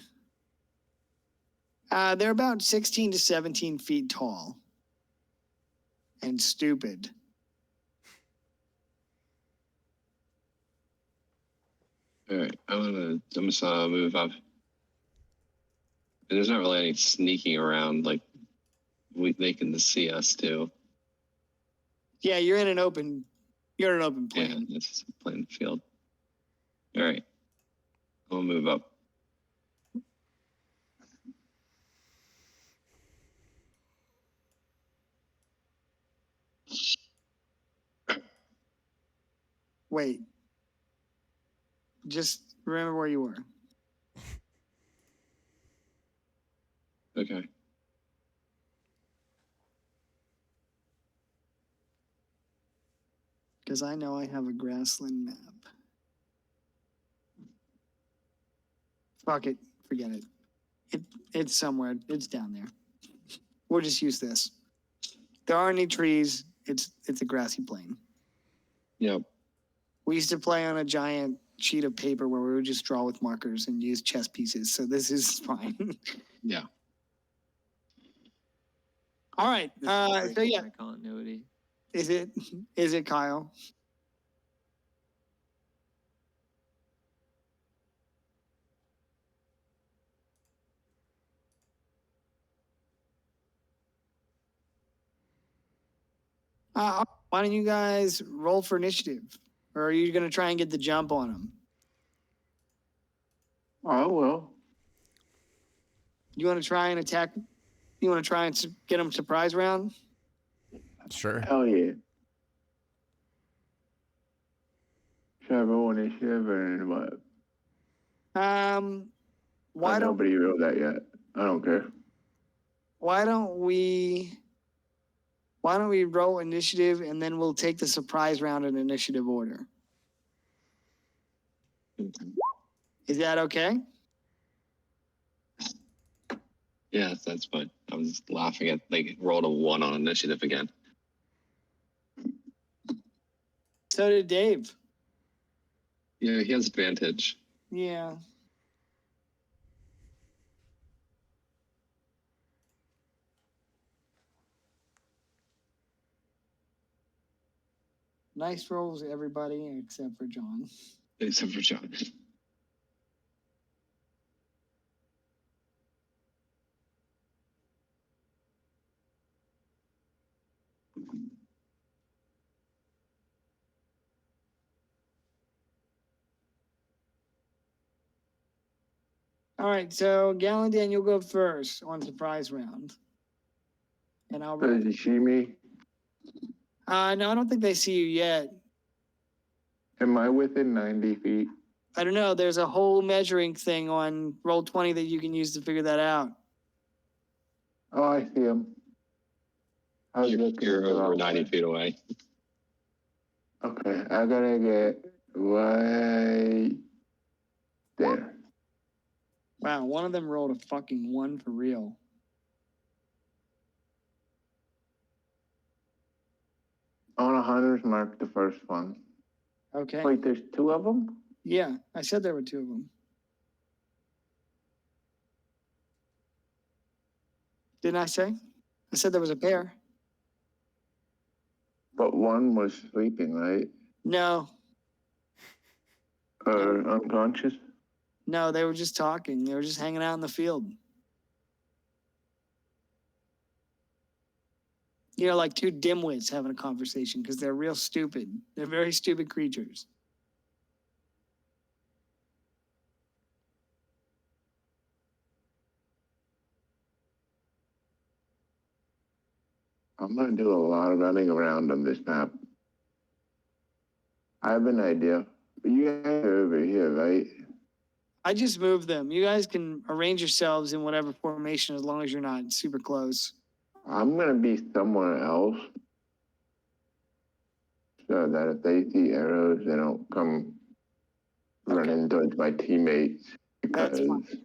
They're about 16 to 17 feet tall. And stupid. All right. I'm just move up. And there's not really any sneaking around. Like, they can see us too. Yeah, you're in an open Yeah, plain. it's a plain field. All right. I'll move up. Wait. Just remember where you were. Okay. Because I know I have a grassland map. Fuck it. Forget it. It's somewhere. It's down there. We'll just use this. There aren't any trees. It's a grassy plain. Yep. We used to play on a giant sheet of paper where we would just draw with markers and use chess pieces. So this is fine. Yeah. All right. This is So breaking yeah, my continuity. is it Kyle? Why don't you guys roll for initiative? Or are you going to try and get the jump on them? Oh, well. You want to try and attack? You want to try and get them surprise round? Sure. Hell yeah. Should I roll initiative or what? Why don't Nobody rolled that yet. I don't care. why don't we roll initiative and then we'll take the surprise round in initiative order? Is that okay? Yeah, that's fine. I was laughing at rolled a 1 on initiative again. So did Dave. Yeah, he has advantage. Yeah. Nice rolls, everybody, except for John. Except for John. All right, so Gallandan, you'll go first on surprise round. And I'll roll. Does he see me? No, I don't think they see you yet. Am I within 90 feet? I don't know. There's a whole measuring thing on Roll20 that you can use to figure that out. Oh, I see him. I was looking You're at the over wrong 90 way. feet away. Okay, I gotta get right there. Wow, one of them rolled a fucking 1 for real. On a hunter's mark, the first one. Okay. Wait, there's 2 of them? Yeah, I said there were 2 of them. Didn't I say? I said there was a pair. But one was sleeping, right? No, Or unconscious? no, they were just talking. They were just hanging out in the field. You know, like 2 dimwits having a conversation because they're real stupid. They're very stupid creatures. I'm gonna do a lot of running around on this map. I have an idea. You guys are over here, right? I just moved them. You guys can arrange yourselves in whatever formation as long as you're not super close. I'm gonna be somewhere else so that if they see arrows, they don't come running towards my teammates. That's Because fine.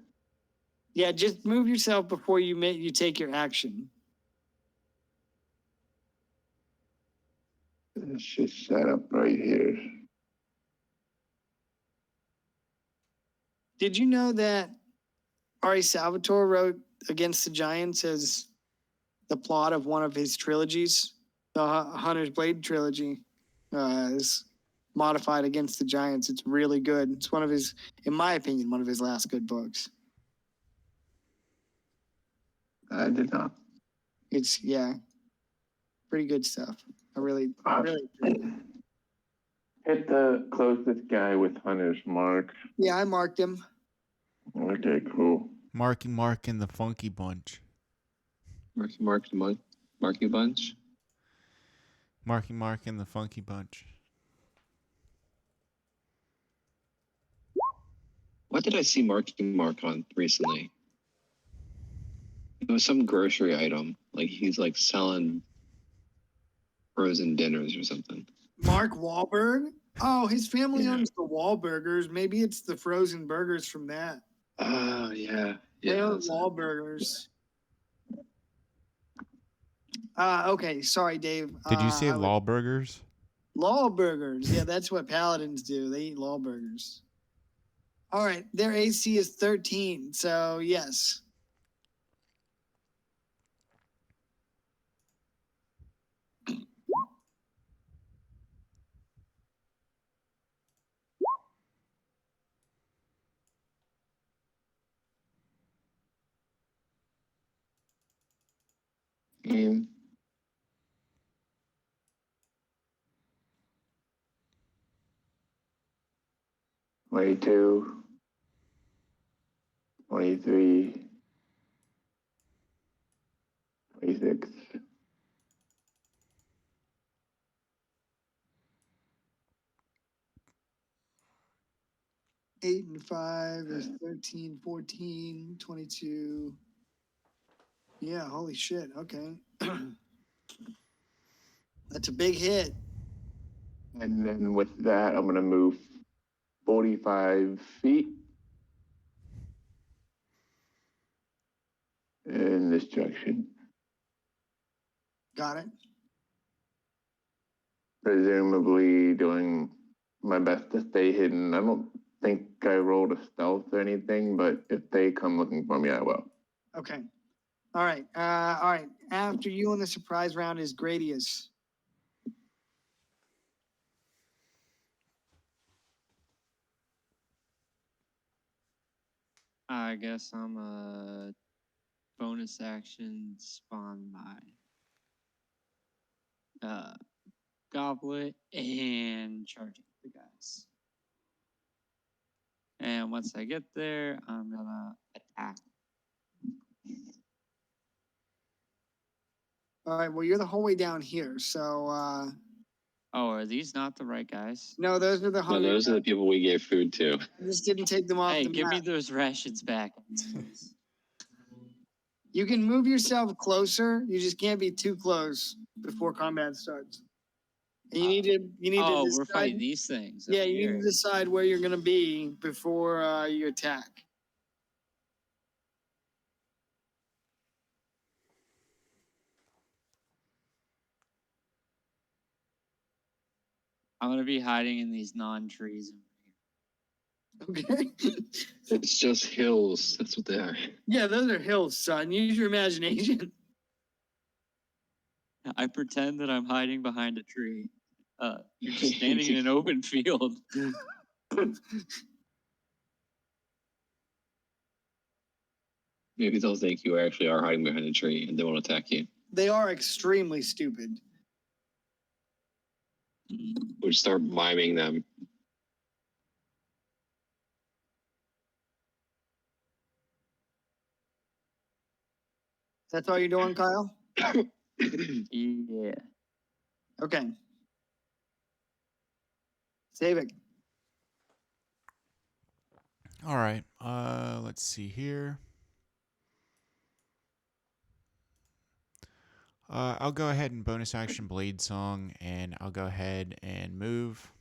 Yeah, just move yourself before you take your action. it's just set up right here. Did you know that Ari Salvatore wrote Against the Giants as the plot of one of his trilogies? The Hunter's Blade trilogy is modified Against the Giants. It's really good. It's one of his, in my opinion, one of his last good books. I did not. It's, yeah, pretty good stuff. I really. Hit the closest guy with Hunter's mark. Yeah, I marked him. Okay, cool. Marky Mark and the Funky Bunch. Marky Bunch. Marky Mark and the Funky Bunch. What did I see Marky Mark on recently? It was some grocery item. Like he's like selling frozen dinners or something. Mark Wahlberg? Oh, his family Yeah. owns the Wahlburgers. Maybe it's the frozen burgers from that. Oh yeah. They Yeah. own that's it. Wahlburgers. Okay, sorry, Dave. Did you say I would- Law Burgers? Lawburgers. Yeah, that's what paladins do. They eat Lawburgers. All right, their AC is 13, so yes. Aim. Twenty-two. 23. 26. Eight and 5 is 13, 14, 22. Yeah, holy shit. Okay. That's a big hit. And then with that, I'm gonna move 45 feet. and destruction. Got it. Presumably doing my best to stay hidden. I don't think I rolled a stealth or anything, but if they come looking for me, I will. Okay. All right. All right. After you in the surprise round is Gradius. I guess I'm a bonus action spawn my goblet and charging the guys. And once I get there, I'm gonna attack. All right. Well, you're the whole way down here. So, Oh, are these not the right guys? no, those are the No, hungry. those are the people we gave food to. I just didn't take them off Hey, the give map. me those rations back. You can move yourself closer. You just can't be too close before combat starts. And you need to Oh, decide. we're fighting these things. Yeah, over you need here. to decide where you're gonna be before you attack. I'm gonna be hiding in these non-trees. Okay. It's just hills. That's what they are. Yeah, those are hills, son. Use your imagination. I pretend that I'm hiding behind a tree. You're just standing in an open field. Maybe they'll think you actually are hiding behind a tree and they won't attack you. They are extremely stupid. We start miming them. That's all you're doing, Kyle? Yeah. Okay. Save it. All right. Let's see here. I'll go ahead and bonus action Blade Song, and I'll go ahead and move.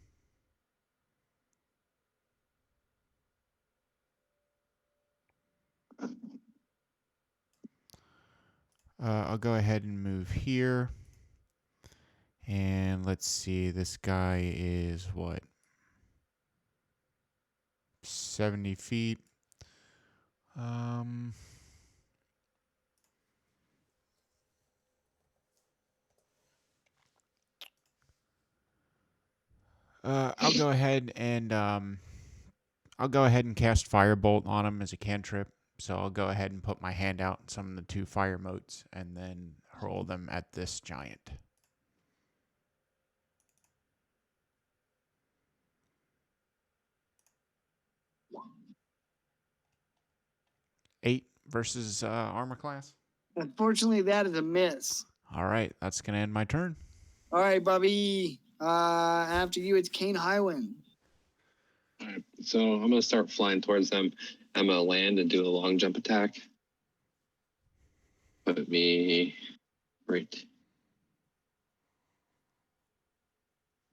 I'll go ahead and move here. And let's see, this guy is what? 70 feet. I'll go ahead and cast Firebolt on him as a cantrip. So I'll go ahead and put my hand out in some of the 2 fire motes and then hurl them at this giant. Eight versus armor class. Unfortunately, that is a miss. All right, that's gonna end my turn. All right, Bobby. After you, it's Kane Highwind. All right, so I'm gonna start flying towards them. I'm gonna land and do a long jump attack. Put me right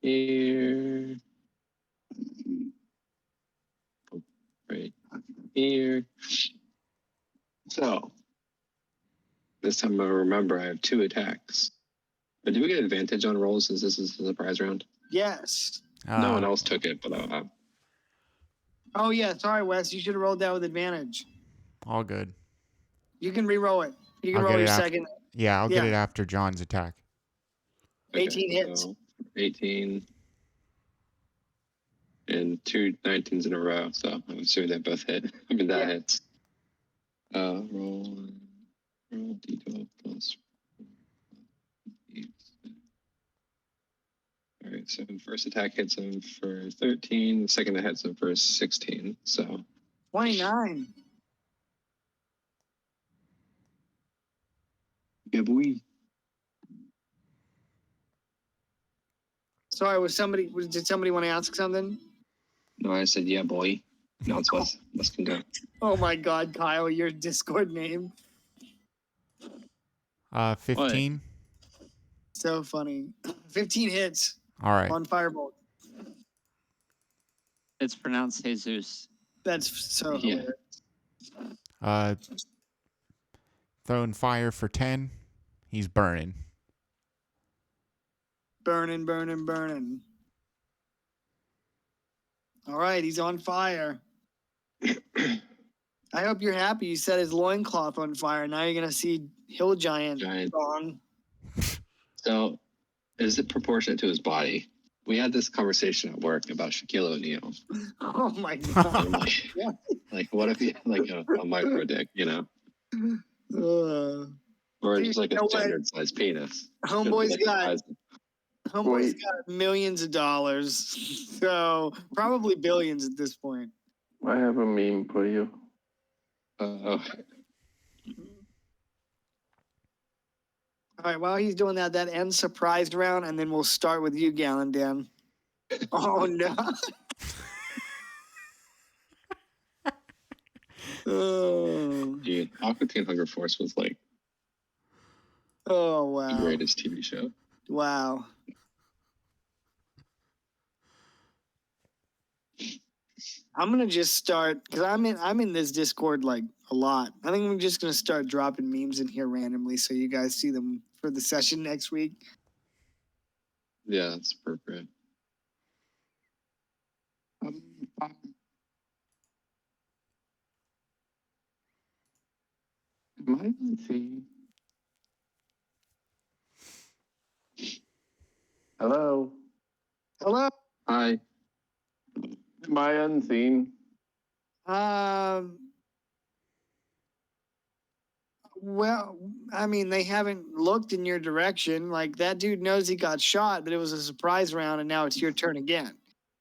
here. Right here. So this time I remember I have 2 attacks. But do we get advantage on rolls since this is the surprise round? Yes. No one else took it, but Oh, yeah. Sorry, Wes. You should have rolled that with advantage. All good. You can re-roll it. You can I'll roll get your it after- second. Yeah, I'll get Yeah. it after John's attack. 18 hits. So 18 and 2 19s in a row. So I'm assuming they both hit. I mean, that Yeah. hits. Roll d12 plus. All right, so the first attack hits him for 13. The second hits him for 16. So 29. yeah, boy. Sorry, did somebody want to ask something? No, I said yeah, boy. No, it's Wes. Wes can go. Oh my God, Kyle, your Discord name. 15. So funny. 15 hits All right. on Firebolt. It's pronounced Jesus. That's so Yeah. hilarious. throwing fire for 10. He's burning. Burning, burning, burning. All right, he's on fire. I hope you're happy you set his loincloth on fire. Now you're going to see Hill Giant Giant. song. So, is it proportionate to his body? We had this conversation at work about Shaquille O'Neal. Oh my I'm God. like, what if he had like a micro dick, you know? Or Dude, just like you a know what? standard size penis? Homeboy's got Wait. millions of dollars. So probably billions at this point. I have a meme for you. All right, while he's doing that, that ends surprise round, and then we'll start with you, Gallon Dan. Oh no. Oh, Dude, Aqua Teen Hunger Force was like oh the wow. greatest TV show. Wow. I'm gonna just start because I'm in this Discord like a lot. I think I'm just gonna start dropping memes in here randomly so you guys see them for the session next week. Yeah, that's appropriate. Am I unseen? Hello? Hello. Hi. Am I unseen? Well, I mean, they haven't looked in your direction. Like that dude knows he got shot, but it was a surprise round, and now it's your turn again.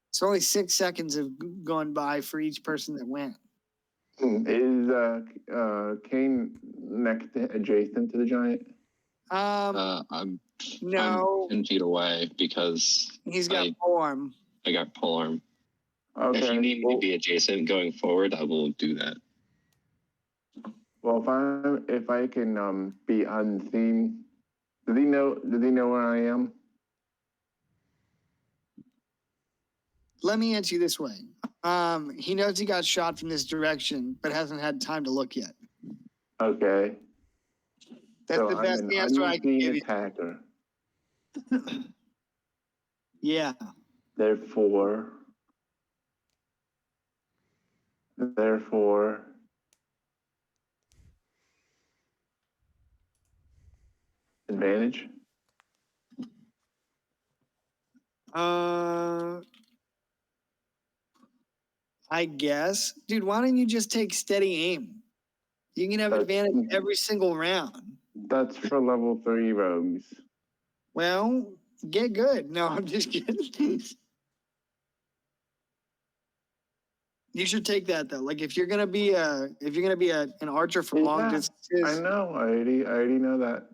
It's only 6 seconds have gone by for each person that went. Is Kane adjacent to the giant? I'm No, 10 feet away because he's got I- polearm. I got polearm. Okay. If you need me well, to be adjacent going forward, I will do that. well, if I can be unseen, does he know where I am? Let me answer you this way. He knows he got shot from this direction, but hasn't had time to look yet. Okay. That's so the best I'm an answer I can unseen give you. attacker. Yeah. Therefore, advantage. I guess. Dude, why don't you just take steady aim? You can have That's- advantage every single round. That's for level 3 rogues. Well, get good. No, I'm just kidding. You should take that though. Like if you're gonna be an archer for long Yeah, distances. I know. I already know that.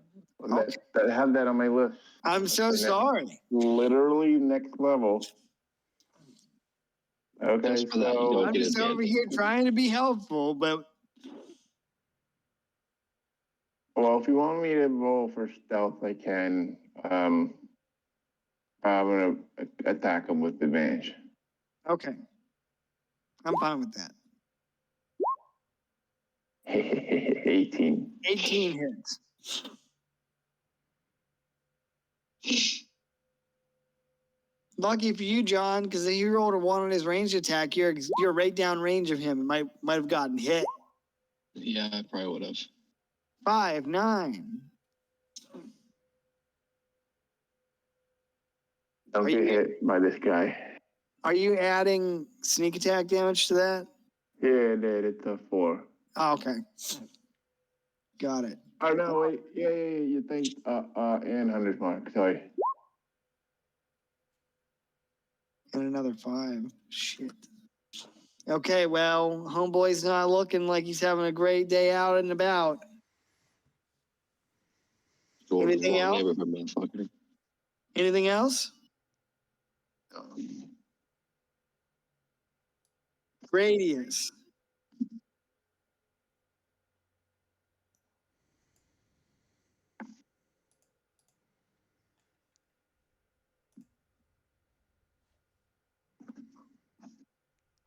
Okay. I have that on my list. I'm so Okay, sorry. Literally next level. Okay, Just for that, you so don't I'm get just over advantage. here trying to be helpful, but well, if you want me to roll for stealth, I can. I'm gonna attack him with advantage. okay. I'm fine with that. 18. 18 hits. Lucky for you, John, because if you rolled a 1 on his ranged attack, you're right down range of him. It might have gotten hit. Yeah, I probably would have. 5, 9. Don't Are get you- hit by this guy. Are you adding sneak attack damage to that? Yeah, it did. It's a 4. Oh, okay. Got it. Oh no, wait. Yeah. You think and Hunter's Mark. Sorry. And another 5. Shit. Okay, well, homeboy's not looking like he's having a great day out and about. Anything Wrong else? neighborhood, motherfucker. Anything else? Radius.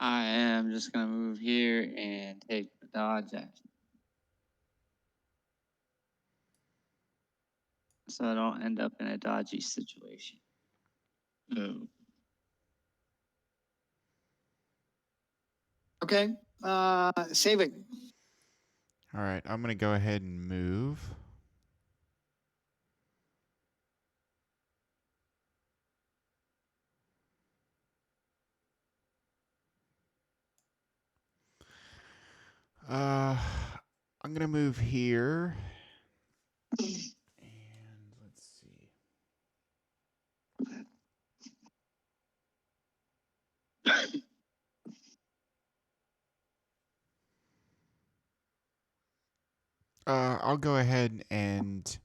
I am just gonna move here and take the dodge action. so I don't end up in a dodgy situation. Oh. Okay. Saving. All right, I'm gonna go ahead and move. I'm gonna move here. And let's see. I'll go ahead and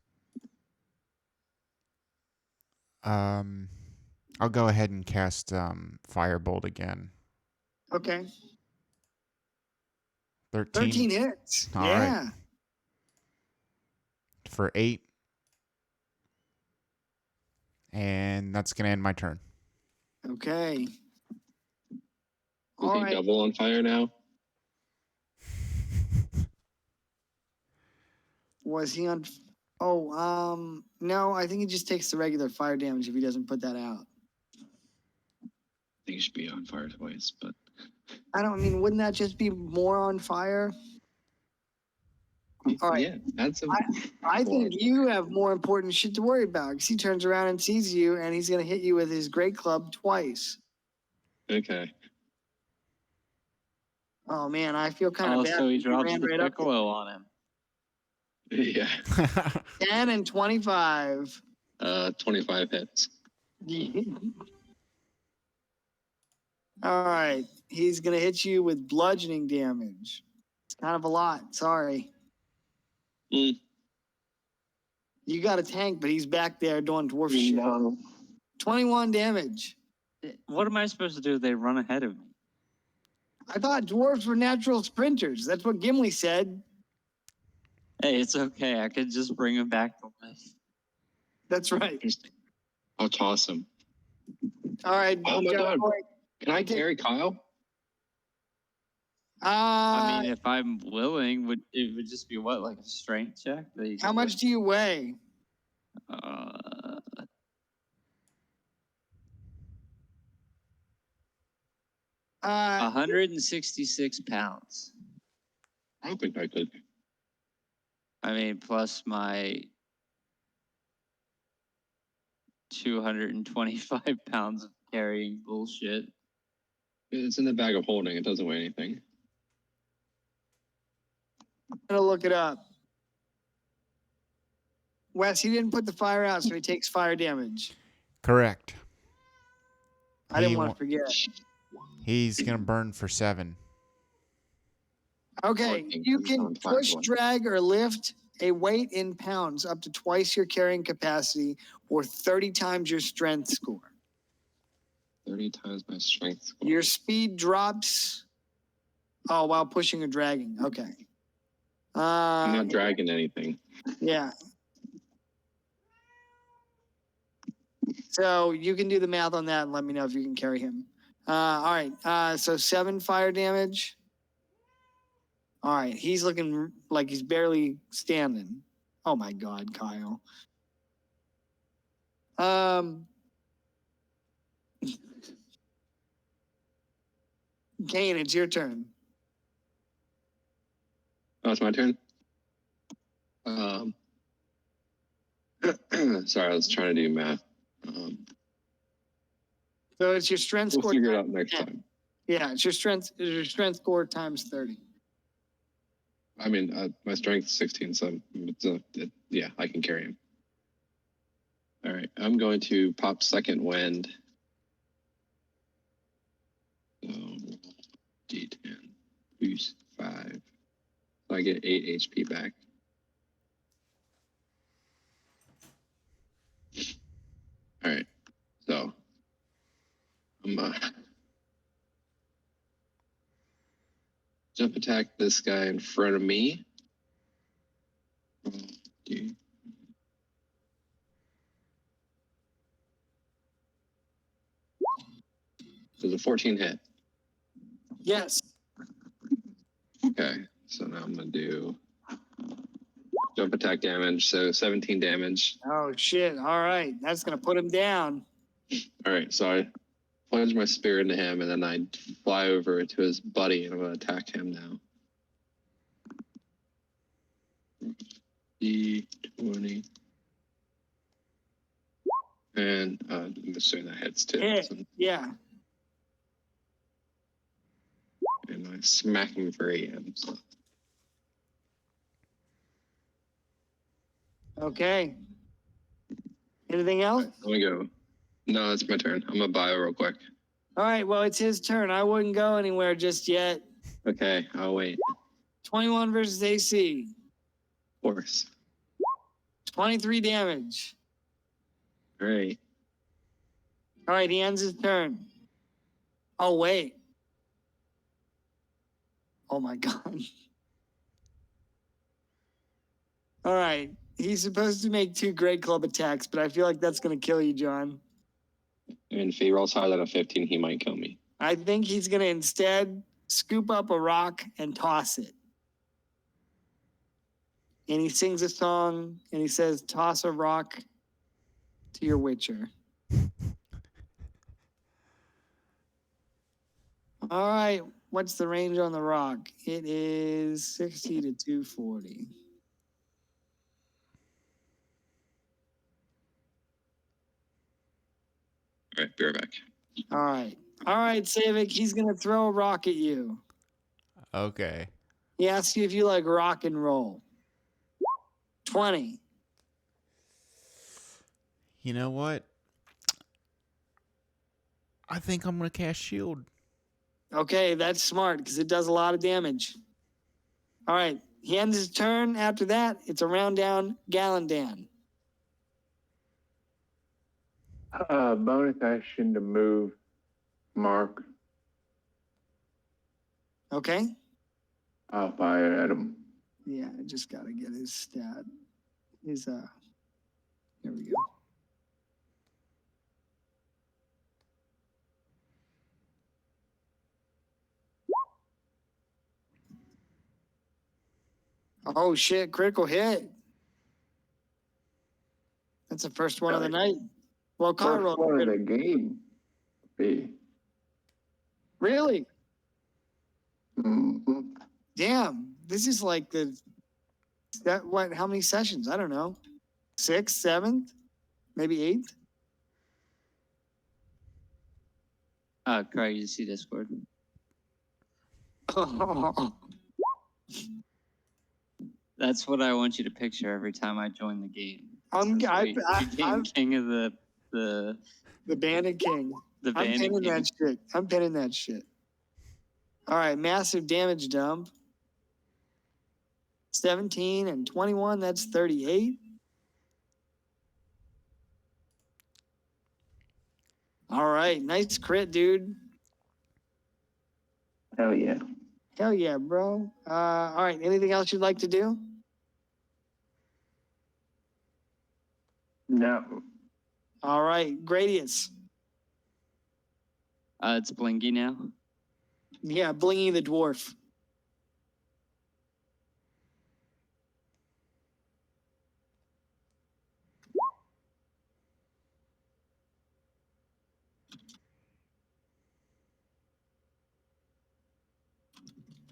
I'll go ahead and cast Firebolt again. Okay. 13. 13 hits. All yeah. right. For 8. And that's gonna end my turn. Okay. Is All he right. double on fire now? Was he on? Oh, no. I think he just takes the regular fire damage if he doesn't put that out. I think he should be on fire twice, but I don't mean. Wouldn't that just be more on fire? All right. yeah, that's a. I think you have more important shit to worry about because he turns around and sees you, and he's gonna hit you with his great club twice. Okay. Oh man, I feel kind of Oh, bad. so he drops ran the right up piccolo on him. Yeah. 10 and 25. 25 hits. All right, he's gonna hit you with bludgeoning damage. It's kind of a lot. Sorry. Mm. You got a tank, but he's back there doing dwarf shit. No. 21 damage. What am I supposed to do if they run ahead of me? I thought dwarves were natural sprinters. That's what Gimli said. Hey, it's okay. I could just bring him back to life. That's right. I'll toss him. All right. Oh my God. Can I Okay. carry Kyle? I mean, if I'm willing, it would just be what, like a strength check? That you How could much do you weigh? lift? 166 pounds. I don't think I could. I mean, plus my 225 pounds of carrying bullshit. It's in the bag of holding. It doesn't weigh anything. I'm gonna look it up. Wes, he didn't put the fire out, so he takes fire damage. Correct. I didn't He want wa- to forget. He's gonna burn for 7. Okay, Working you on can fire push, one. drag, or lift a weight in pounds up to twice your carrying capacity or 30 times your strength score. 30 times my strength score. Your speed drops. Oh, while pushing or dragging. Okay. I'm not dragging anything. Yeah. So you can do the math on that and let me know if you can carry him. All right. So 7 fire damage. All right. He's looking like he's barely standing. Oh my God, Kyle. Kane, it's your turn. Oh, it's my turn? Sorry, I was trying to do math. So it's your strength We'll score. figure it out next Yeah. time. Yeah, it's your strength score times 30. I mean, my strength is 16, so yeah, I can carry him. All right, I'm going to pop second wind. So, D10, boost 5. So I get 8 HP back. All right, so I'm jump attack this guy in front of me. Okay. There's a 14 hit. Yes. Okay, so now I'm gonna do Jump attack damage, so 17 damage. Oh shit! All right, that's gonna put him down. All right, so I plunge my spear into him, and then I fly over to his buddy, and I'm gonna attack him now. D20. And I'm assuming that hits too. Hit. So, Yeah. and I smack him for 8 So. Okay. Anything else? Let me go. No, it's my turn. I'm gonna bio real quick. All right. Well, it's his turn. I wouldn't go anywhere just yet. Okay, I'll wait. 21 versus AC. Of course. 23 damage. All right. All right. He ends his turn. Oh, wait. Oh, my God. All right. He's supposed to make 2 Great Club attacks, but I feel like that's going to kill you, John. And if he rolls higher than a 15, he might kill me. I think he's going to instead scoop up a rock and toss it. And he sings a song and he says, toss a rock to your Witcher. All right. What's the range on the rock? It is 60 to 240. All right, be right back. All right. All right, Savik, he's going to throw a rock at you. Okay. He asks you if you like rock and roll. 20. You know what? I think I'm gonna cast shield. Okay, that's smart because it does a lot of damage. All right. He ends his turn. After that, it's a round down Galandan. Bonus action to move Mark. Okay? I'll fire at him. Yeah, I just got to get his stat. Here we go. Oh shit, critical hit. That's the first one of the night. Well, Connor First rolled one of critical. the game. B. Really? Mm-hmm. Damn. This is like how many sessions? I don't know. 6th, 7th, maybe 8th? Craig, you see Discord? That's what I want you to picture every time I join the game. I'm King of the the Bandit King. the I'm bandit pinning king. that shit. I'm pinning that shit. All right, massive damage dump. 17 and 21, that's 38. All right, nice crit, dude. Hell yeah. Hell yeah, bro. All right, anything else you'd like to do? No. All right, Gradius. It's Blingy now. Yeah, Blingy the dwarf.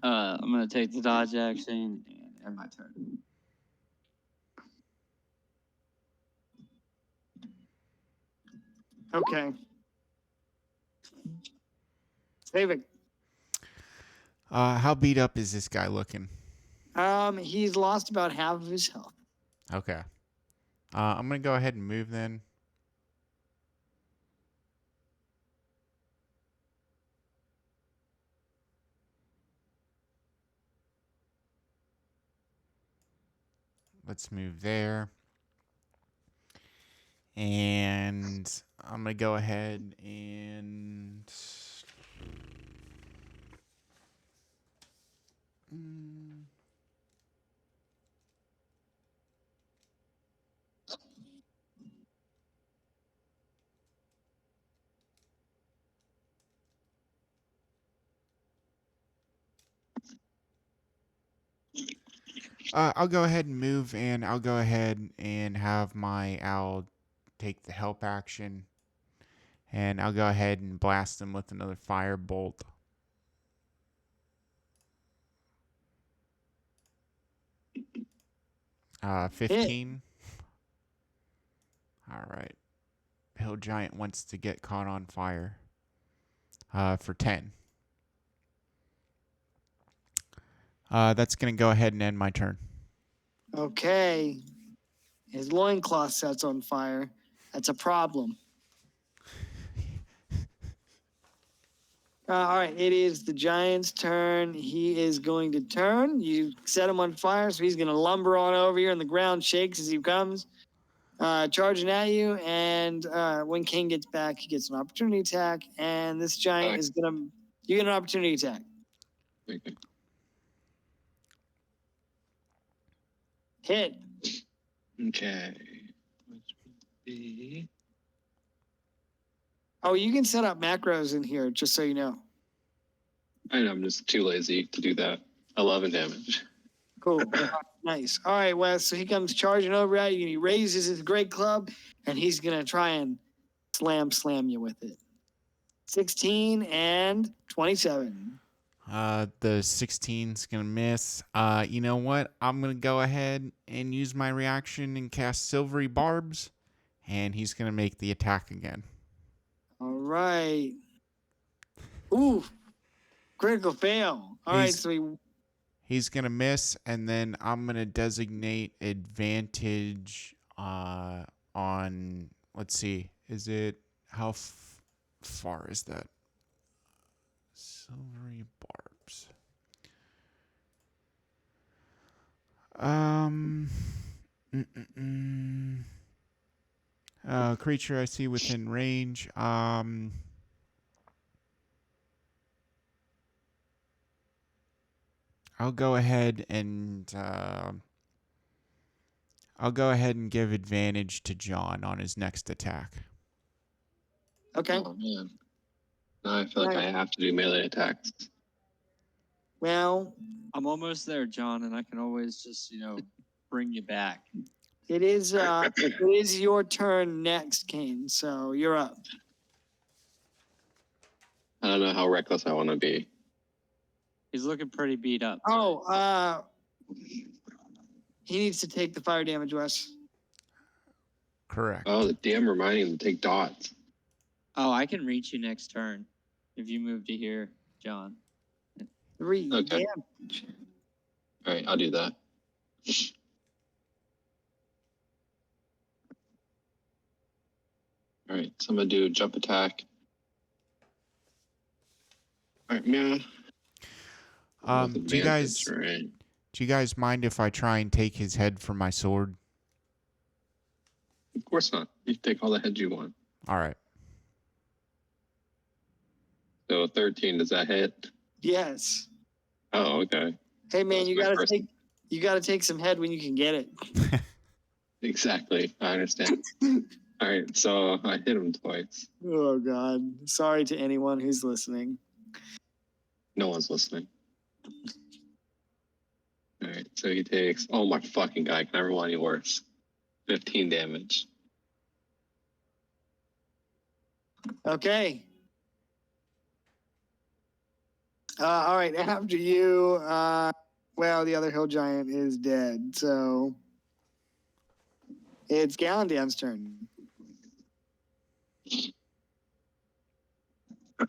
I'm gonna take the dodge action and end my turn. Okay. David. How beat up is this guy looking? He's lost about half of his health. Okay. I'm gonna go ahead and move then. Let's move there. And I'm going to go ahead and... I'll go ahead and move, and I'll go ahead and have my owl take the help action, and I'll go ahead and blast him with another fire bolt. Hit. 15. All right. Hill Giant wants to get caught on fire. For 10. That's gonna go ahead and end my turn. Okay. His loincloth sets on fire. That's a problem. All right, it is the giant's turn. He is going to turn. You set him on fire, so he's going to lumber on over here, and the ground shakes as he comes, charging at you. And when King gets back, he gets an opportunity attack. And this giant is going to, you get an opportunity attack. Okay. Hit. Okay. Which would be... Oh, you can set up macros in here, just so you know. I know, I'm just too lazy to do that. 11 damage. Cool. Nice. All right, Wes. So he comes charging over at you, and he raises his great club, and he's going to try and slam you with it. 16 and 27. The 16's gonna miss. You know what? I'm gonna go ahead and use my reaction and cast Silvery Barbs, and he's gonna make the attack again. All right. Ooh, critical fail. All right, so He's gonna miss, and then I'm gonna designate advantage on. Let's see. Is it how far is that? Silvery Barbs. Creature I see within range. I'll go ahead and give advantage to John on his next attack. okay. Oh, man. Now I feel like I have to do melee attacks. Well, I'm almost there, John, and I can always just, bring you back. it is your turn next, Kane. So you're up. I don't know how reckless I want to be. He's looking pretty beat up. Oh, he needs to take the fire damage, Wes. Correct. Oh, the damn reminding him to take dots. Oh, I can reach you next turn if you move to here, John. 3 Okay. damage. All right, I'll do that. All right, so I'm going to do a jump attack. All right, man. Do you guys mind if I try and take his head from my sword? Of course not. You can take all the heads you want. All right. So 13, does that hit? Yes. Oh, okay. Hey man, That's you my gotta first- take some head when you can get it. Exactly. I understand. All right, so I hit him twice. Oh God. Sorry to anyone who's listening. No one's listening. All right, so he takes, oh my fucking God, I can never want any worse. 15 damage. Okay. All right. After you, well, the other hill giant is dead, so it's Galandan's turn.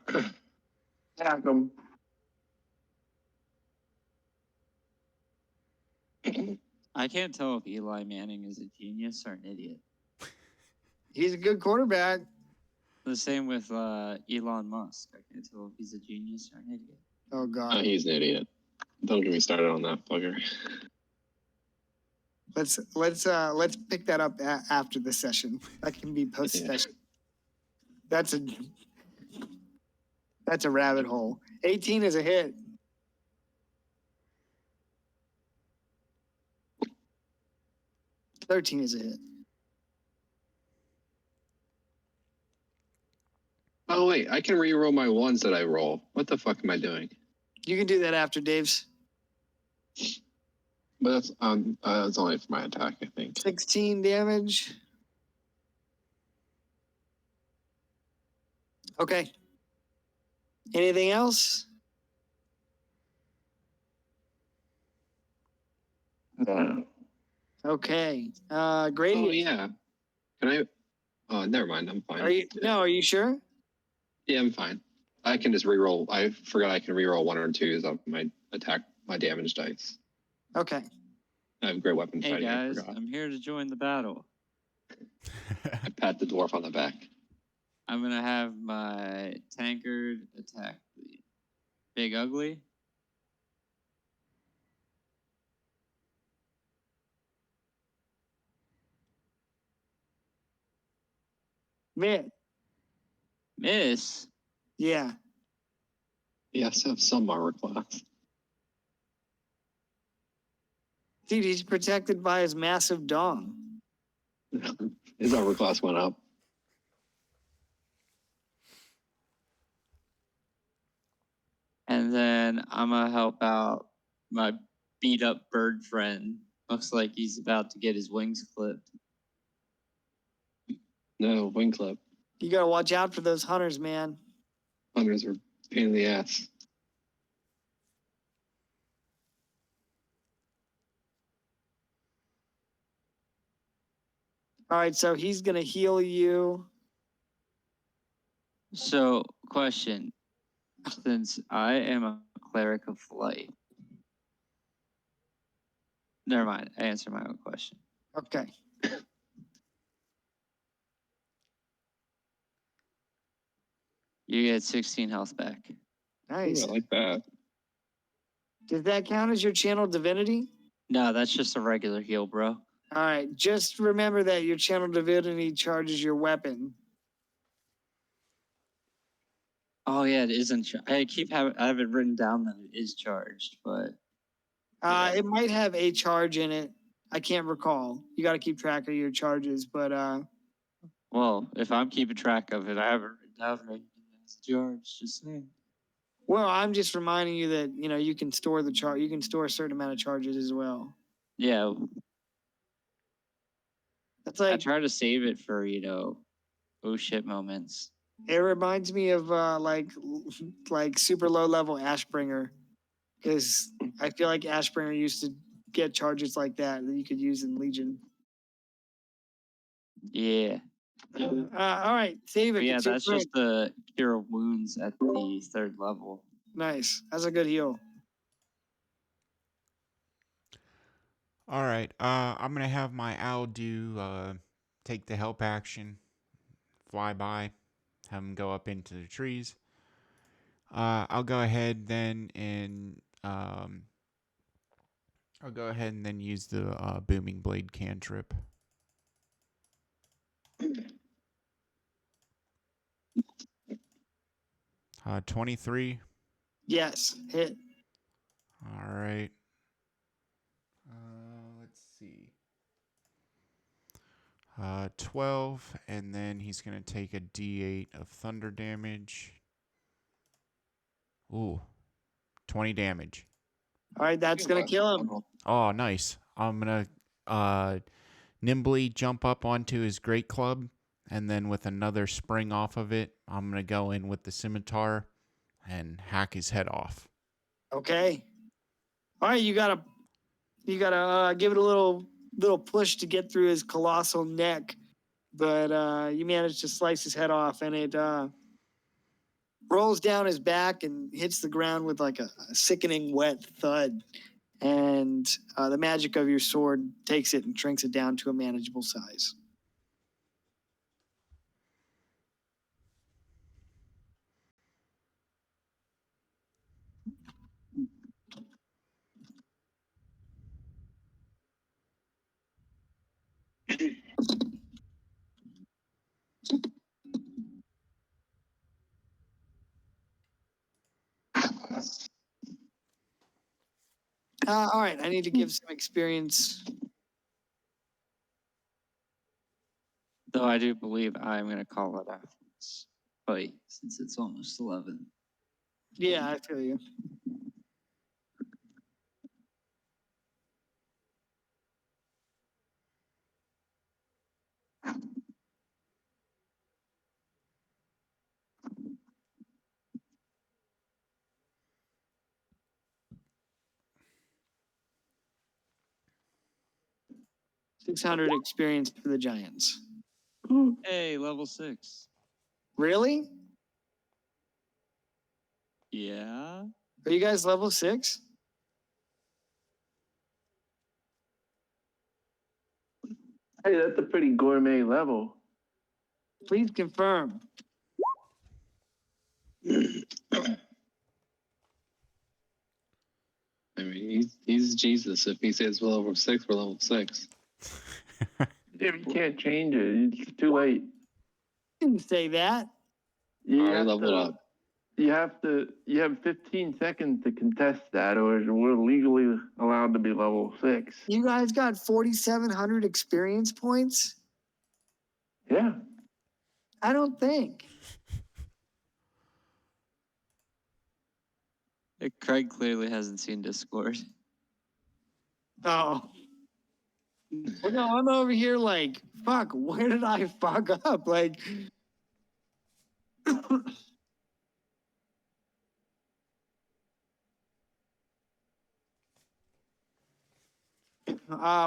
Attack him. I can't tell if Eli Manning is a genius or an idiot. He's a good quarterback. The same with Elon Musk. I can't tell if he's a genius or an idiot. Oh Oh, God. he's an idiot. Don't get me started on that fucker. Let's pick that up after the session. That can be post session. That's a rabbit hole. 18 is a hit. $13 is a hit. Oh, wait, I can re-roll my ones that I roll. What the fuck am I doing? You can do that after Dave's. But that's only for my attack, I think. 16 damage. Okay. Anything else? No. Okay. Oh Grady, yeah. Can I? Oh, never mind. I'm fine. are you sure? Yeah, I'm fine. I can just reroll. I forgot I can reroll 1 or 2s of my attack, my damage dice. Okay. I have great weapon Hey fighting. I guys, forgot. I'm here to join the battle. I pat the dwarf on the back. I'm gonna have my tankard attack the big ugly. Man. Miss. Yeah. He has to have some armor class. Dude, he's protected by his massive dong. His armor class went up. And then I'm gonna help out my beat up bird friend. Looks like he's about to get his wings clipped. No, wing clip. You gotta watch out for those hunters, man. Hunters are a pain in the ass. All right, so he's gonna heal you. So, question. Since I am a cleric of light. Never mind. I answered my own question. Okay. You get 16 health back. Nice. Ooh, I like that. Does that count as your channel divinity? No, that's just a regular heal, bro. All right. Just remember that your channel divinity charges your weapon. Oh yeah, it isn't. I have it written down that it is charged, but It might have a charge in it. I can't recall. You got to keep track of your charges, but well, if I'm keeping track of it, I have it written down right as charged. Just saying. well, I'm just reminding you that you can store the chart. You can store a certain amount of charges as well. Yeah, That's I like try to save it for oh shit moments. it reminds me of like super low level Ashbringer, because I feel like Ashbringer used to get charges like that you could use in Legion. Yeah, All right, save it. but yeah, It's your that's turn. just the cure wounds at the 3rd level. Nice. That's a good heal. All right. I'm gonna have my owl do take the help action, fly by, have him go up into the trees. I'll go ahead then and I'll go ahead and then use the booming blade cantrip. 23. Yes, hit. All right. Let's see. 12, and then he's going to take a d8 of thunder damage. Ooh, 20 damage. All right, that's gonna kill him. Oh, nice. I'm going to nimbly jump up onto his great club, and then with another spring off of it, I'm going to go in with the scimitar and hack his head off. Okay. All right, you gotta give it a little push to get through his colossal neck, but you manage to slice his head off, and it rolls down his back and hits the ground with like a sickening wet thud. And the magic of your sword takes it and shrinks it down to a manageable size. All right, I need to give some experience. Though I do believe I'm going to call it a fight since it's almost 11. Yeah, I feel you. 600 experience for the Giants. Hey, level 6. Really? Yeah. Are you guys level 6? Hey, that's a pretty gourmet level. Please confirm. I mean, he's Jesus. If he says we're level 6, we're level 6. Yeah, you can't change it. It's too late. Didn't say that. You Already have leveled to- up. You have 15 seconds to contest that, or we're legally allowed to be level 6. You guys got 4,700 experience points? Yeah. I don't think. Craig clearly hasn't seen Discord. Oh. Well, no, I'm over here like, fuck, where did I fuck up? Like,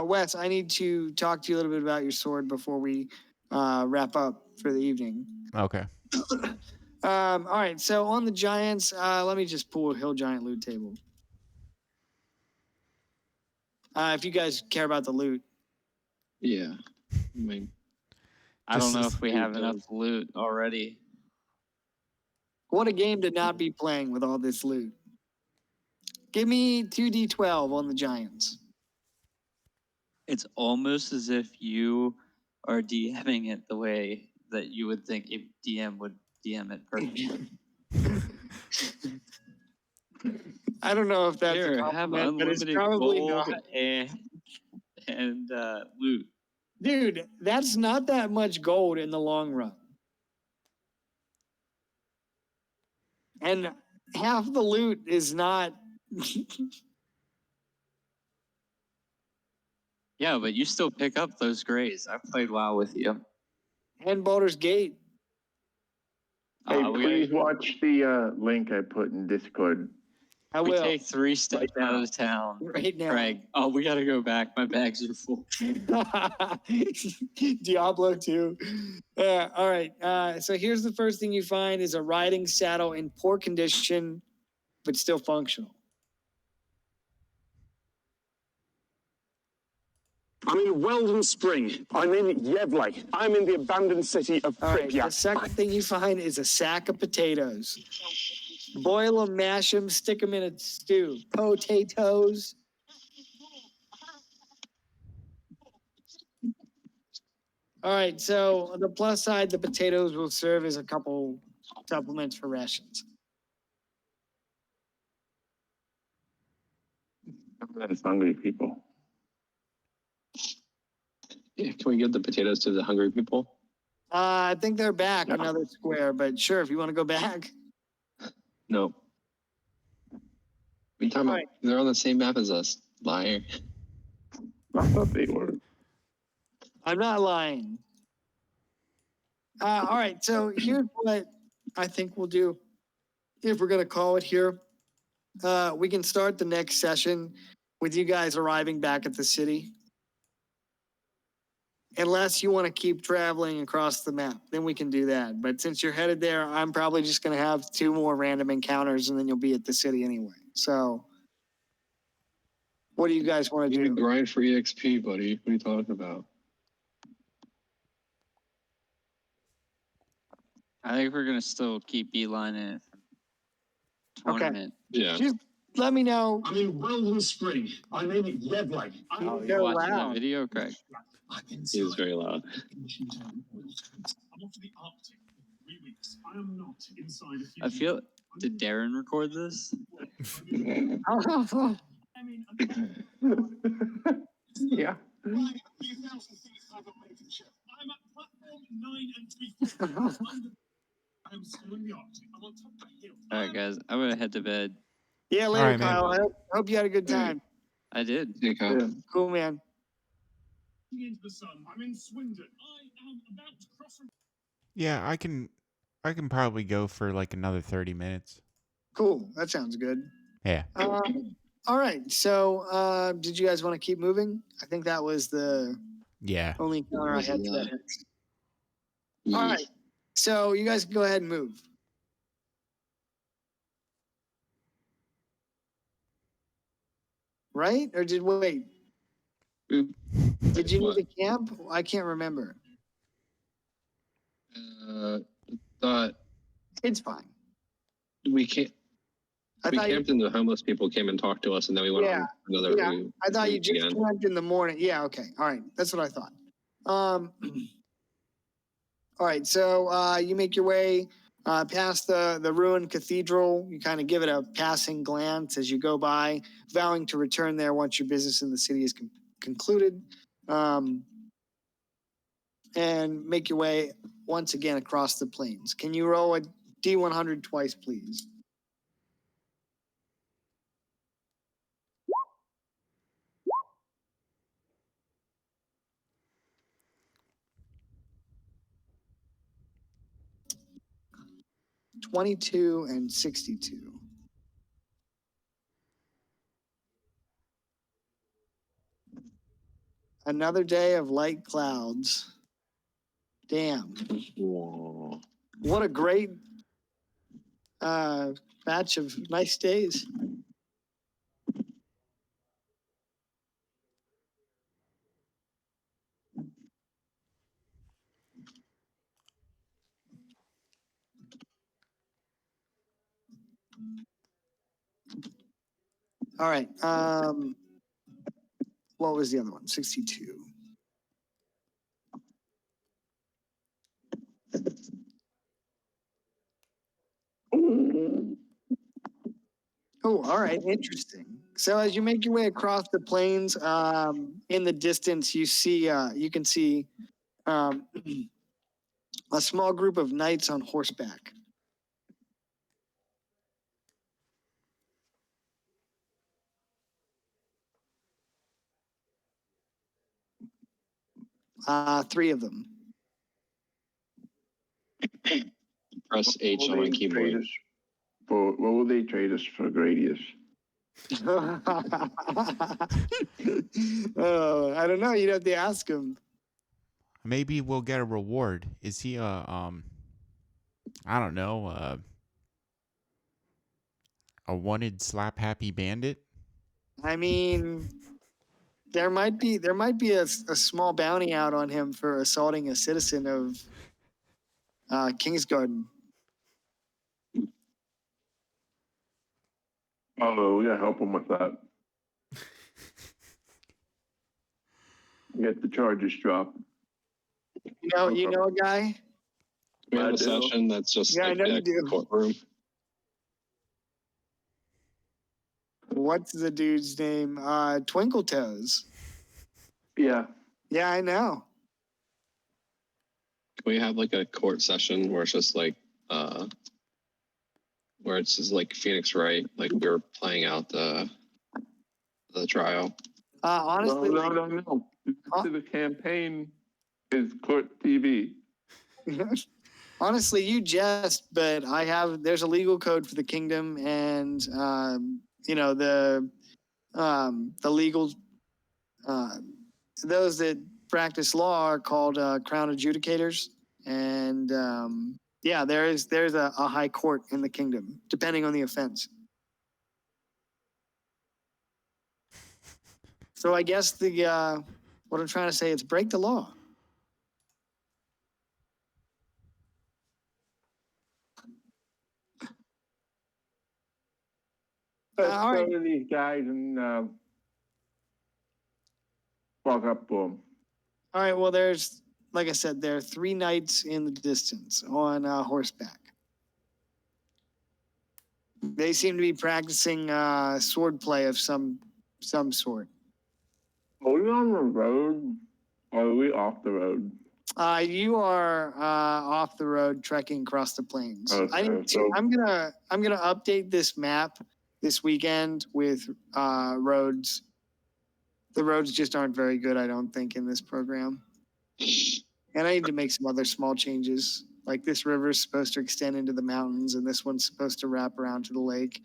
Wes, I need to talk to you a little bit about your sword before we wrap up for the evening. Okay. All right, so on the Giants, let me just pull a Hill Giant loot table. If you guys care about the loot. Yeah. I mean, I don't This know is- if we have enough loot already. What a game to not be playing with all this loot. Give me 2d12 on the Giants. It's almost as if you are DMing it the way that you would think a DM would DM it perfectly. I don't know if that's Here, a have compliment, but it's unlimited probably gold not. and loot. Dude, that's not that much gold in the long run. And half the loot is not. Yeah, but you still pick up those grays. I've played WoW with you. And Baldur's Gate. Hey, We please watch the link I put in Discord. I we will. take 3 steps Right out now. of town. Right now. Craig, oh, we gotta go back. My bags are full. Diablo 2. All right. So here's the first thing you find is a riding saddle in poor condition, but still functional. I'm in Weldon Spring. I'm in Yevlei. I'm in the abandoned city of All right. The Pripyat. second thing you find is a sack of potatoes. Boil them, mash them, stick them in a stew. Potatoes. All right. So on the plus side, the potatoes will serve as a couple supplements for rations. That's hungry people. yeah, can we give the potatoes to the hungry people? I think they're back another square, but sure, if you want to go back. No. We talking about? Alright. They're on the same map as us. Liar. I thought they were. I'm not lying. All right, so here's what I think we'll do. If we're gonna call it here, we can start the next session with you guys arriving back at the city. Unless you want to keep traveling across the map, then we can do that. But since you're headed there, I'm probably just gonna have 2 more random encounters, and then you'll be at the city anyway. So, what do you guys want to You do? grind for EXP, buddy. What are you talking about? I think we're gonna still keep beelining it from Okay. tournament. Yeah. Just let me know. I'm in Weldon Spring. I'm in Yevlei. Oh, Go you're watching loud. that video, Craig? He was very loud. I feel. Did Darren record this? Yeah. All right, guys. I'm gonna head to bed. Yeah, later, right, man. Kyle. I hope you had a good time. I did. Hey, Kyle. Yeah. Cool, man. Yeah, I can probably go for like another 30 minutes. Cool. That sounds good. Yeah. All right. So, did you guys want to keep moving? I think that was the Yeah. Only encounter I Was had to that that? hex. All right. So you guys can go ahead and move. Right? Or did wait? Oop. Did you What? need to camp? I can't remember. Thought It's fine. we can't. I We thought you, camped and the homeless people came and talked to us, and then we went Yeah, on another yeah. route. I thought you just again. camped in the morning. Yeah, okay. All right. That's what I thought. All right, so you make your way past the ruined cathedral. You kind of give it a passing glance as you go by, vowing to return there once your business in the city is concluded. And make your way once again across the plains. Can you roll a D100 twice, please? $22 and $62. Another day of light clouds. Damn. Whoa. What a great batch of nice days. All right. What was the other one? 62. Oh, all right. Interesting. So as you make your way across the plains, in the distance, you can see a small group of knights on horseback. Three of them. Press H on my keyboard. What will they trade us for Gradius? Oh, I don't know. You'd have to ask him. Maybe we'll get a reward. Is he a I don't know, a wanted slap happy bandit? I mean, there might be a small bounty out on him for assaulting a citizen of Kingsgarden. Oh, we gotta help him with that. Get the charges dropped. You know a guy? We have I a do. session that's just Yeah, I like know you the do. courtroom. What's the dude's name? Twinkle Toes. Yeah. Yeah, I know. Can we have like a court session where it's just like where it's just like Phoenix Wright, like we were playing out the trial. Honestly, No. The campaign is court TV. honestly, you jest, but there's a legal code for the kingdom, and the legal those that practice law are called crown adjudicators, and there's a high court in the kingdom, depending on the offense. So I guess what I'm trying to say is break the law. Let's all go right. to these guys and walk up to them. All right. Well, like I said, there are three knights in the distance on horseback. They seem to be practicing swordplay of some sort. Are we on the road or are we off the road? You are off the road, trekking across the plains. Okay, I'm gonna update this map this weekend with roads. The roads just aren't very good, I don't think, in this program. And I need to make some other small changes. Like this river is supposed to extend into the mountains, and this one's supposed to wrap around to the lake.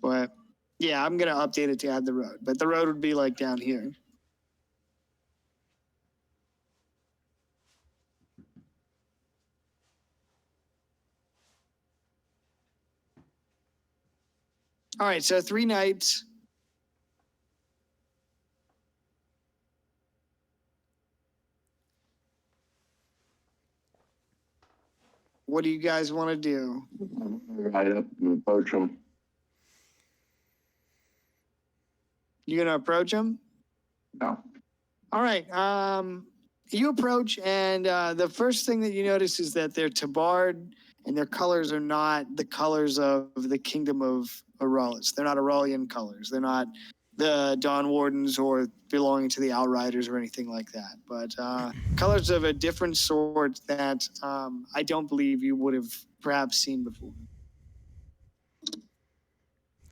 But yeah, I'm gonna update it to add the road. But the road would be like down here. All right, so 3 nights. What do you guys want to do? Ride up and approach them. You gonna approach them? No. All right. You approach, and the first thing that you notice is that they're tabarred, and their colors are not the colors of the kingdom of Auralis. They're not Aurelian colors. They're not the Dawn Wardens or belonging to the Outriders or anything like that. But colors of a different sort that I don't believe you would have perhaps seen before.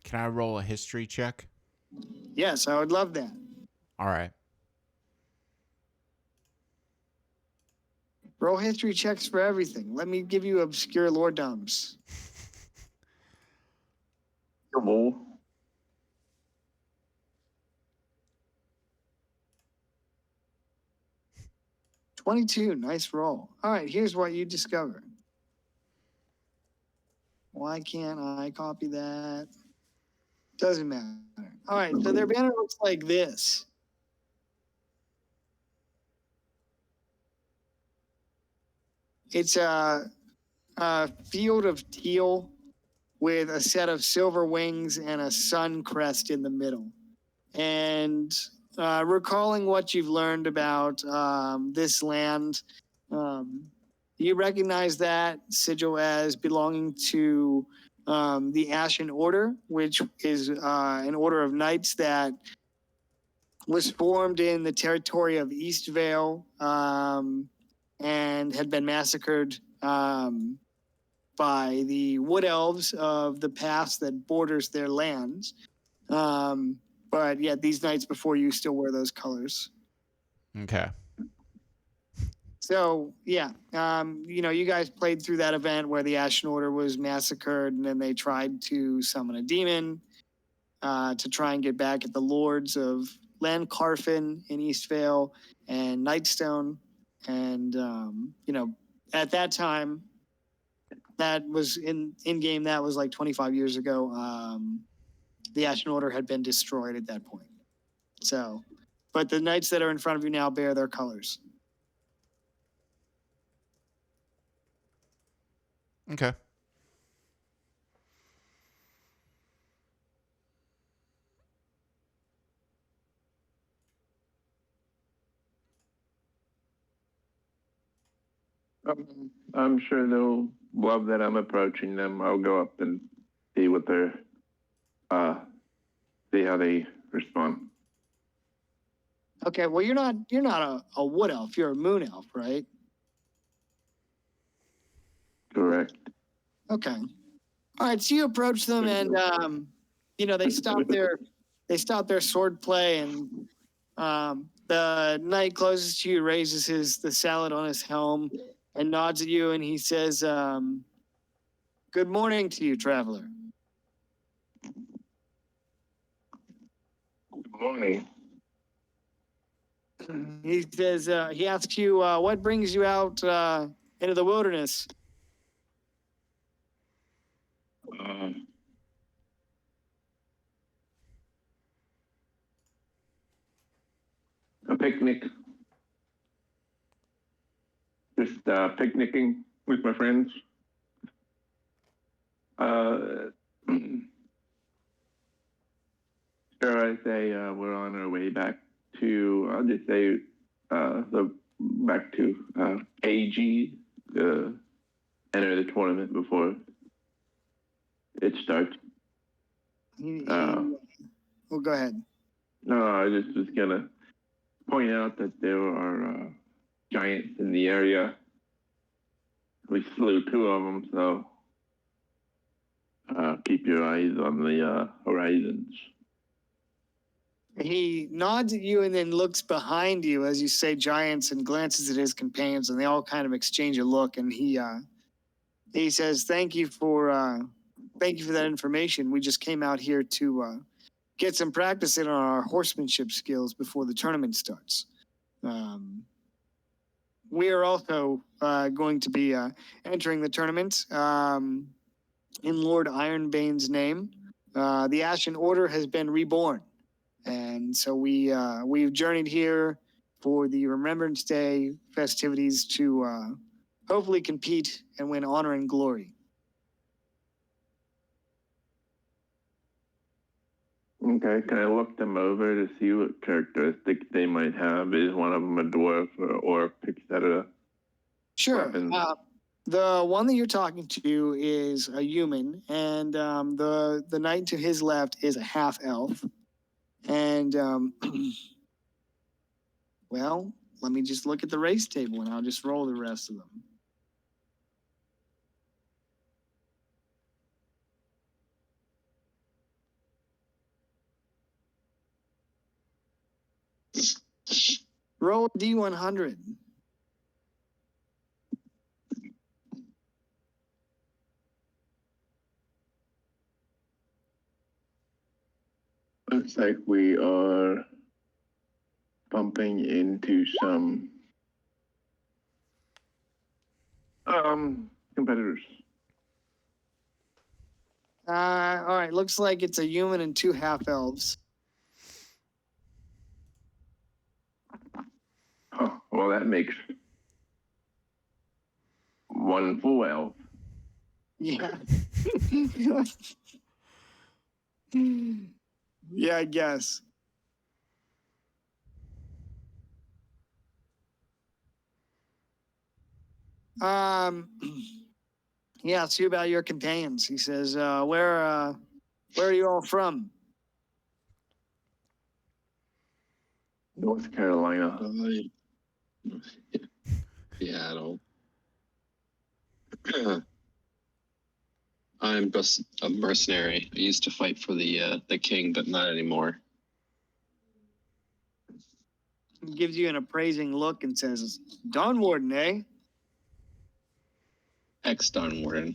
Can I roll a history check? Yes, I would love that. All right. Roll history checks for everything. Let me give you obscure lore dumps. Cool. 22, nice roll. All right, here's what you discover. Why can't I copy that? Doesn't matter. All right, so their banner looks like this. It's a field of teal with a set of silver wings and a sun crest in the middle. And recalling what you've learned about this land, you recognize that sigil as belonging to the Ashen Order, which is an order of knights that was formed in the territory of East Vale and had been massacred by the wood elves of the pass that borders their lands. But yet these knights before you still wear those colors. Okay. So yeah, you guys played through that event where the Ashen Order was massacred, and then they tried to summon a demon to try and get back at the lords of Landcarfen in Eastvale and Nightstone. And at that time, that was in game. That was like 25 years ago. The Ashen Order had been destroyed at that point. So, but the knights that are in front of you now bear their colors. Okay. I'm sure they'll love that I'm approaching them. I'll go up and see what they're, see how they respond. Okay, well you're not a wood elf. You're a moon elf, right? Correct. Okay. All right. So you approach them, and they stop their sword play, and the knight closes to you, raises the salad on his helm, and nods at you, and he says, "Good morning to you, traveler." Good morning. He says, he asks you, what brings you out into the wilderness? A picnic. Just picnicking with my friends. Sure, I say we're on our way back to, I'll just say, back to AG, enter the tournament before it starts. Well, go ahead. No, I just was gonna point out that there are giants in the area. We slew 2 of them, so keep your eyes on the horizons. He nods at you and then looks behind you as you say giants and glances at his companions, and they all kind of exchange a look. And he says, "Thank you for that information. We just came out here to get some practice in on our horsemanship skills before the tournament starts. We are also going to be entering the tournament in Lord Ironbane's name. the Ashen Order has been reborn. And so we've journeyed here for the Remembrance Day festivities to hopefully compete and win honor and glory. Okay, can I look them over to see what characteristics they might have? Is one of them a dwarf or orc, etc.? Sure. Weapons. The one that you're talking to is a human, and the knight to his left is a half elf. And well, let me just look at the race table, and I'll just roll the rest of them. Roll a D100. Looks like we are bumping into some competitors. All right, looks like it's a human and two half elves. Oh, well, that makes one full elf. Yeah. Yeah, I guess. He asks you about your companions. He says, where are you all from? North Carolina. Seattle. I'm just a mercenary. I used to fight for the king, but not anymore. He gives you an appraising look and says, Dawn Warden, eh? Ex-Dawn Warden.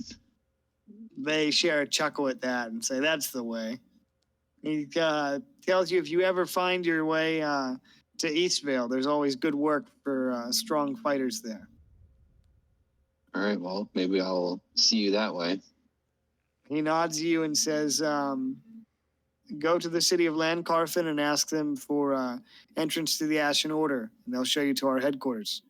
They share a chuckle at that and say, that's the way. He tells you if you ever find your way to Eastvale, there's always good work for strong fighters there. All right, well, maybe I'll see you that way. He nods to you and says, go to the city of Landcarfen and ask them for entrance to the Ashen Order, and they'll show you to our headquarters.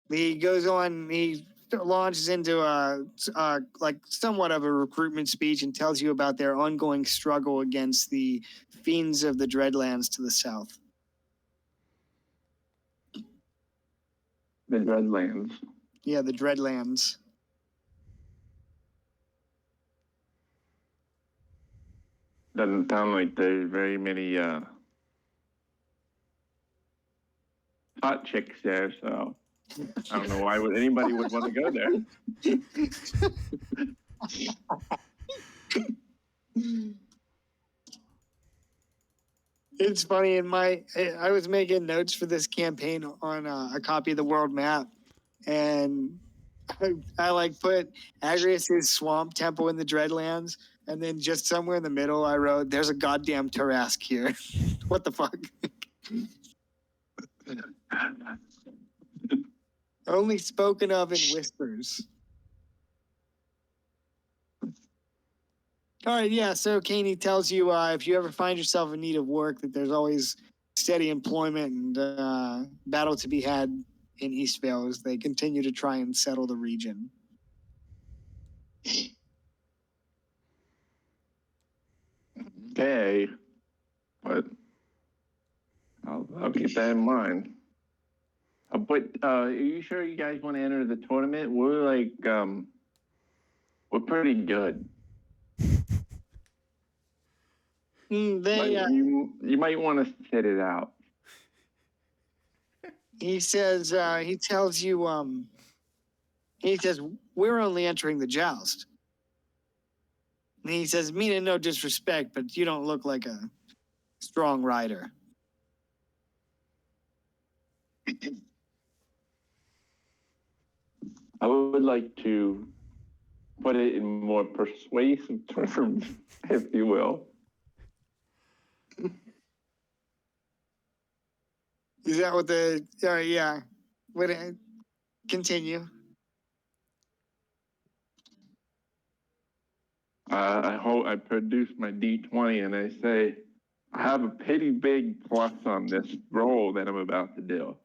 He goes on, he launches into like somewhat of a recruitment speech and tells you about their ongoing struggle against the fiends of the Dreadlands to the south. The Dreadlands. Yeah, the Dreadlands. Doesn't sound like there's very many hot chicks there, so I don't know why anybody would want to go there. It's funny, I was making notes for this campaign on a copy of the world map, and I like put Agrius' swamp temple in the Dreadlands, and then just somewhere in the middle I wrote, there's a goddamn Tarask here. What the fuck? Only spoken of in whispers. All right, yeah, so Caney tells you if you ever find yourself in need of work, that there's always steady employment and battle to be had in Eastvale as they continue to try and settle the region. Okay, but I'll keep that in mind. But are you sure you guys want to enter the tournament? We're like, we're pretty good. You might want to sit it out. He says, he tells you, he says, we're only entering the joust. And he says, meaning no disrespect, but you don't look like a strong rider. I would like to put it in more persuasive terms, if you will. Is that what yeah. Continue. I produce my D20 and I say, I have a pretty big plus on this roll that I'm about to do.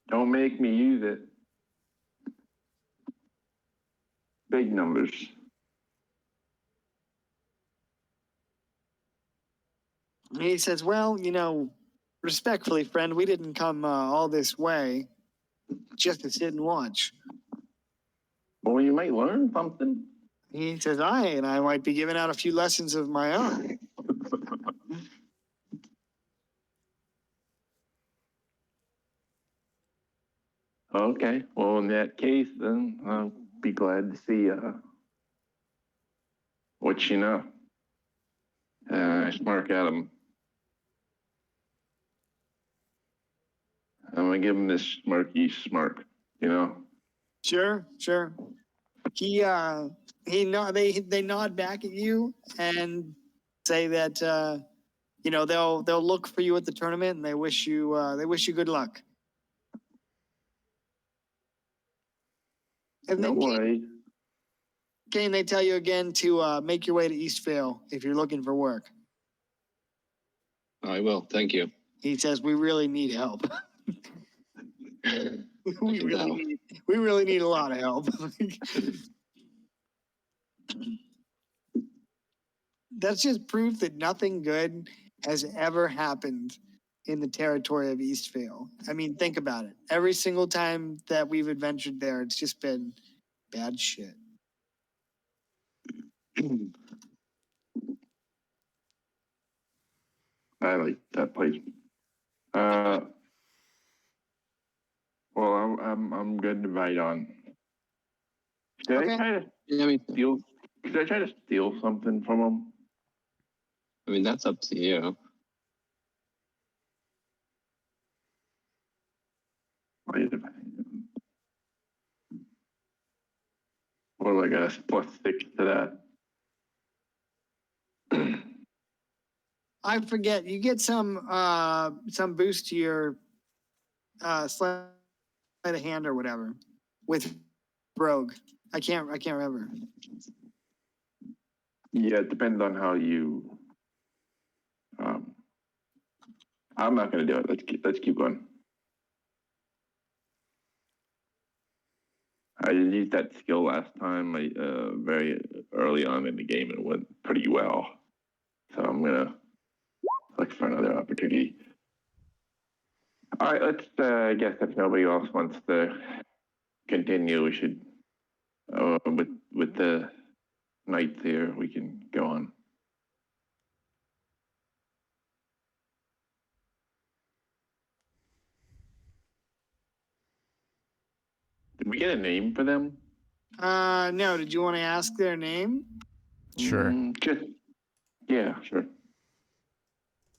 Don't make me use it. Big numbers. And he says, well, respectfully, friend, we didn't come all this way just to sit and watch. Well, you might learn something. He says, and I might be giving out a few lessons of my own. Okay, well, in that case, then I'll be glad to see what you know. I smirk at him. I'm gonna give him this smirky smirk, Sure. They nod back at you and say that they'll look for you at the tournament and they wish you good luck. And No then worries. Kane, they tell you again to make your way to Eastvale if you're looking for work. I will. Thank you. He says, we really need help. we really need a lot of help. That's just proof that nothing good has ever happened in the territory of Eastvale. I mean, think about it. Every single time that we've adventured there, it's just been bad shit. I like that place. Well, I'm good to bite on. Should Okay. I try to Yeah, I mean, steal? Should I try to steal something from him? that's up to you. What do I got? +6 to that. I forget. You get some boost to your sleight of hand or whatever with rogue. I can't remember. Yeah, it depends on how you. I'm not gonna do it. Let's keep going. I used that skill last time, very early on in the game, and it went pretty well. So I'm gonna look for another opportunity. All right, let's. I guess if nobody else wants to continue, we should. With the knights here, we can go on. Did we get a name for them? No. Did you want to ask their name? Sure. Yeah, sure.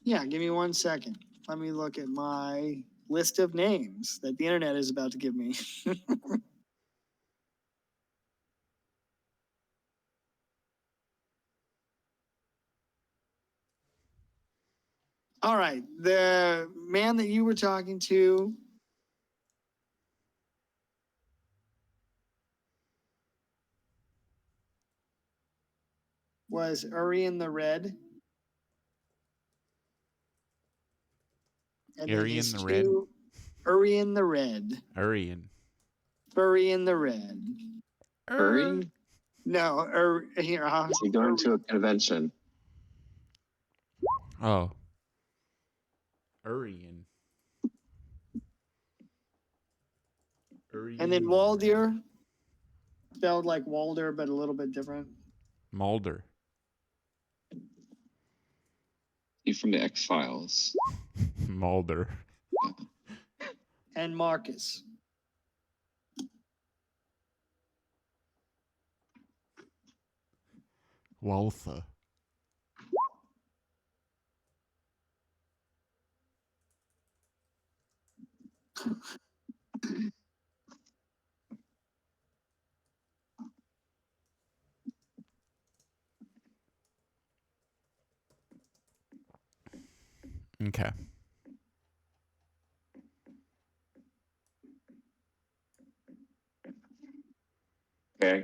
Yeah, give me 1 second. Let me look at my list of names that the internet is about to give me. All right, the man that you were talking to was Urian the Red. And then Urian his the Red? Urian the Red. Urian. Urian the Red. Hurry? No, here. Is he going to a convention? Oh. Urian. And then Waldir, spelled like Walder, but a little bit different. Mulder. He's from the X-Files. Mulder. And Marcus. Waltha. Okay.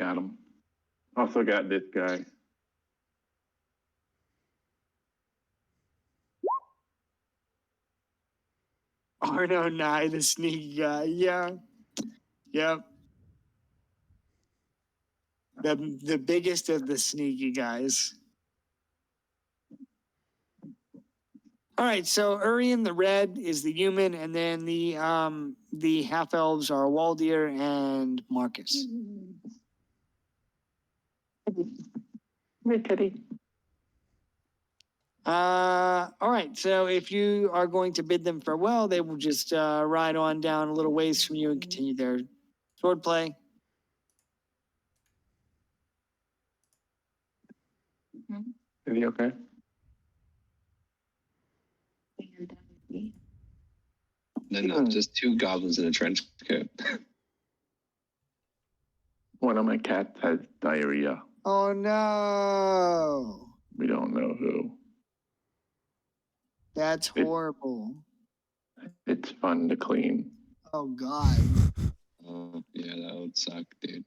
got him. Also got this guy. Arno Nye, the sneaky guy. Yeah. Yep. The biggest of the sneaky guys. All right, so Urian the Red is the human, and then the half elves are Waldir and Marcus. Hey, Teddy. All right, so if you are going to bid them farewell, they will just ride on down a little ways from you and continue their sword play. Is he okay? And that would be- Then just two goblins in a trench coat. One of my cats has diarrhea. Oh no, We don't know who. that's horrible. It's fun to clean. Oh god. Oh, yeah, that would suck, dude.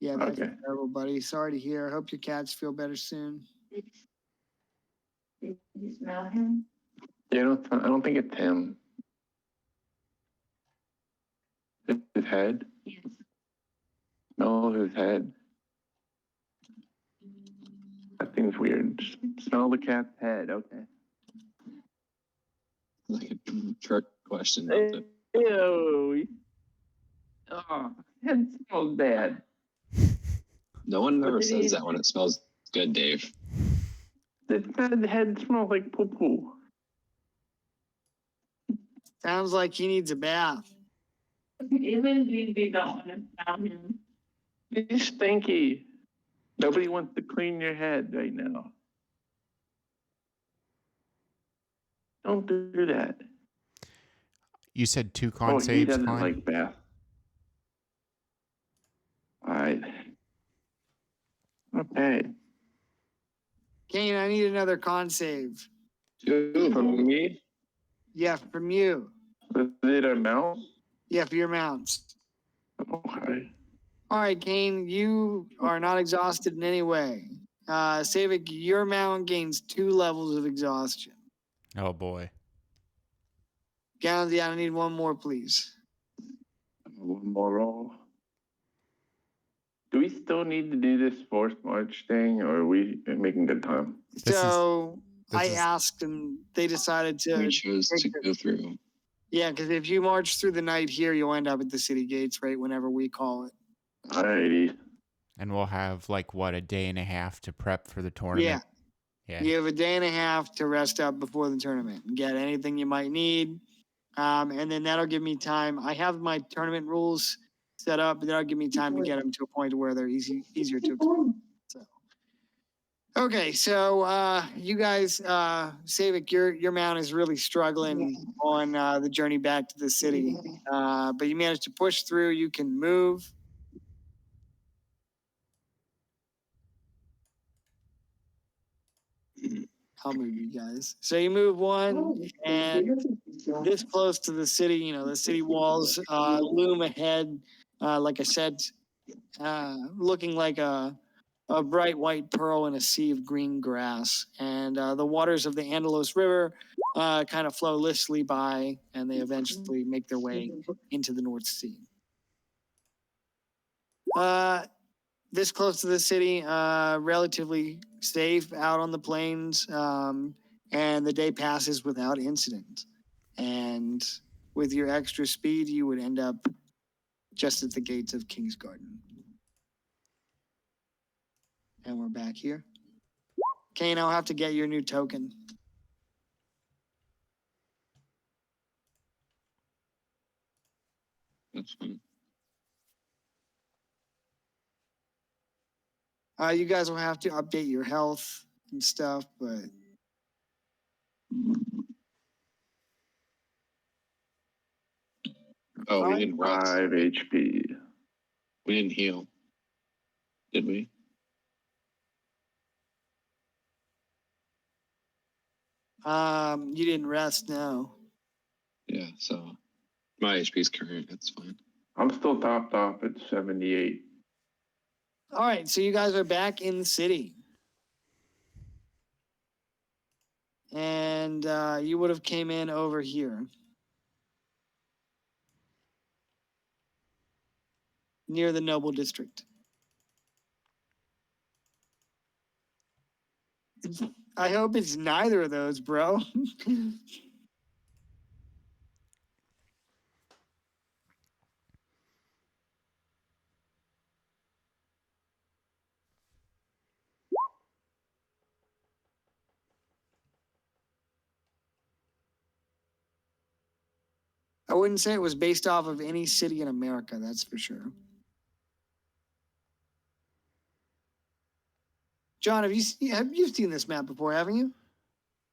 Yeah, that's Okay. terrible, buddy. Sorry to hear. I hope your cats feel better soon. Did you smell him? Yeah, I don't think it's him. It's his head. Yes. Smell his head. That seems weird. Just smell the cat's head. Okay. Like a trick question. Not the- Ew. Oh, head smells bad. No one ever did he- says that when it smells good, Dave. This guy's head smells like poo poo. Sounds like he needs a bath. Even we don't want to smell him. He's stinky. Nobody wants to clean your head right now. Don't do that. You said two con Oh, he saves, doesn't Klein? like bath. Alright. Okay. Kane, I need another con save. Two of From them. me? Yeah, from you. Was it a mount? Yeah, for your mounts. Okay. All right, Kane, you are not exhausted in any way. Savik, your mount gains 2 levels of exhaustion. Oh boy. Gallanthy, I need one more, please. One more roll. Do we still need to do this forced march thing, or are we making good time? This is- So I this is- asked and they decided to. We chose to go through. Yeah, because if you march through the night here, you'll end up at the city gates right whenever we call it. Alrighty. And we'll have like what, a day and a half to prep for the tournament. Yeah. You have a day and a half to rest up before the tournament and get anything you might need. And then that'll give me time. I have my tournament rules set up, but that'll give me time to get them to a point where they're easier to explain. So, okay, so you guys, Savik, your mount is really struggling on the journey back to the city, but you managed to push through. You can move. I'll move you guys. So you move one, and this close to the city, you know, the city walls loom ahead. Like I said, looking like a bright white pearl in a sea of green grass. And the waters of the Andalos River kind of flow listlessly by, and they eventually make their way into the North Sea. This close to the city, relatively safe out on the plains, and the day passes without incident. And with your extra speed, you would end up just at the gates of King's Garden. And we're back here. Kane, I'll have to get your new token. That's fine. You guys will have to update your health and stuff, but Oh, we didn't rest. 5 HP. We didn't heal. Did we? you didn't rest, no. Yeah, so My HP's current. That's fine. I'm still topped off at 78. All right, so you guys are back in the city. And you would have came in over here. Near the Noble District. I hope it's neither of those, bro. I wouldn't say it was based off of any city in America, that's for sure. John, have you seen this map before, haven't you?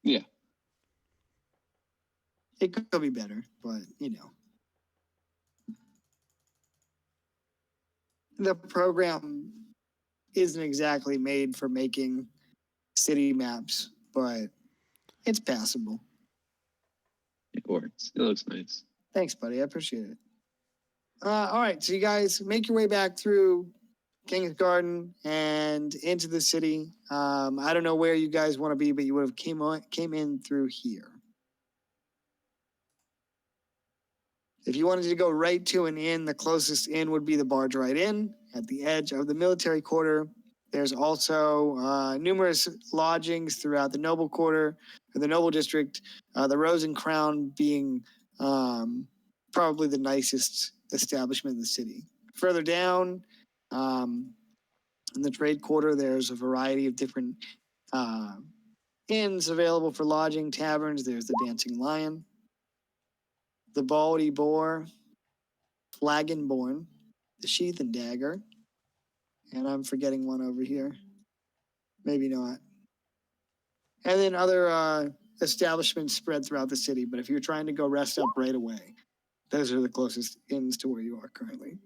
Yeah. It could be better, but you know. The program isn't exactly made for making city maps, but it's passable. It works. It looks nice. Thanks, buddy. I appreciate it. All right, so you guys make your way back through King's Garden and into the city. I don't know where you guys want to be, but you would have came in through here. If you wanted to go right to an inn, the closest inn would be the Barge Right Inn at the edge of the military quarter. There's also numerous lodgings throughout the Noble Quarter, or the Noble District, the Rose and Crown being probably the nicest establishment in the city. Further down, in the Trade Quarter, there's a variety of different inns available for lodging, taverns. There's the Dancing Lion, the Baldy Boar, Flagonborn, the Sheath and Dagger, and I'm forgetting one over here. Maybe not. And then other establishments spread throughout the city. But if you're trying to go rest up right away, those are the closest inns to where you are currently.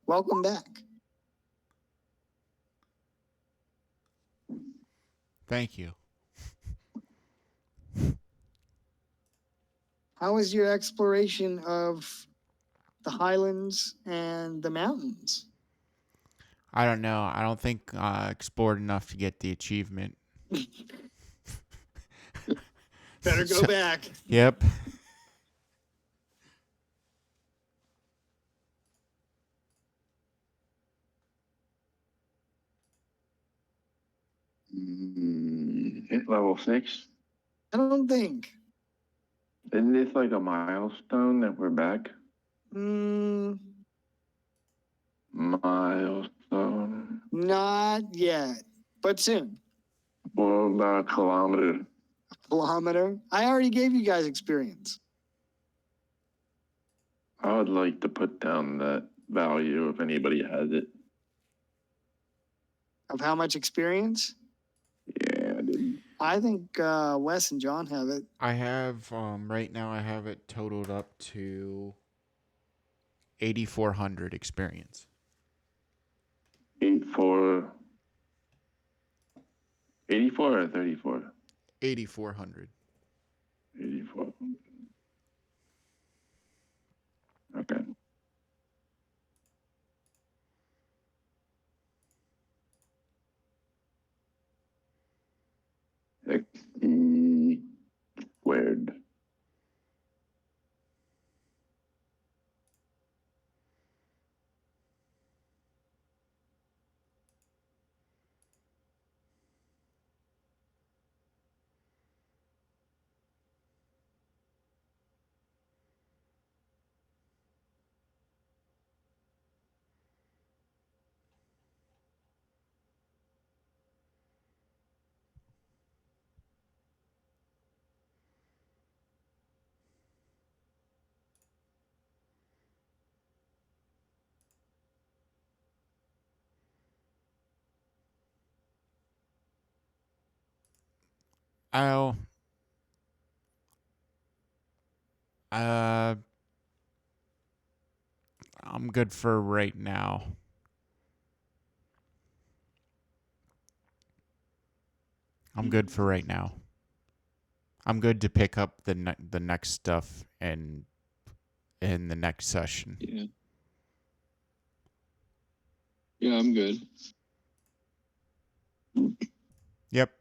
Welcome back. Thank you. How was your exploration of the Highlands and the mountains? I don't know. I don't think I explored enough to get the achievement. Better go back. Yep. Hit level 6. I don't think. Isn't this like a milestone that we're back? Milestone. Not yet, but soon. Well, about a kilometer. A kilometer. I already gave you guys experience. I would like to put down that value if anybody has it. Of how much experience? Yeah, I didn't. I think Wes and John have it. I have right now I have it totaled up to 8,400 experience. 84 or 34? 8,400. 84. Okay. XD squared. I'll uh I'm good for right now. I'm good for right now. I'm good to pick up the next stuff in the next session. Yeah. Yeah, I'm good. Yep.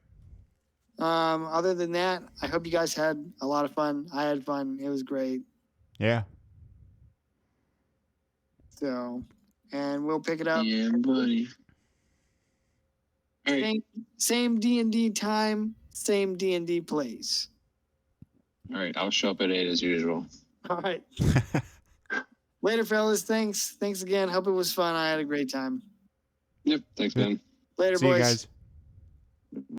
Other than that, I hope you guys had a lot of fun. I had fun. It was great. Yeah. So, and we'll pick it up. Yeah, buddy. All right. Same D&D time, same D&D place. All right. I'll show up at 8 as usual. All right. Later, fellas. Thanks again. Hope it was fun. I had a great time. Yep. Thanks, man. Later, See you boys. guys.